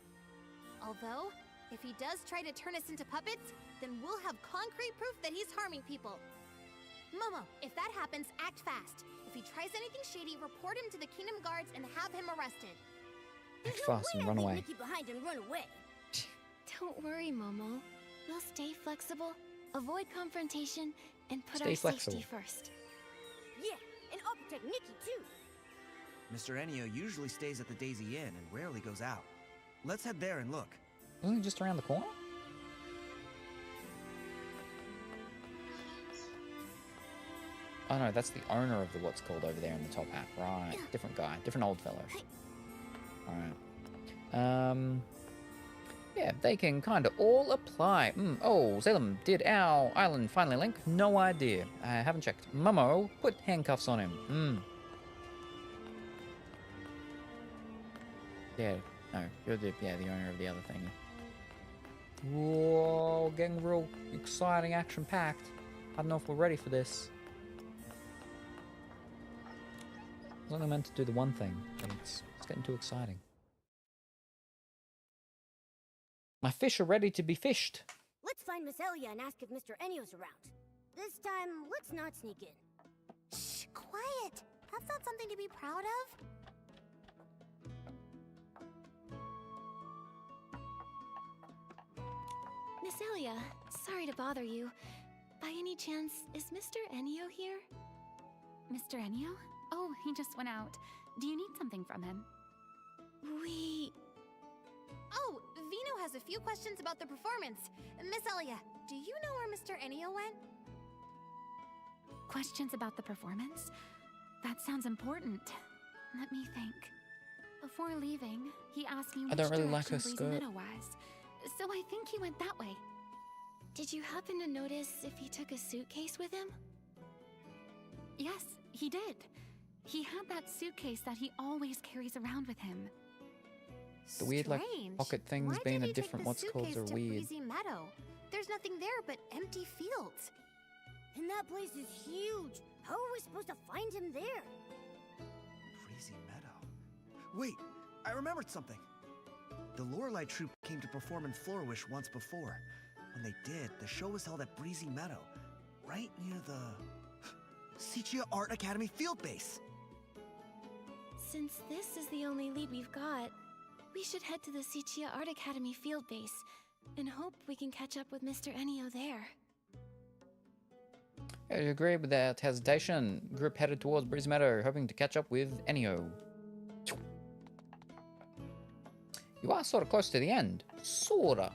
Although, if he does try to turn us into puppets, then we'll have concrete proof that he's harming people. Momo, if that happens, act fast. If he tries anything shady, report him to the Kingdom Guards and have him arrested. Act fast and run away. Nikki behind and run away. Don't worry, Momo. We'll stay flexible, avoid confrontation, and put Stay our flexible. safety first. Yeah, and I'll protect Nikki too. Mr. Enio usually stays at the Daisy Inn and rarely goes out. Let's head there and look. Isn't it just around the corner? Oh no, that's the owner of the what's called over there in the top hat. Right, different guy, different old fellow. Alright. Yeah, they can kind of all apply. Oh, Salem, did our island finally link? No idea. I haven't checked. Momo, put handcuffs on him. Yeah, no, you're the owner of the other thing. Whoa, getting real exciting, action-packed. I don't know if we're ready for this. I was only meant to do the one thing, but it's getting too exciting. My fish are ready to be fished. Let's find Miss Elia and ask if Mr. Enio's around. This time, let's not sneak in. Shh, quiet. That's not something to be proud of. Miss Elia, sorry to bother you. By any chance, is Mr. Enio here? Mr. Enio? Oh, he just went out. Do you need something from him? Oh, Vino has a few questions about the performance. Miss Elia, do you know where Mr. Enio went? Questions about the performance? That sounds important. Let me think. Before leaving, he asked me I which don't really like direction her Breezy skirt. Meadow was. So I think he went that way. Did you happen to notice if he took a suitcase with him? Yes, he did. He had that suitcase that he always carries around with him. The weird, like, Strange. pocket things Why being did a he take different the what's called suitcase are to weird. Breezy Meadow? There's nothing there but empty fields. And that place is huge. How are we supposed to find him there? Breezy Meadow. Wait, I remembered something. The Lorelei troupe came to perform in Flourish once before. When they did, the show was held at Breezy Meadow, right near the Sichia Art Academy field base. Since this is the only lead we've got, we should head to the Sichia Art Academy field base and hope we can catch up with Mr. Enio there. I agree without hesitation. Group headed towards Breezy Meadow, hoping to catch up with Enio. You are sort of close to the end. Sorta.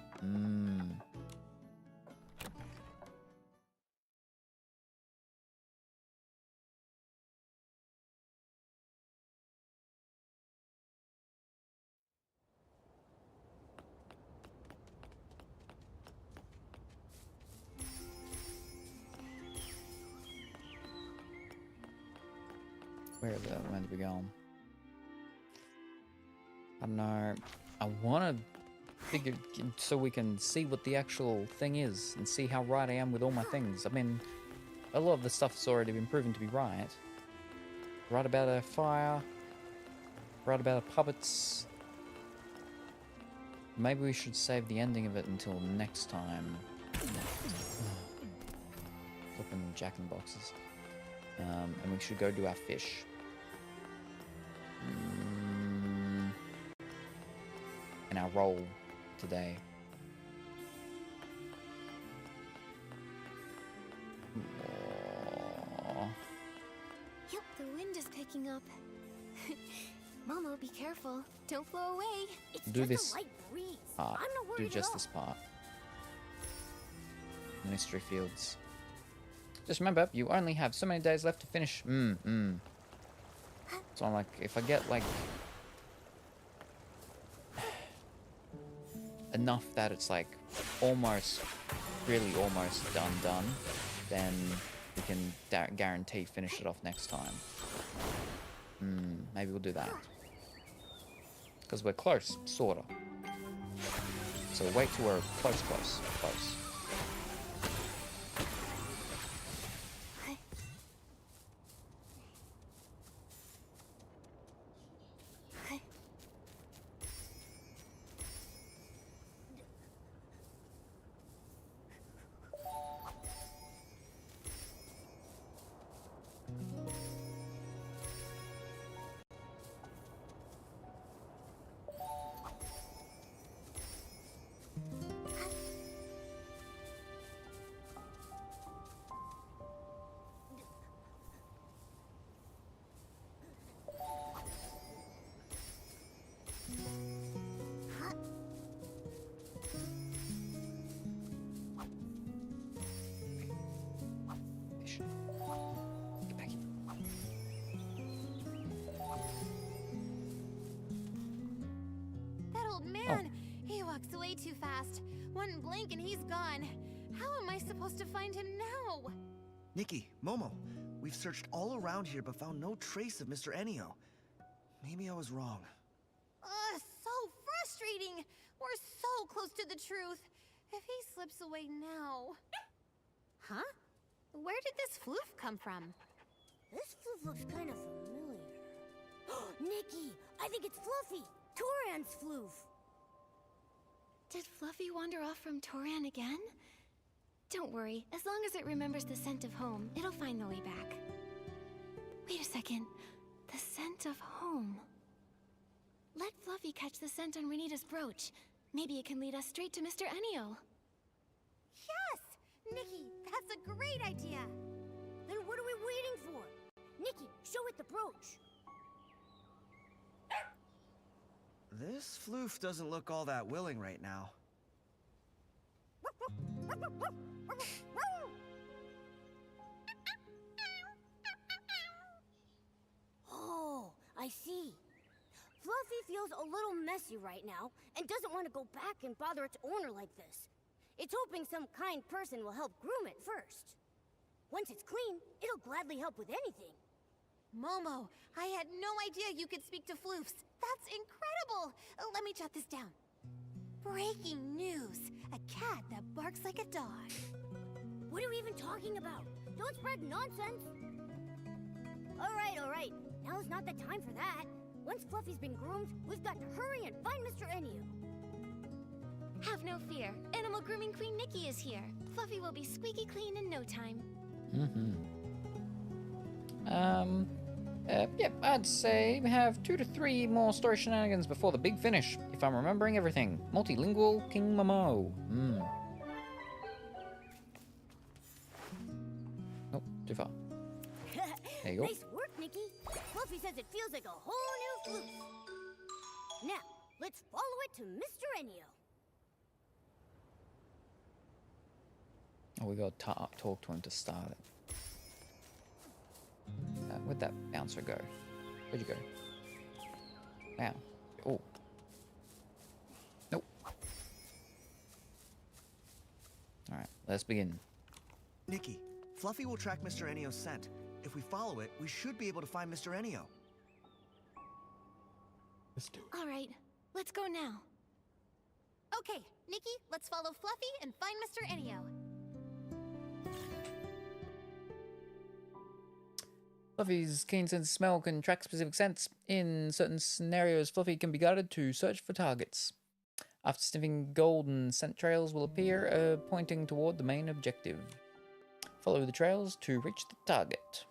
Where is that meant to be going? I don't know. I want to figure so we can see what the actual thing is and see how right I am with all my things. I mean, a lot of the stuff's already been proven to be right. Right about a fire. Right about a puppets. Maybe we should save the ending of it until next time. Flipping Jack in the Boxes. And we should go do our fish. And our roll today. Aww. Yep, the wind is picking up. Momo, be careful. Don't blow away. It's Do just this a light breeze. part. I'm not Do worried just at all. this part. Mystery Fields. Just remember, you only have so many days left to finish. So I'm like, if I get like enough that it's like almost, really almost done, then we can guarantee finish it off next time. Maybe we'll do that. Because we're close, sorta. So wait till we're close. old man. He walks away too fast. One blink and he's gone. How am I supposed to find him now? Nikki, Momo, we've searched all around here but found no trace of Mr. Enio. Maybe I was wrong. So frustrating. We're so close to the truth. If he slips away now... Huh? Where did this floof come from? This floof looks kind of familiar. Nikki, I think it's Fluffy. Toran's floof. Did Fluffy wander off from Toran again? Don't worry, as long as it remembers the scent of home, it'll find the way back. Wait a second. The scent of home. Let Fluffy catch the scent on Renita's brooch. Maybe it can lead us straight to Mr. Enio. Yes! Nikki, that's a great idea! Then what are we waiting for? Nikki, show it the brooch. This floof doesn't look all that willing right now. Oh, I see. Fluffy feels a little messy right now and doesn't want to go back and bother its owner like this. It's hoping some kind person will help groom it first. Once it's clean, it'll gladly help with anything. Momo, I had no idea you could speak to floofs. That's incredible! Let me jot this down. Breaking news. A cat that barks like a dog. What are we even talking about? Don't spread nonsense. All right. Now's not the time for that. Once Fluffy's been groomed, we've got to hurry and find Mr. Enio. Have no fear. Animal Grooming Queen Nikki is here. Fluffy will be squeaky clean in no time. Yep, I'd say we have 2 to 3 more story shenanigans before the big finish, if I'm remembering everything. Multilingual King Momo. Nope, too far. There you go. Nice work, Nikki. Fluffy says it feels like a whole new floof. Now, let's follow it to Mr. Enio. Oh, we gotta talk to him to start it. Where'd that bouncer go? Where'd you go? Now. Oh. Nope. Alright, let's begin. Nikki, Fluffy will track Mr. Enio's scent. If we follow it, we should be able to find Mr. Enio. Let's do it. All right, let's go now. Okay, Nikki, let's follow Fluffy and find Mr. Enio. Fluffy's keen sense of smell can track specific scents. In certain scenarios, Fluffy can be guided to search for targets. After sniffing, golden scent trails will appear, pointing toward the main objective. Follow the trails to reach the target.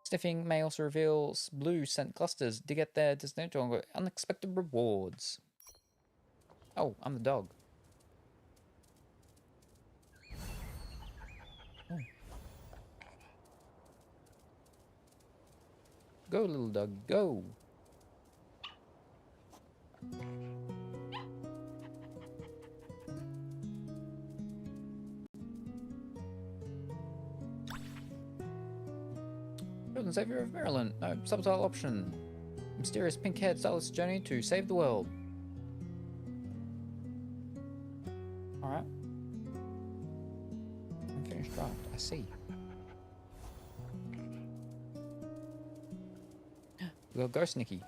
Sniffing may also reveal blue scent clusters. Dig at their destination to get unexpected rewards. Oh, I'm the dog. Oh. Go, little dog, go! Lord and Savior of Maryland. No, subtitle option. Mysterious pink-haired stylist journey to save the world. Alright. Unfinished draft, I see. We got Ghost Nikki.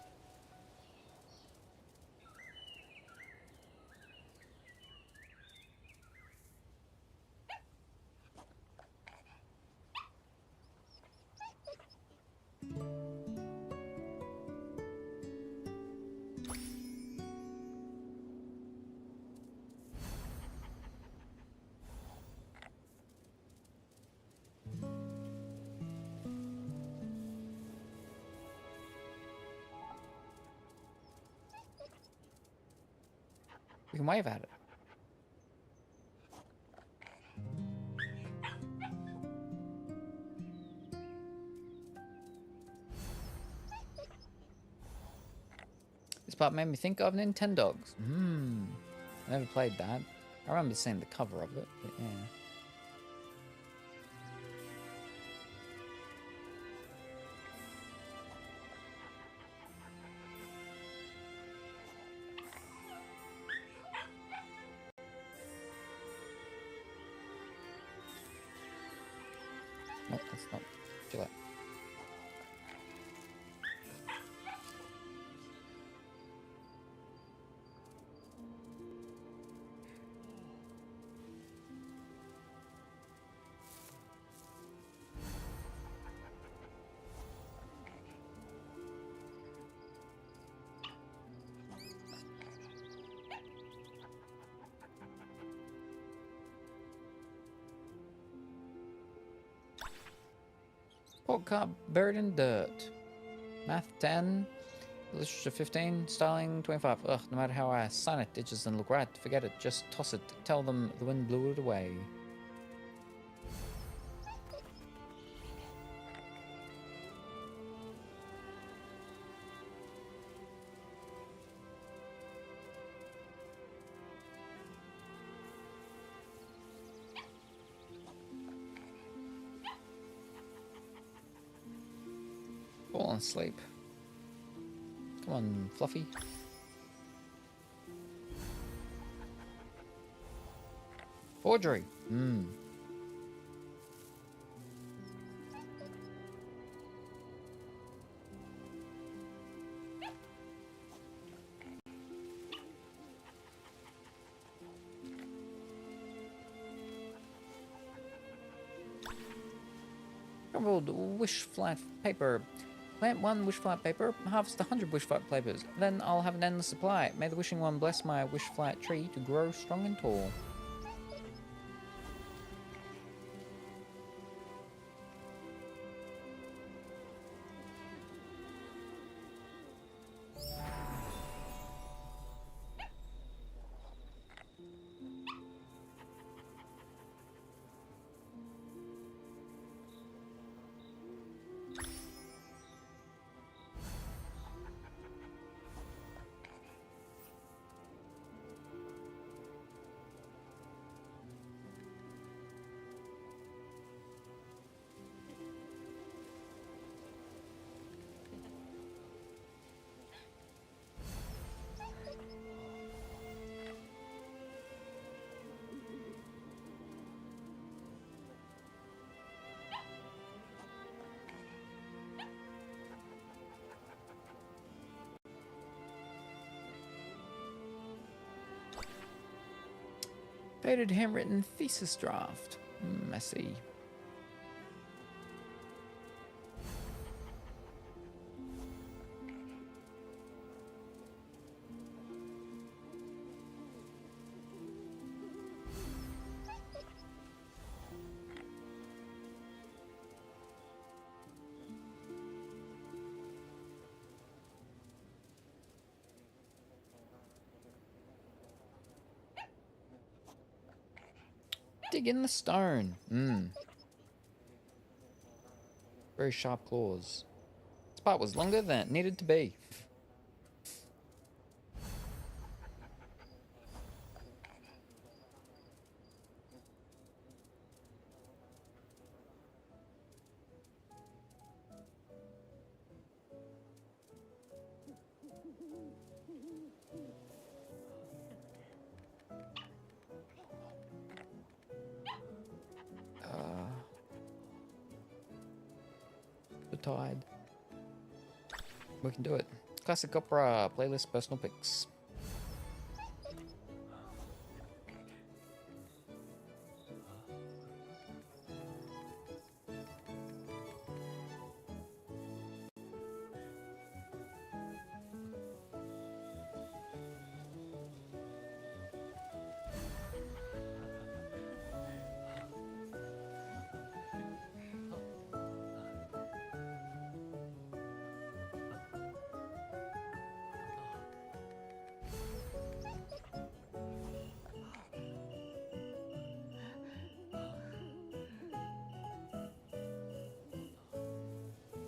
We can wave at it. This part made me think of Nintendogs. I never played that. I remember seeing the cover of it, but yeah. Let's not kill it. Pork cart buried in dirt. Math 10. Literature 15. Styling 25. Ugh, no matter how I sign it, it just doesn't look right. Forget it. Just toss it. Tell them the wind blew it away. Falling asleep. Come on, Fluffy. Forgery. Crumbled wish flat paper. Plant 1 wish flat paper, harvest 100 wish flat papers. Then I'll have an endless supply. May the wishing one bless my wish flat tree to grow strong and tall. Faded handwritten thesis draft. I see. Dig in the stone. Very sharp claws. This part was longer than it needed to be. Tide. We can do it. Classic opera playlist personal picks.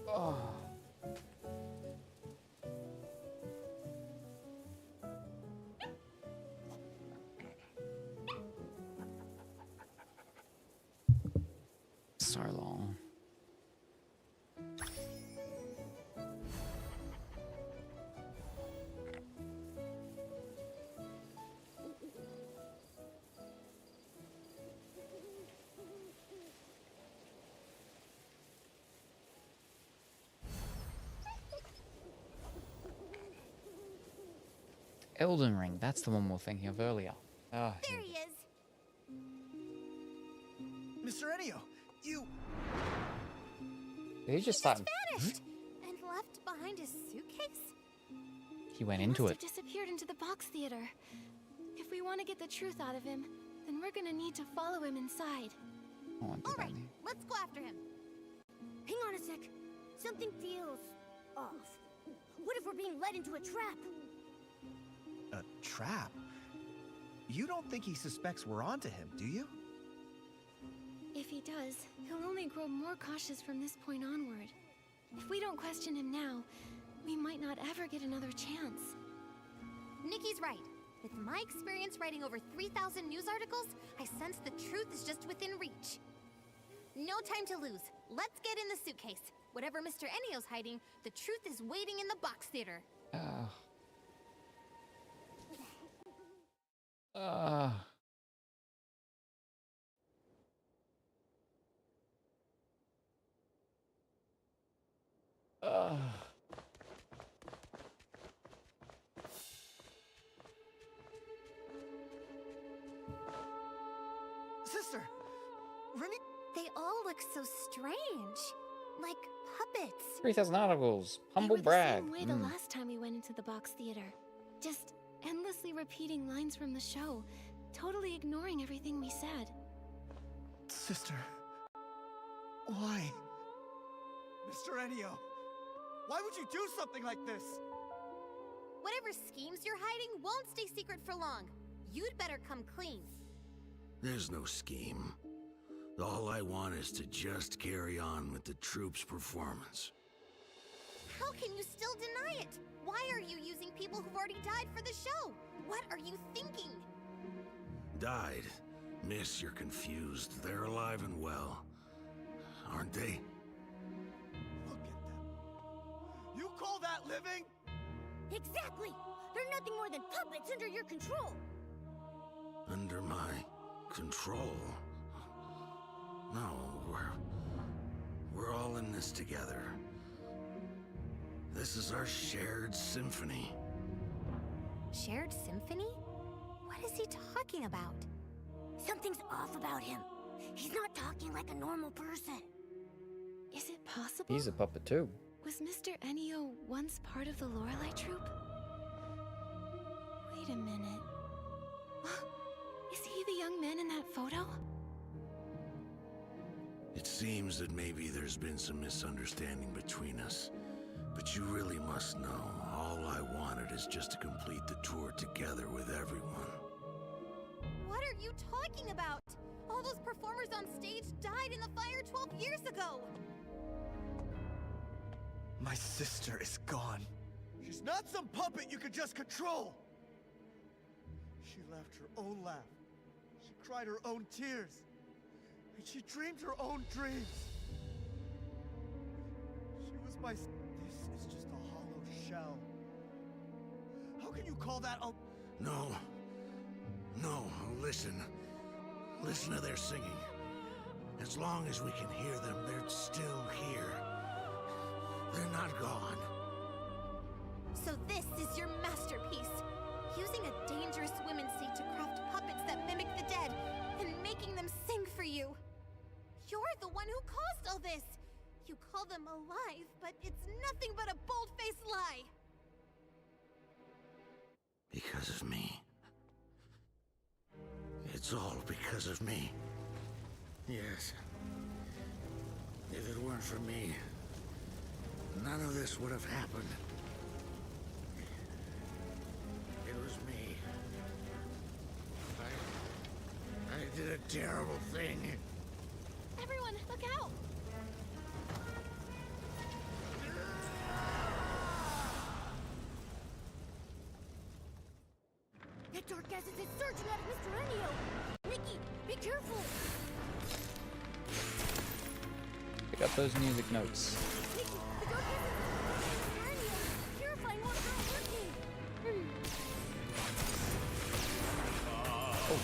Oh. So long. Elden Ring. That's the one we were thinking of earlier. Ah, There he is. Mr. Enio, you... did he just start? Vanished and left behind his suitcase. He went He into must it. have disappeared into the box theater. If we want to get the truth out of him, then we're gonna need to follow him inside. Oh, I did All that right, here. let's go after him. Hang on a sec. Something feels off. What if we're being led into a trap? A trap? You don't think he suspects we're onto him, do you? If he does, he'll only grow more cautious from this point onward. If we don't question him now, we might not ever get another chance. Nikki's right. With my experience writing over 3,000 news articles, I sense the truth is just within reach. No time to lose. Let's get in the suitcase. Whatever Mr. Enio's hiding, the truth is waiting in the box theater. Ah. Ah. Ah. Sister! Renita! They all look so strange. Like puppets. 3,000 articles. Humble we were brag. the same way the last time we went into the box theater. Just endlessly repeating lines from the show, totally ignoring everything we said. Sister... why? Mr. Enio! Why would you do something like this? Whatever schemes you're hiding won't stay secret for long. You'd better come clean. There's no scheme. All I want is to just carry on with the troupe's performance. How can you still deny it? Why are you using people who've already died for the show? What are you thinking? Died? Miss, you're confused. They're alive and well. Aren't they? Look at them. You call that living? Exactly! They're nothing more than puppets under your control! Under my control? No, we're all in this together. This is our shared symphony. Shared symphony? What is he talking about? Something's off about him. He's not talking like a normal person. Is it possible? He's a puppet too. Was Mr. Enio once part of the Lorelei troupe? Wait a minute. Is he the young man in that photo? It seems that maybe there's been some misunderstanding between us. But you really must know, all I wanted is just to complete the tour together with everyone. What are you talking about? All those performers on stage died in the fire 12 years ago. My sister is gone. She's not some puppet you could just control! She left her own laugh. She cried her own tears. And she dreamed her own dreams. She was my... This is just a hollow shell. How can you call that a... No. No, listen. Listen to their singing. As long as we can hear them, they're still here. They're not gone. So this is your masterpiece. Using a dangerous women's seat to craft puppets that mimic the dead and making them sing for you. You're the one who caused all this. You call them alive, but it's nothing but a bold-faced lie. Because of me. It's all because of me. Yes. If it weren't for me, none of this would have happened. It was me. I did a terrible thing. Everyone, look out! That dark acid is surging out of Mr. Enio! Nikki, be careful! Pick up those music notes. Nikki, the dark acid is Mr. Enio! Purifying water not working! Oh,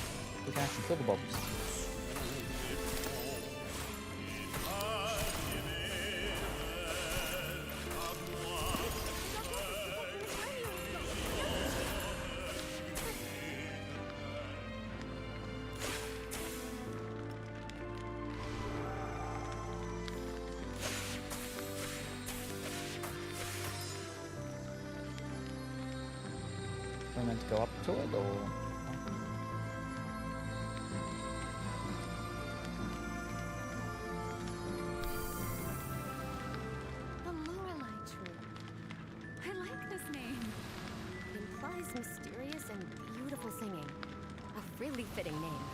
we can actually kill the bubbles. we meant to go up to it, or...? The Lorelei Troop. I like this name. It implies mysterious and beautiful singing. A really fitting name.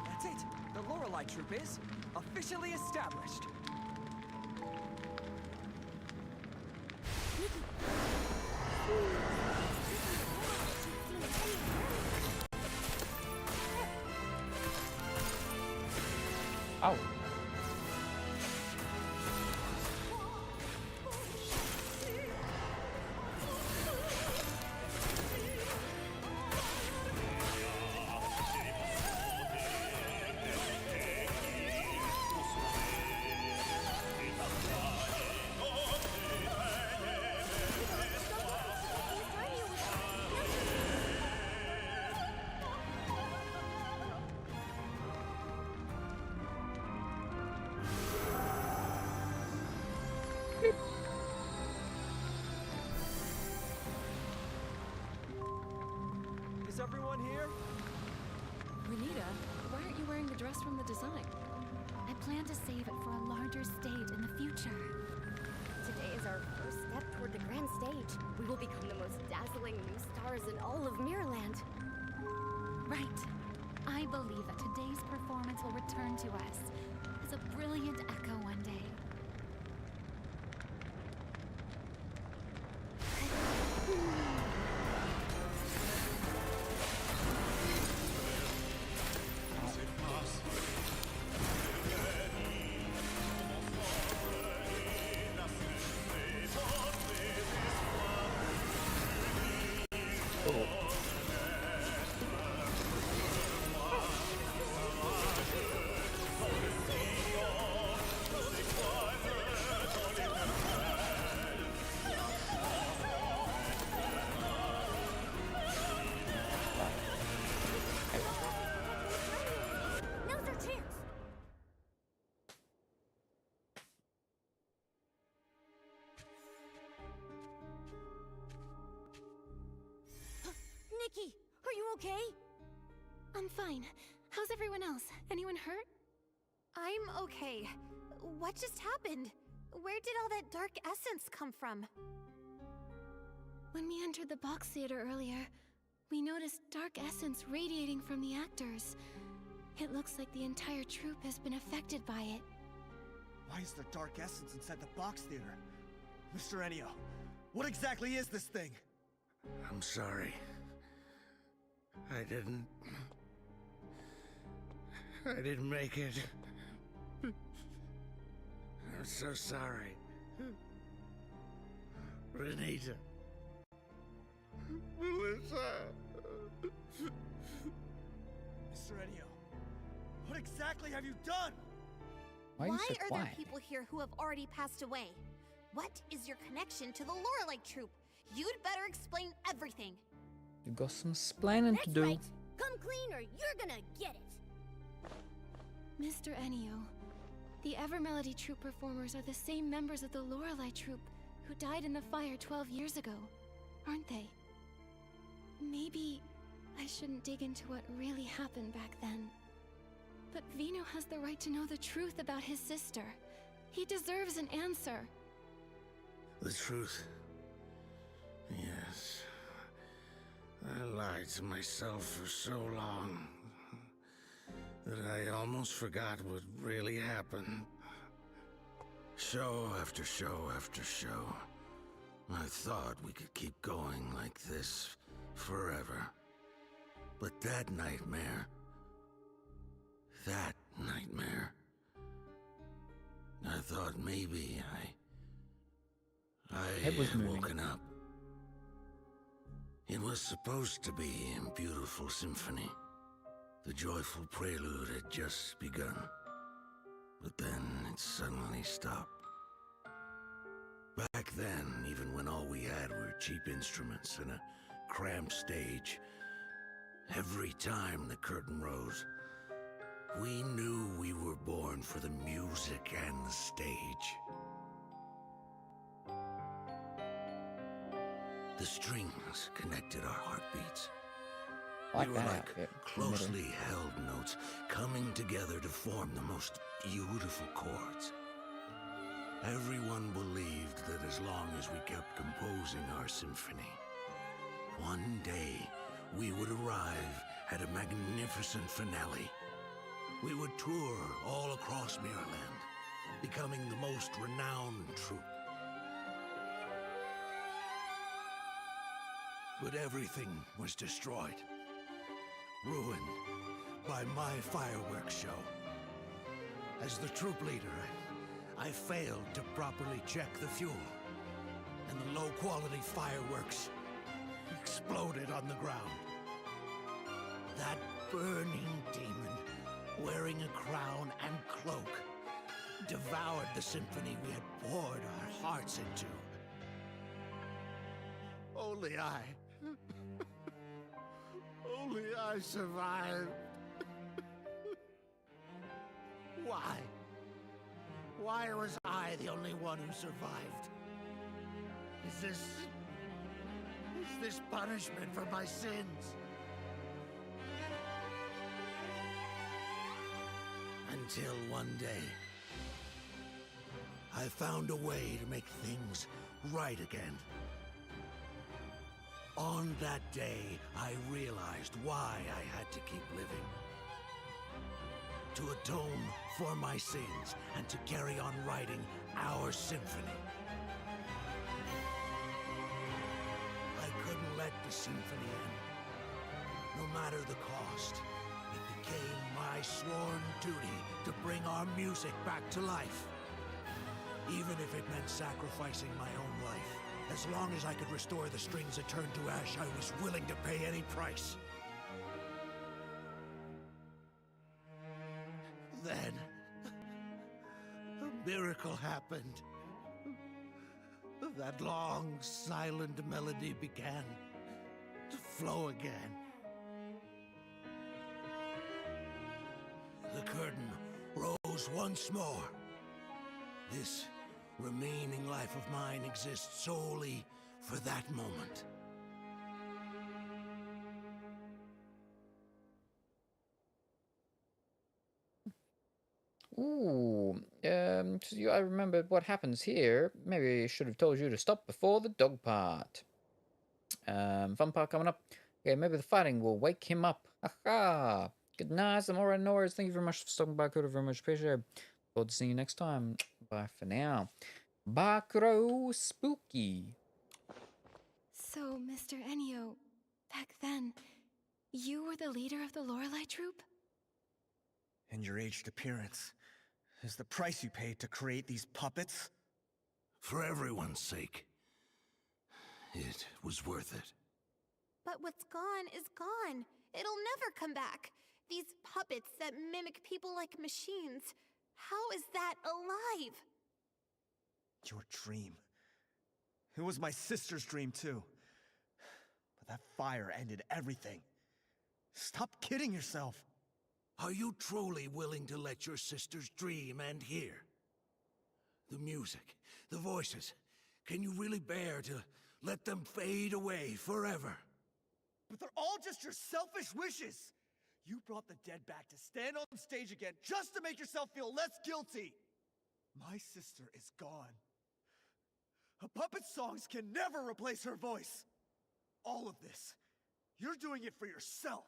That's it! The Lorelei Troop is officially established. Nikki! Oh. Is everyone here? Renita, why aren't you wearing the dress from the design? I plan to save it for a larger stage in the future. Today is our first step toward the grand stage. We will become the most dazzling new stars in all of Mirrorland. Right. I believe that today's performance will return to us as a brilliant echo one day. Now's our chance! Nikki, are you okay? I'm fine. How's everyone else? Anyone hurt? I'm okay. What just happened? Where did all that dark essence come from? When we entered the box theater earlier, we noticed dark essence radiating from the actors. It looks like the entire troupe has been affected by it. Why is there dark essence inside the box theater? Mr. Ennio, what exactly is this thing? I'm sorry. I didn't make it. I'm so sorry. Renita. Melissa. Mr. Ennio, what exactly have you done? Why are you so are quiet? there people here who have already passed away? What is your connection to the Lorelei Troop? You'd better explain everything. You got some splaining to That's do. right! Come clean or you're gonna get it! Mr. Ennio, the Evermelody Troupe performers are the same members of the Lorelei Troupe who died in the fire 12 years ago, aren't they? Maybe I shouldn't dig into what really happened back then. But Vino has the right to know the truth about his sister. He deserves an answer. The truth. Yes. I lied to myself for so long that I almost forgot what really happened. Show after show after show. I thought we could keep going like this forever. But that nightmare, I thought maybe I Head was had moving. woken up. It was supposed to be a beautiful symphony. The joyful prelude had just begun. But then it suddenly stopped. Back then, even when all we had were cheap instruments and a cramped stage, every time the curtain rose, we knew we were born for the music and the stage. The strings connected our heartbeats. I like We were that like outfit. closely held notes coming together to form the most beautiful chords. Everyone believed that as long as we kept composing our symphony, one day we would arrive at a magnificent finale. We would tour all across Mirrorland, becoming the most renowned troupe. But everything was destroyed, ruined by my fireworks show. As the troop leader, I failed to properly check the fuel, and the low-quality fireworks exploded on the ground. That burning demon, wearing a crown and cloak, devoured the symphony we had poured our hearts into. Only I survived. Why? Why was I the only one who survived? Is this punishment for my sins? Until one day, I found a way to make things right again. On that day, I realized why I had to keep living. To atone for my sins and to carry on writing our symphony. I couldn't let the symphony end. No matter the cost, it became my sworn duty to bring our music back to life. Even if it meant sacrificing my own life. As long as I could restore the strings that turned to ash, I was willing to pay any price. Then, a miracle happened. That long, silent melody began to flow again. The curtain rose once more. This remaining life of mine exists solely for that moment. Ooh, I remembered what happens here. Maybe I should have told you to stop before the dog part. Fun part coming up. Okay, maybe the fighting will wake him up. Aha! Good night, Samora Norris. Thank you very much for stopping by. Could have very much appreciated. Forward to seeing you next time. Bye for now. Bakro Spooky. So, Mr. Enio, back then, you were the leader of the Lorelei troupe? And your aged appearance is the price you paid to create these puppets? For everyone's sake, it was worth it. But what's gone is gone. It'll never come back. These puppets that mimic people like machines. How is that alive? Your dream. It was my sister's dream, too. But that fire ended everything. Stop kidding yourself. Are you truly willing to let your sister's dream end here? The music, the voices, can you really bear to let them fade away forever? But they're all just your selfish wishes. You brought the dead back to stand on stage again just to make yourself feel less guilty. My sister is gone. A puppet's songs can never replace her voice. All of this, you're doing it for yourself.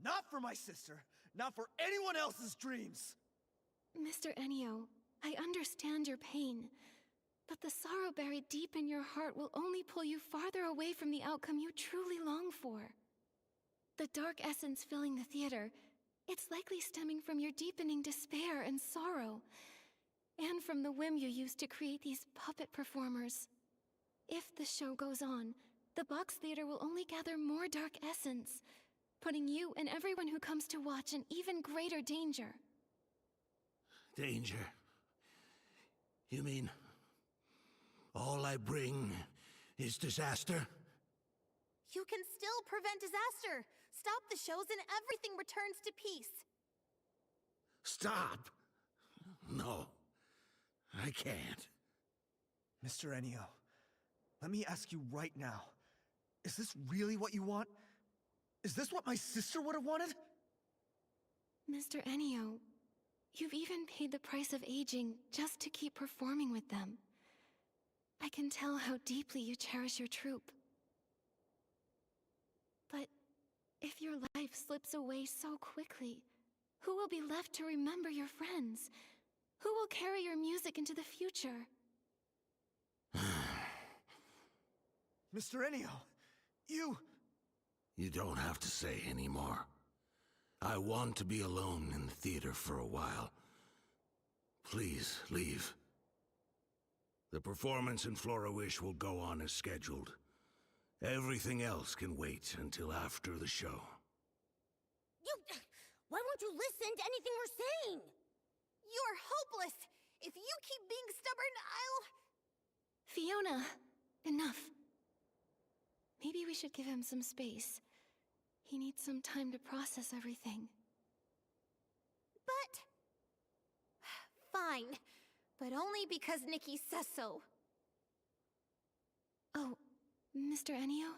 Not for my sister, not for anyone else's dreams. Mr. Enio, I understand your pain, but the sorrow buried deep in your heart will only pull you farther away from the outcome you truly long for. The dark essence filling the theater, it's likely stemming from your deepening despair and sorrow, and from the whim you used to create these puppet performers. If the show goes on, the box theater will only gather more dark essence, putting you and everyone who comes to watch in even greater danger. Danger? You mean all I bring is disaster? You can still prevent disaster. Stop the shows and everything returns to peace. Stop! No, I can't. Mr. Enio, let me ask you right now. Is this really what you want? Is this what my sister would have wanted? Mr. Enio, you've even paid the price of aging just to keep performing with them. I can tell how deeply you cherish your troupe. But if your life slips away so quickly, who will be left to remember your friends? Who will carry your music into the future? Mr. Enio, you... You don't have to say anymore. I want to be alone in the theater for a while. Please, leave. The performance in Flora Wish will go on as scheduled. Everything else can wait until after the show. Why won't you listen to anything we're saying? You're hopeless! If you keep being stubborn, Fiona, enough. Maybe we should give him some space. He needs some time to process everything. But... Fine. But only because Nikki says so. Oh, Mr. Enio,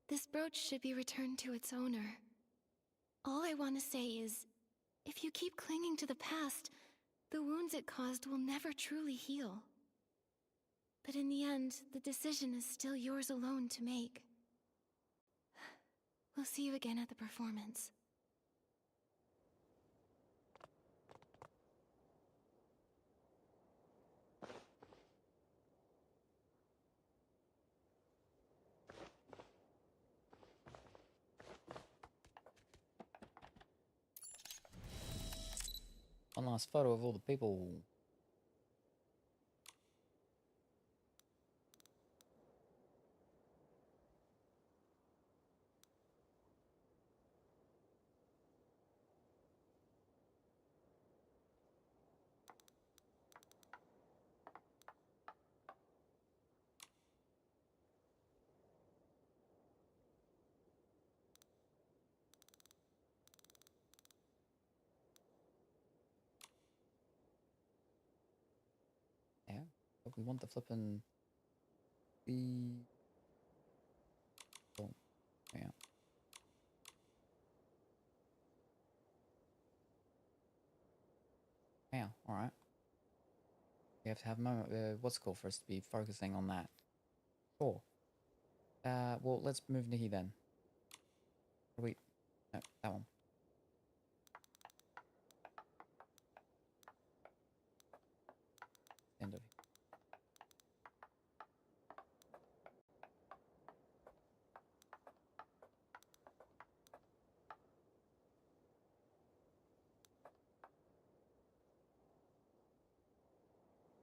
this brooch should be returned to its owner. All I want to say is, if you keep clinging to the past, the wounds it caused will never truly heal. But in the end, the decision is still yours alone to make. We'll see you again at the performance. One last photo of all the people. Yeah, but we want the flippin' oh, yeah. Yeah, alright. We have to have a moment, what's it called for us to be focusing on that. Sure. Well, let's move Nikki then. Wait, no, that one. End of it.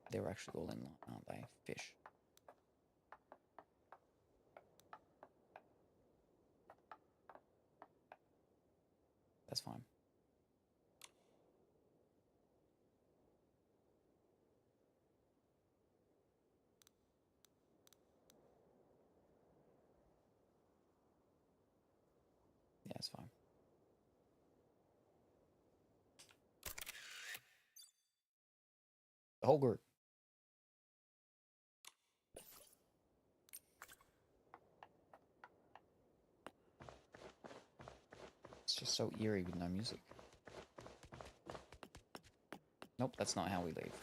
They were actually all in line, aren't they? Fish. That's fine. Yeah, it's fine. The whole group. It's just so eerie with no music. Nope, that's not how we leave.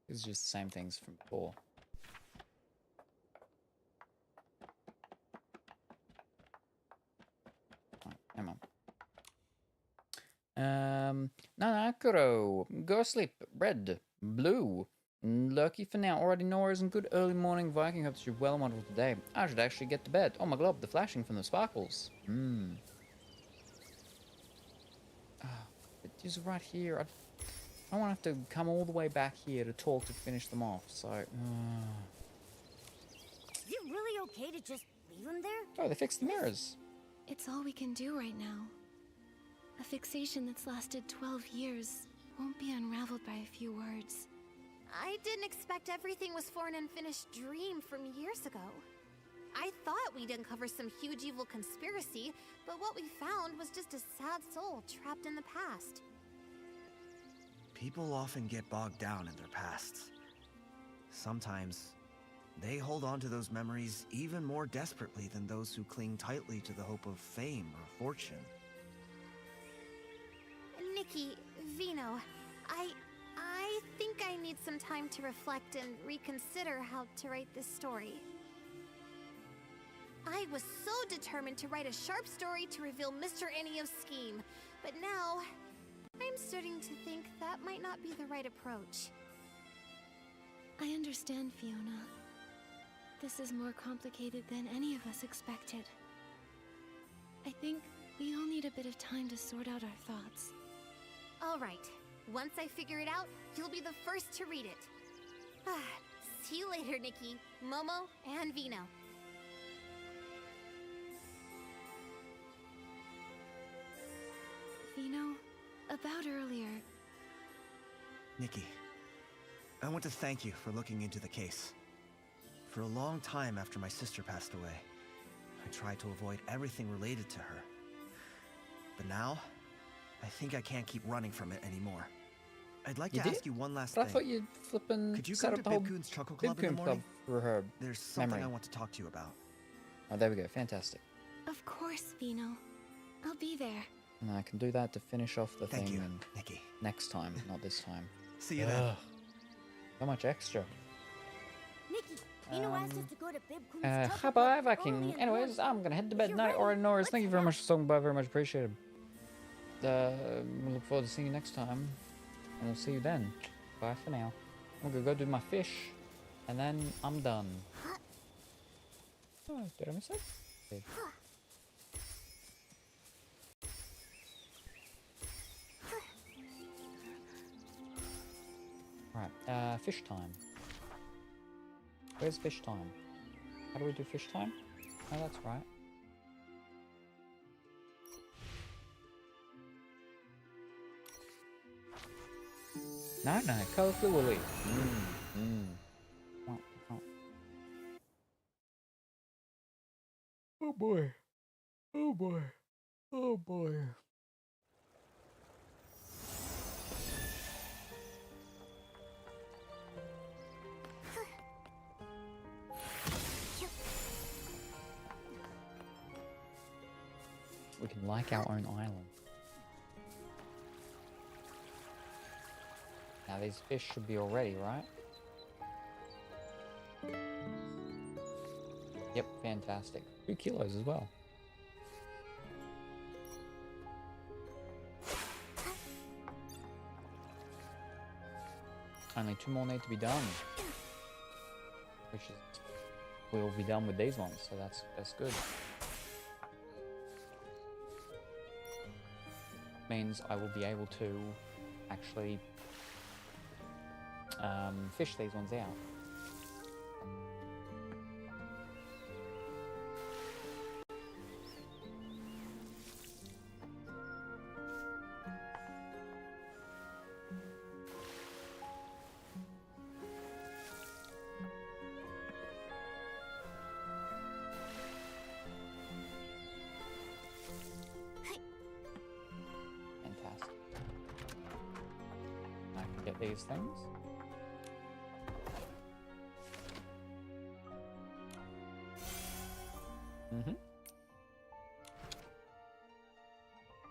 It's just the same things from before. Right, come on. Nanakuro, go sleep. Red, blue. Lucky for now. Already know isn't good. Early morning Viking. Hope that you're well and wonderful today. I should actually get to bed. Oh my glob, the flashing from the sparkles. It is right here. I don't want to have to come all the way back here to talk to finish them off, so... Is it really okay to just leave him there? Oh, they fixed the mirrors. It's all we can do right now. A fixation that's lasted 12 years won't be unraveled by a few words. I didn't expect everything was for an unfinished dream from years ago. I thought we'd uncover some huge evil conspiracy, but what we found was just a sad soul trapped in the past. People often get bogged down in their pasts. Sometimes, they hold on to those memories even more desperately than those who cling tightly to the hope of fame or fortune. Nikki, Vino, I think I need some time to reflect and reconsider how to write this story. I was so determined to write a sharp story to reveal Mr. Enio's scheme, but now I'm starting to think that might not be the right approach. I understand, Fiona. This is more complicated than any of us expected. I think we all need a bit of time to sort out our thoughts. All right. Once I figure it out, you'll be the first to read it. See you later, Nikki, Momo, and Vino. Vino, about earlier... Nikki, I want to thank you for looking into the case. For a long time after my sister passed away, I tried to avoid everything related to her. But now, I think I can't keep running from it anymore. I'd like to ask you one last But I thing. thought you'd flippin' Could you set come up to the whole Bibcoon's Chuckle Club in the Bibcoon morning? Club for her There's something memory. I want to talk to you about. Oh, there we go. Fantastic. Of course, Vino. I'll be there. And I can do that to finish off the Thank thing you, and Nikki. next time, not this time. See you then. Ugh. So much extra. Nikki, Vino asked us to go to Bibcoon's Chuckle Hi Club bye, early Viking. in the Anyways, morning. I'm gonna head to If bed you're night. ready, Or Norris, let's thank you head very out. much for stopping by. Very much appreciated. We look forward to seeing you next time. And we'll see you then. Bye for now. I'm gonna go do my fish. And then I'm done. Oh, did I miss it? Okay. Right, fish time. Where's fish time? How do we do fish time? Oh, that's right. No, colourful woolly. Oh, oh. Oh boy. Oh boy. Oh boy. We can like our own island. Now these fish should be all ready, right? Yep, fantastic. 2 kilos as well. Only 2 more need to be done. Which is, we'll be done with these ones, so that's good. Means I will be able to actually fish these ones out. Fantastic. I can get these things.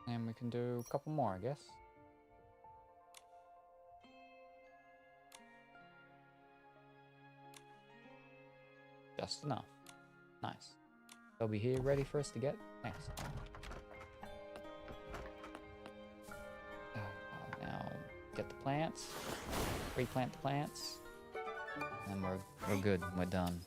And we can do a couple more, I guess. Just enough. Nice. They'll be here ready for us to get next. Now get the plants, replant the plants, and we're good. We're done.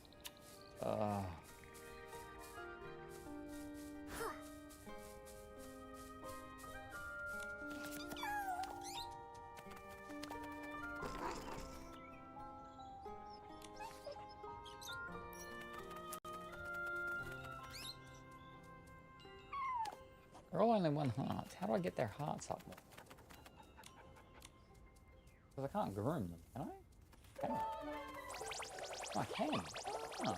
They're all only 1 heart. How do I get their hearts up more? Because I can't groom them, can I? Oh. Okay. Oh.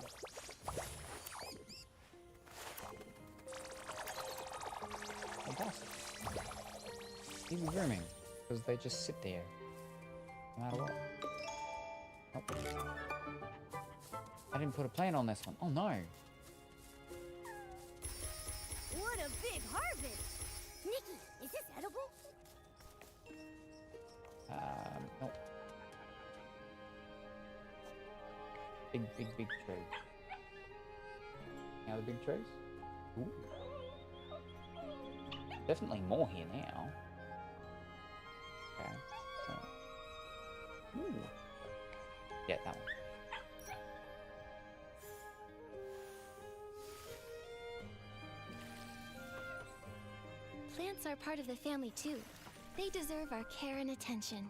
Fantastic. Easy grooming, because they just sit there, no matter what. Oh. I didn't put a plant on this one. Oh no. What a big harvest! Nikki, is this edible? Nope. Big tree. Now the big trees? Ooh. Definitely more here now. Okay. So. Ooh. Yeah, that one. Plants are part of the family too. They deserve our care and attention.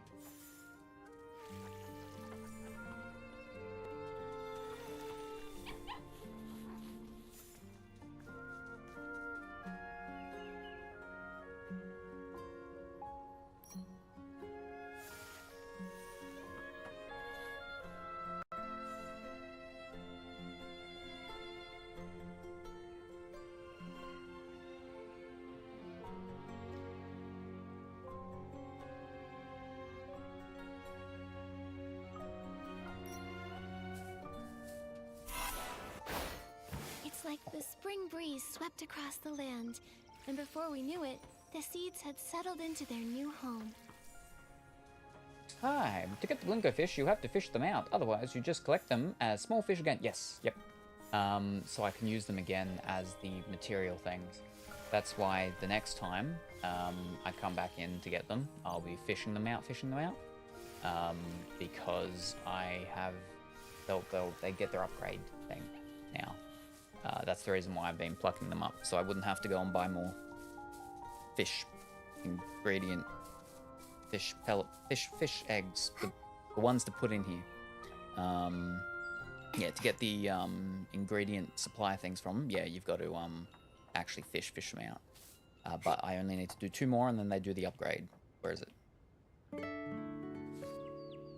It's like the spring breeze swept across the land, and before we knew it, the seeds had settled into their new home. Time. To get the blinko fish, you have to fish them out. Otherwise, you just collect them as small fish again. Yes, yep. So I can use them again as the material things. That's why the next time I come back in to get them, I'll be fishing them out. Because I have... They get their upgrade thing now. That's the reason why I've been plucking them up, so I wouldn't have to go and buy more fish ingredient, fish pellet, fish eggs, the ones to put in here. Yeah, to get the ingredient supply things from them, yeah, you've got to actually fish them out. But I only need to do 2 more, and then they do the upgrade. Where is it?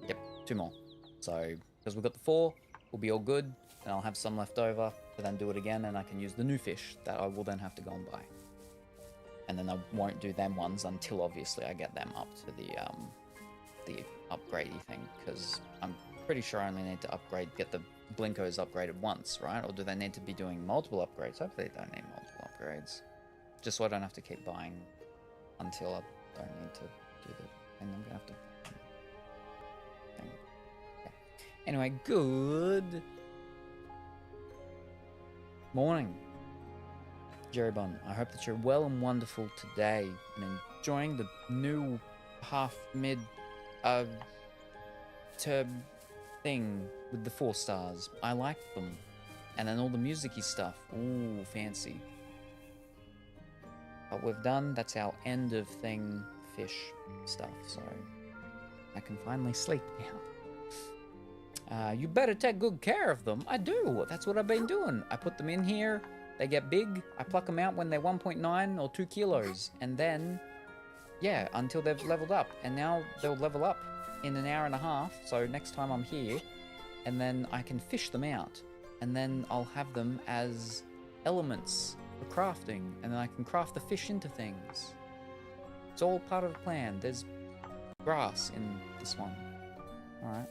Yep, 2 more. So because we've got the 4, we'll be all good, and I'll have some left over to then do it again, and I can use the new fish that I will then have to go and buy. And then I won't do them ones until obviously I get them up to the upgradey thing, because I'm pretty sure I only need to get the blinkos upgraded once, right? Or do they need to be doing multiple upgrades? Hopefully they don't need multiple upgrades. Just so I don't have to keep buying until I don't need to do the thing. I'm gonna have to... thing. Okay. Anyway, good morning, Jerry Bun. I hope that you're well and wonderful today and enjoying the new half-mid term thing with the 4 stars. I like them. And then all the music-y stuff. Ooh, fancy. But we've done, that's our end of thing fish stuff, so I can finally sleep now. You better take good care of them. I do. That's what I've been doing. I put them in here. They get big. I pluck them out when they're 1.9 or 2 kilos. And then, yeah, until they've leveled up. And now they'll level up in an hour and a half. So next time I'm here. And then I can fish them out. And then I'll have them as elements for crafting. And then I can craft the fish into things. It's all part of the plan. There's grass in this one. Alright.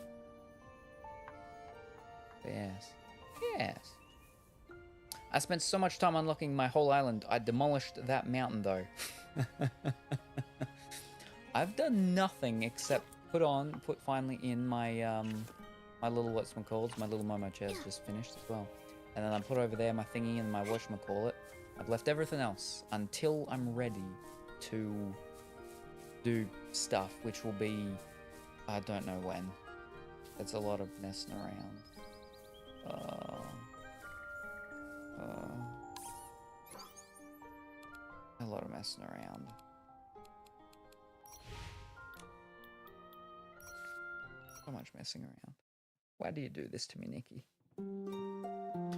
Yes. Yes. I spent so much time unlocking my whole island. I demolished that mountain, though. I've done nothing except put finally in my, my little, what's one called? My little Momo chair's just finished as well. And then I put over there my thingy and my whatchamacallit. I've left everything else until I'm ready to do stuff, which will be, I don't know when. It's a lot of messing around. A lot of messing around. So much messing around. Why do you do this to me, Nikki?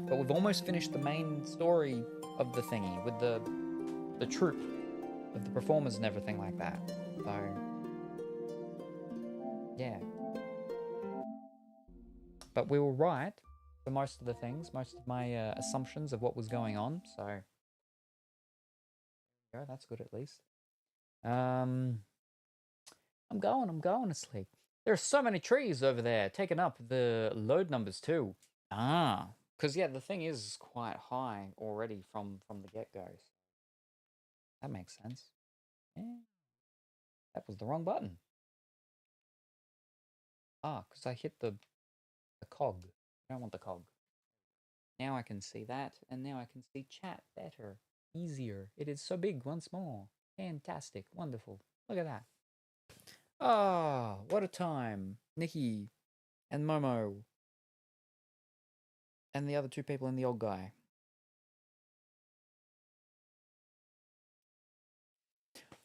But we've almost finished the main story of the thingy with the troupe, with the performers and everything like that. So yeah. but we were right for most of the things, most of my assumptions of what was going on. So, yeah, that's good at least. I'm going to sleep. There are so many trees over there taking up the load numbers too. Ah, because yeah, the thing is quite high already from the get-go. That makes sense. Yeah, that was the wrong button. Ah, because I hit the cog. I don't want the cog. Now I can see that, and now I can see chat better, easier. It is so big once more. Fantastic, wonderful. Look at that. Ah, what a time. Nikki and Momo and the other two people and the old guy.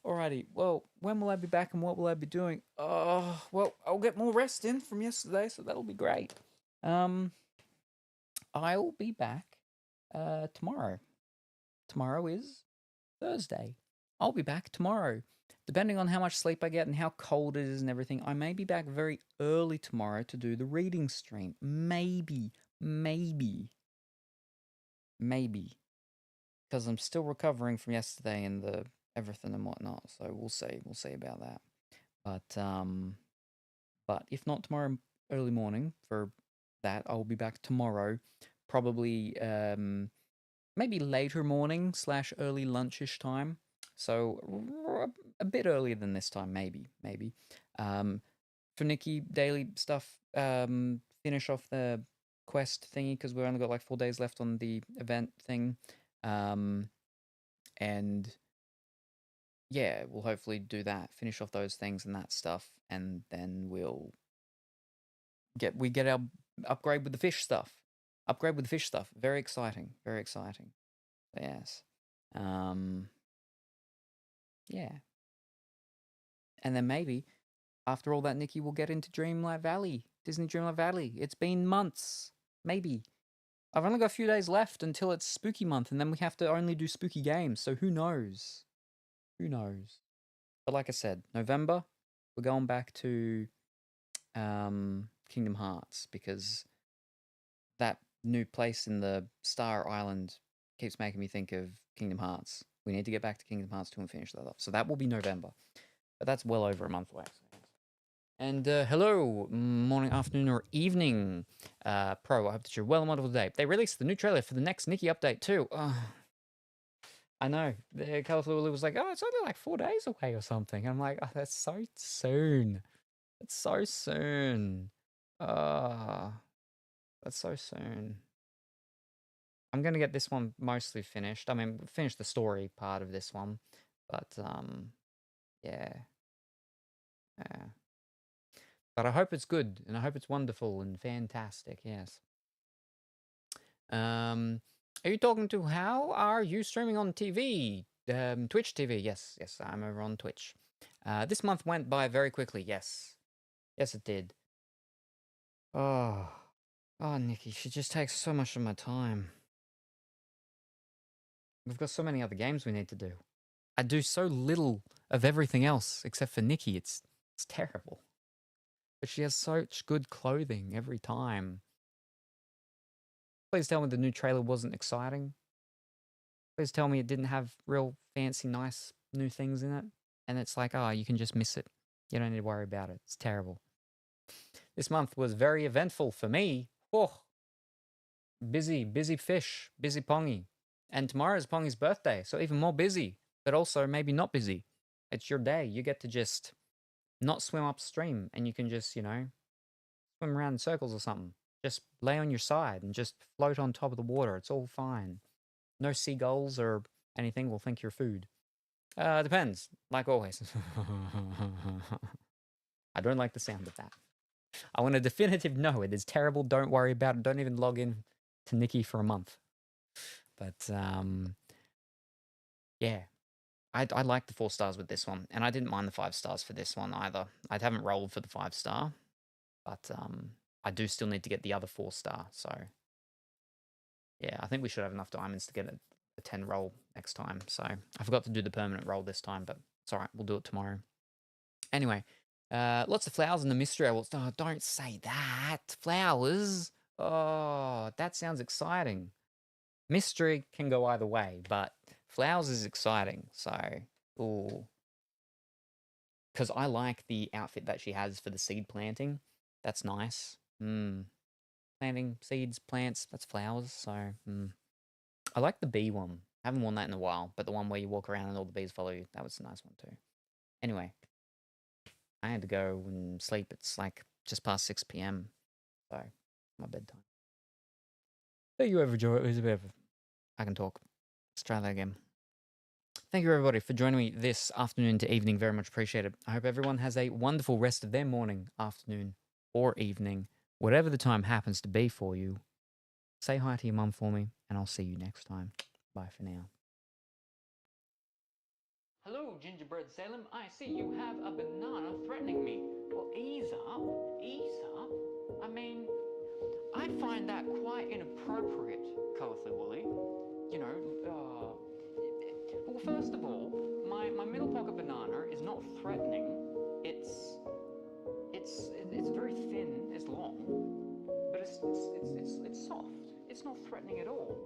Alrighty, well, when will I be back and what will I be doing? Well, I'll get more rest in from yesterday, so that'll be great. I'll be back tomorrow. Tomorrow is Thursday. I'll be back tomorrow. Depending on how much sleep I get and how cold it is and everything, I may be back very early tomorrow to do the reading stream. Maybe. Because I'm still recovering from yesterday and the everything and whatnot. So we'll see about that. But if not tomorrow early morning for that, I'll be back tomorrow. Probably maybe later morning / early lunchish time. So a bit earlier than this time, maybe. For Nikki, daily stuff, finish off the quest thingy because we've only got like 4 days left on the event thing. And yeah, we'll hopefully do that, finish off those things and that stuff, and then we'll get our upgrade with the fish stuff. Very exciting. Yes. Yeah. And then maybe after all that, Nikki will get into Dreamlight Valley, Disney Dreamlight Valley. It's been months. Maybe. I've only got a few days left until it's spooky month, and then we have to only do spooky games, so who knows? But like I said, November, we're going back to Kingdom Hearts, because that new place in the Star Island keeps making me think of Kingdom Hearts. We need to get back to Kingdom Hearts 2 and finish that off. So that will be November. But that's well over a month away. And hello, morning, afternoon, or evening, Pro. I hope that you're well and wonderful today. They released the new trailer for the next Nikki update too. I know. The Colorful Lulu was like, oh, it's only like 4 days away or something. I'm like, oh, that's so soon. It's so soon. That's so soon. I'm going to get this one mostly finished. I mean, finish the story part of this one. But, yeah. But I hope it's good, and I hope it's wonderful and fantastic, yes. Are you talking to how are you streaming on TV? Twitch TV, yes, I'm over on Twitch. This month went by very quickly, yes. Yes, it did. Oh, Nikki, she just takes so much of my time. We've got so many other games we need to do. I do so little of everything else except for Nikki. It's terrible. But she has such good clothing every time. Please tell me the new trailer wasn't exciting. Please tell me it didn't have real fancy, nice new things in it. And it's like, oh, you can just miss it. You don't need to worry about it. It's terrible. This month was very eventful for me. Oh, busy fish, busy Pongy. And tomorrow's Pongy's birthday, so even more busy, but also maybe not busy. It's your day. You get to just not swim upstream, and you can just, swim around in circles or something. Just lay on your side and just float on top of the water. It's all fine. No seagulls or anything will think you're food. Depends, like always. I don't like the sound of that. I want a definitive no. It is terrible. Don't worry about it. Don't even log in to Nikki for a month. But, yeah. I like the 4 stars with this one, and I didn't mind the 5 stars for this one either. I haven't rolled for the 5 star, but I do still need to get the other 4 star, so yeah, I think we should have enough diamonds to get a 10 roll next time, so I forgot to do the permanent roll this time, but it's alright, we'll do it tomorrow. Anyway, Lots of flowers in the mystery hour. Oh, don't say that. Flowers. Oh, that sounds exciting. Mystery can go either way, but flowers is exciting. So, ooh. Because I like the outfit that she has for the seed planting. That's nice. Planting seeds, plants, that's flowers. So, I like the bee one. Haven't worn that in a while, but the one where you walk around and all the bees follow you, that was a nice one too. Anyway, I had to go and sleep. It's like just past 6 p.m. So, my bedtime. Thank you, everybody. I can talk. Let's try that again. Thank you, everybody, for joining me this afternoon to evening. Very much appreciated. I hope everyone has a wonderful rest of their morning, afternoon, or evening, whatever the time happens to be for you. Say hi to your mum for me, and I'll see you next time. Bye for now. Hello, Gingerbread Salem. I see you have a banana threatening me. Well, ease up. Ease up. I mean, I find that quite inappropriate, Colorfully Woolly. You know, well, first of all, my middle pocket banana is not threatening. It's very thin. It's long, but it's soft. It's not threatening at all.